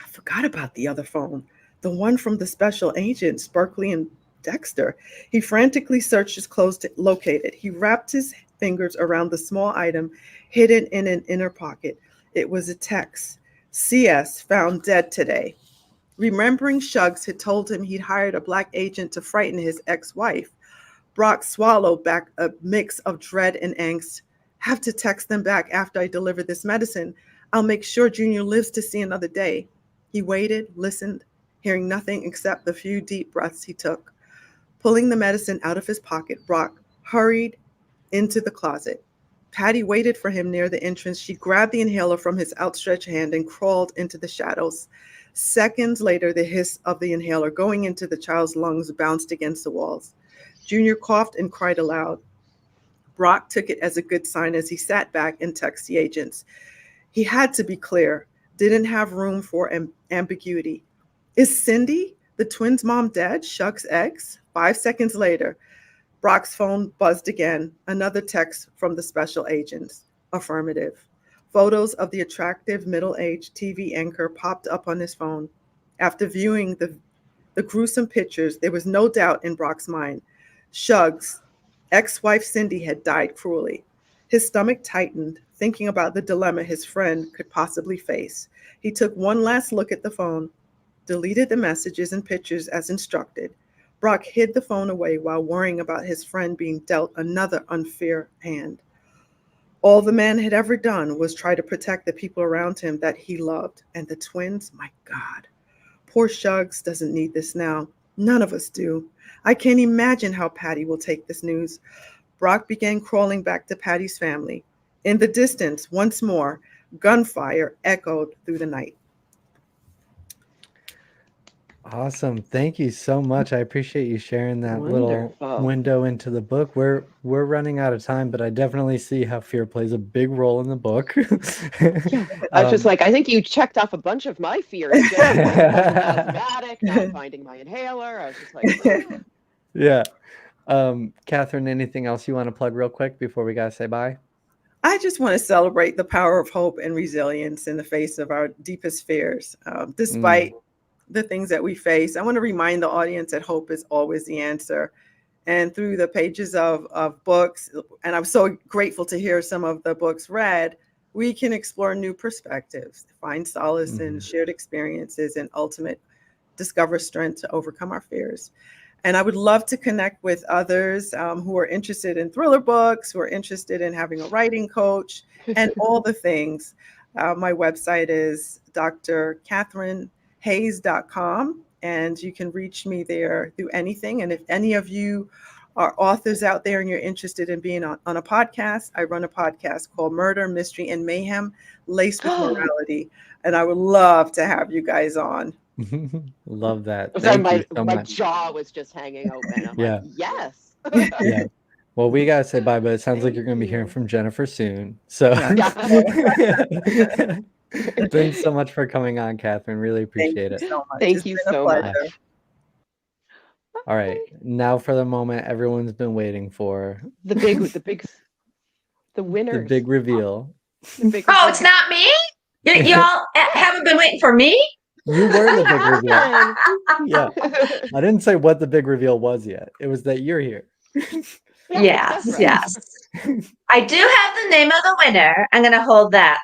I forgot about the other phone, the one from the special agents, Berkeley and Dexter. He frantically searched his clothes to locate it. He wrapped his fingers around the small item hidden in an inner pocket. It was a text. CS found dead today. Remembering Shuggs had told him he'd hired a black agent to frighten his ex-wife, Brock swallowed back a mix of dread and angst. Have to text them back after I deliver this medicine. I'll make sure Junior lives to see another day. He waited, listened, hearing nothing except the few deep breaths he took. Pulling the medicine out of his pocket, Brock hurried into the closet. Patty waited for him near the entrance. She grabbed the inhaler from his outstretched hand and crawled into the shadows. Seconds later, the hiss of the inhaler going into the child's lungs bounced against the walls. Junior coughed and cried aloud. Brock took it as a good sign as he sat back and texted the agents. He had to be clear, didn't have room for ambiguity. Is Cindy, the twins' mom, dead? Shuggs' ex? 5 seconds later, Brock's phone buzzed again. Another text from the special agents. Affirmative. Photos of the attractive middle-aged TV anchor popped up on his phone. After viewing the gruesome pictures, there was no doubt in Brock's mind. Shug's ex-wife Cindy had died cruelly. His stomach tightened, thinking about the dilemma his friend could possibly face. He took one last look at the phone, deleted the messages and pictures as instructed. Brock hid the phone away while worrying about his friend being dealt another unfair hand. All the man had ever done was try to protect the people around him that he loved. And the twins, my God. Poor Shugs doesn't need this now. None of us do. I can't imagine how Patty will take this news. Brock began crawling back to Patty's family. In the distance, once more, gunfire echoed through the night. Awesome. Thank you so much. I appreciate you sharing that little Wonderful. window into the book. We're running out of time, but I definitely see how fear plays a big role in the book. Yeah. I was just like, I think you checked off a bunch of my fears. Just like wasn't asthmatic, not finding my inhaler. I was just like, oh. Yeah. Catherine, anything else you want to plug real quick before we gotta say bye? I just want to celebrate the power of hope and resilience in the face of our deepest fears. Despite the things that we face, I want to remind the audience that hope is always the answer. And through the pages of books, and I'm so grateful to hear some of the books read, we can explore new perspectives, find solace in shared experiences, and ultimately discover strength to overcome our fears. And I would love to connect with others who are interested in thriller books, who are interested in having a writing coach, and all the things. My website is drcatherinehayes.com, and you can reach me there through anything. And if any of you are authors out there and you're interested in being on a podcast, I run a podcast called Murder, Mystery, and Mayhem, Laced with Morality. And I would love to have you guys on. Love that. So Thank you so my much. jaw was just hanging open. I'm Yeah. like, yes. Yeah. Well, we gotta say bye, but it sounds like you're gonna be hearing from Jennifer soon. So thanks so much for coming on, Catherine. Really appreciate it. So much. Thank It's you been a so pleasure. much. All right. Now for the moment everyone's been waiting for. The winners. The big reveal. The big Oh, it's not me? Y'all haven't been waiting for me? You were the big reveal. Yeah. I didn't say what the big reveal was yet. It was that you're here. Yes. I do have the name of the winner. I'm going to hold that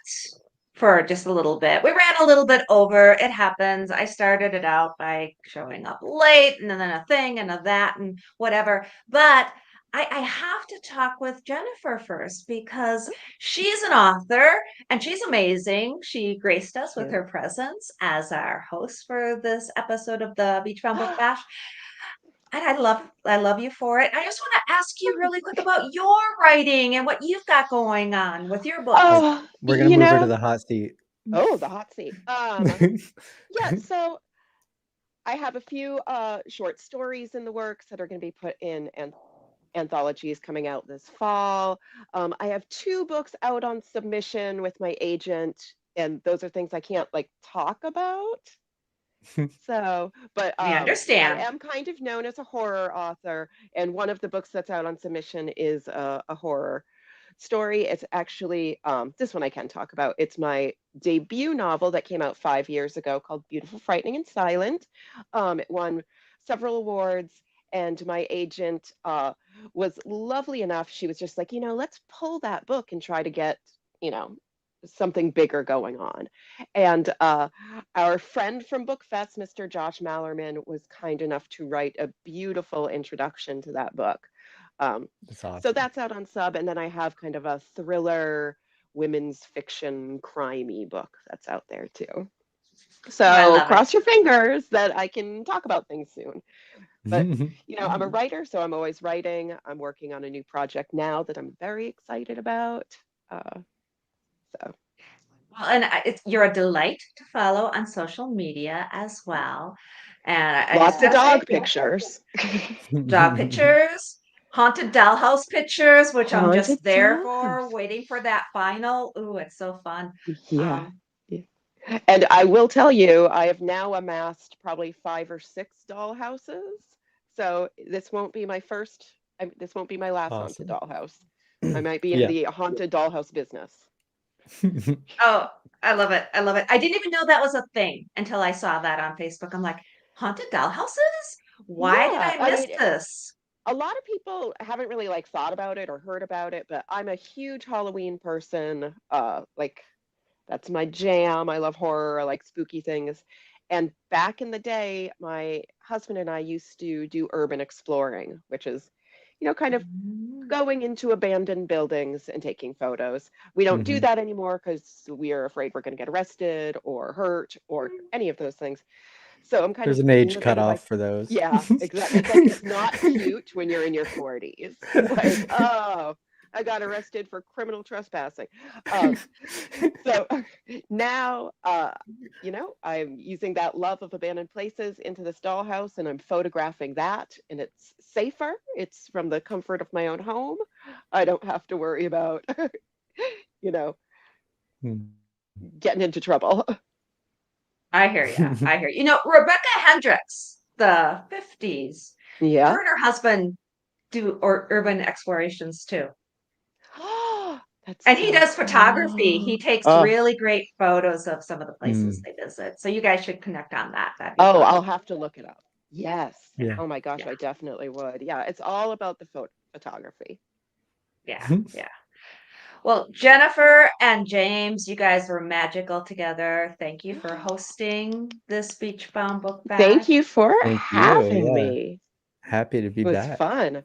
for just a little bit. We ran a little bit over. It happens. I started it out by showing up late and then a thing and a that and whatever. But I have to talk with Jennifer first because she's an author and she's amazing. She graced us with her presence as our host for this episode of the Beachbound Book Bash. And I love you for it. I just want to ask you really quick about your writing and what you've got going on with your books. Oh, We're gonna move her to the hot seat. Oh, the hot seat. Yeah, so I have a few short stories in the works that are going to be put in anthologies coming out this fall. I have 2 books out on submission with my agent, and those are things I can't like talk about. So, but We understand. I am kind of known as a horror author, and one of the books that's out on submission is a horror story. It's actually this one I can talk about. It's my debut novel that came out 5 years ago called Beautiful, Frightening, and Silent. It won several awards, and my agent was lovely enough. She was just like, let's pull that book and try to get, something bigger going on. And our friend from BookFest, Mr. Josh Mallerman, was kind enough to write a beautiful introduction to that book. That's awesome. So that's out on sub, and then I have kind of a thriller, women's fiction, crimey book that's out there too. So cross your fingers that I can talk about things soon. But I'm a writer, so I'm always writing. I'm working on a new project now that I'm very excited about. Well, and you're a delight to follow on social media as well. And lots of dog pictures. Dog pictures, haunted dollhouse pictures, which I'm just there for, waiting for that final. Ooh, it's so fun. Yeah. And I will tell you, I have now amassed probably 5 or 6 dollhouses. So this won't be my this won't be my last haunted dollhouse. I might be in the haunted dollhouse business. Oh, I love it. I love it. I didn't even know that was a thing until I saw that on Facebook. I'm like, haunted dollhouses? Why did Yeah, I I miss mean, this? a lot of people haven't really like thought about it or heard about it, but I'm a huge Halloween person. Like that's my jam. I love horror. I like spooky things. And back in the day, my husband and I used to do urban exploring, which is, kind of going into abandoned buildings and taking photos. We don't do Mhm. that anymore because we are afraid we're going to get arrested or hurt or any of those things. So I'm kind There's of an thinking age of it as like, cutoff for those. yeah, exactly. It's not cute when you're in your 40s. Like, oh, I got arrested for criminal trespassing. So now, I'm using that love of abandoned places into this dollhouse and I'm photographing that, and it's safer. It's from the comfort of my own home. I don't have to worry about, you know, Hmm. getting into trouble. I hear you. I hear you. You know, Rebecca Hendricks, the 50s, Yeah. her and her husband do urban explorations too. That's And he so does photography. He fun. takes Oh, really great photos of some of the places Mm, they visit. So you guys should connect on that. That'd be oh, fun. I'll have to look it up. Yes. yeah. Oh my gosh, Yeah. I definitely would. Yeah, it's all about the photography. Yeah. Yeah. Well, Jennifer and James, you guys were magical together. Thank you for hosting this Beachbound Book Thank Bash. you for Thank you. having Yeah. me. Happy to be It was back. fun.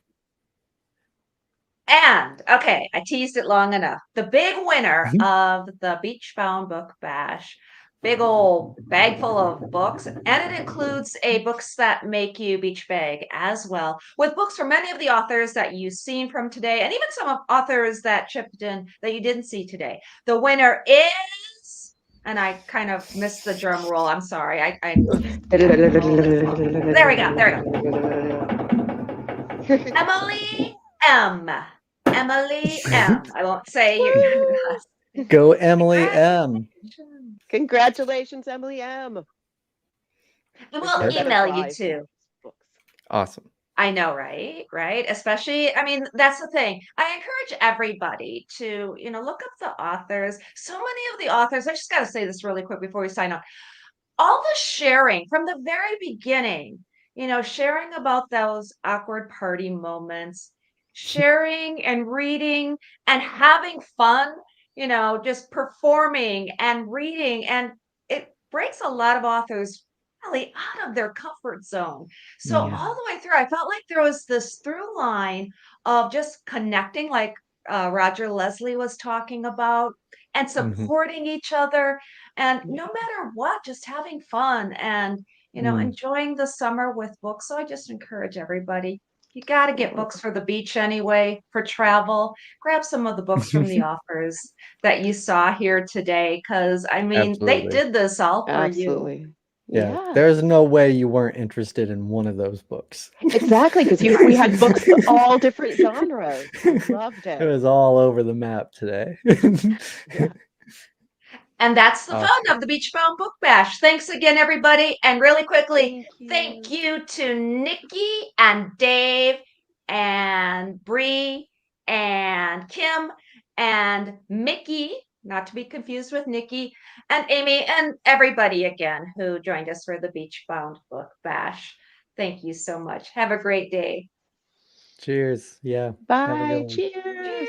And okay, I teased it long enough. The big winner of the Beachbound Book Bash, big old bag full of books, and it includes a books that make you beach bag as well, with books from many of the authors that you've seen from today, and even some of authors that chipped in that you didn't see today. The winner is, and I kind of missed the drum roll. I'm sorry. There we go. There we go. Emily M. Emily M. I won't say your Go Emily M. Congratulations, Emily M. And There's we'll no better email you prize than too. books. Awesome. I know, right? Right. Especially, I mean, that's the thing. I encourage everybody to, look up the authors. So many of the authors, I just got to say this really quick before we sign off. All the sharing from the very beginning, sharing about those awkward party moments, sharing and reading and having fun, just performing and reading. And it breaks a lot of authors really out of their comfort zone. So Yeah. all the way through, I felt like there was this through line of just connecting, like Roger Leslie was talking about, and Mhm. supporting each other, and no matter what, just having fun and Mm. enjoying the summer with books. So I just encourage everybody, you got to get books for the beach anyway, for travel. Grab some of the books from the authors that you saw here today, because I mean, they Absolutely. did this all for you. Absolutely. Yeah. Yeah. There's no way you weren't interested in one of those books. Exactly, because we had books all different genres. I loved It it. was all over the map today. Yeah. And that's the Awesome. fun of the Beachbound Book Bash. Thanks again, everybody. And really quickly, Thank thank you to Nikki and Dave and Bree and Kim and Mickey, not to be confused with Nikki, and Amy, and everybody again who joined us for the Beachbound Book Bash. Thank you so much. Have a great day. Cheers. Yeah. Have a good Bye. one. Cheers.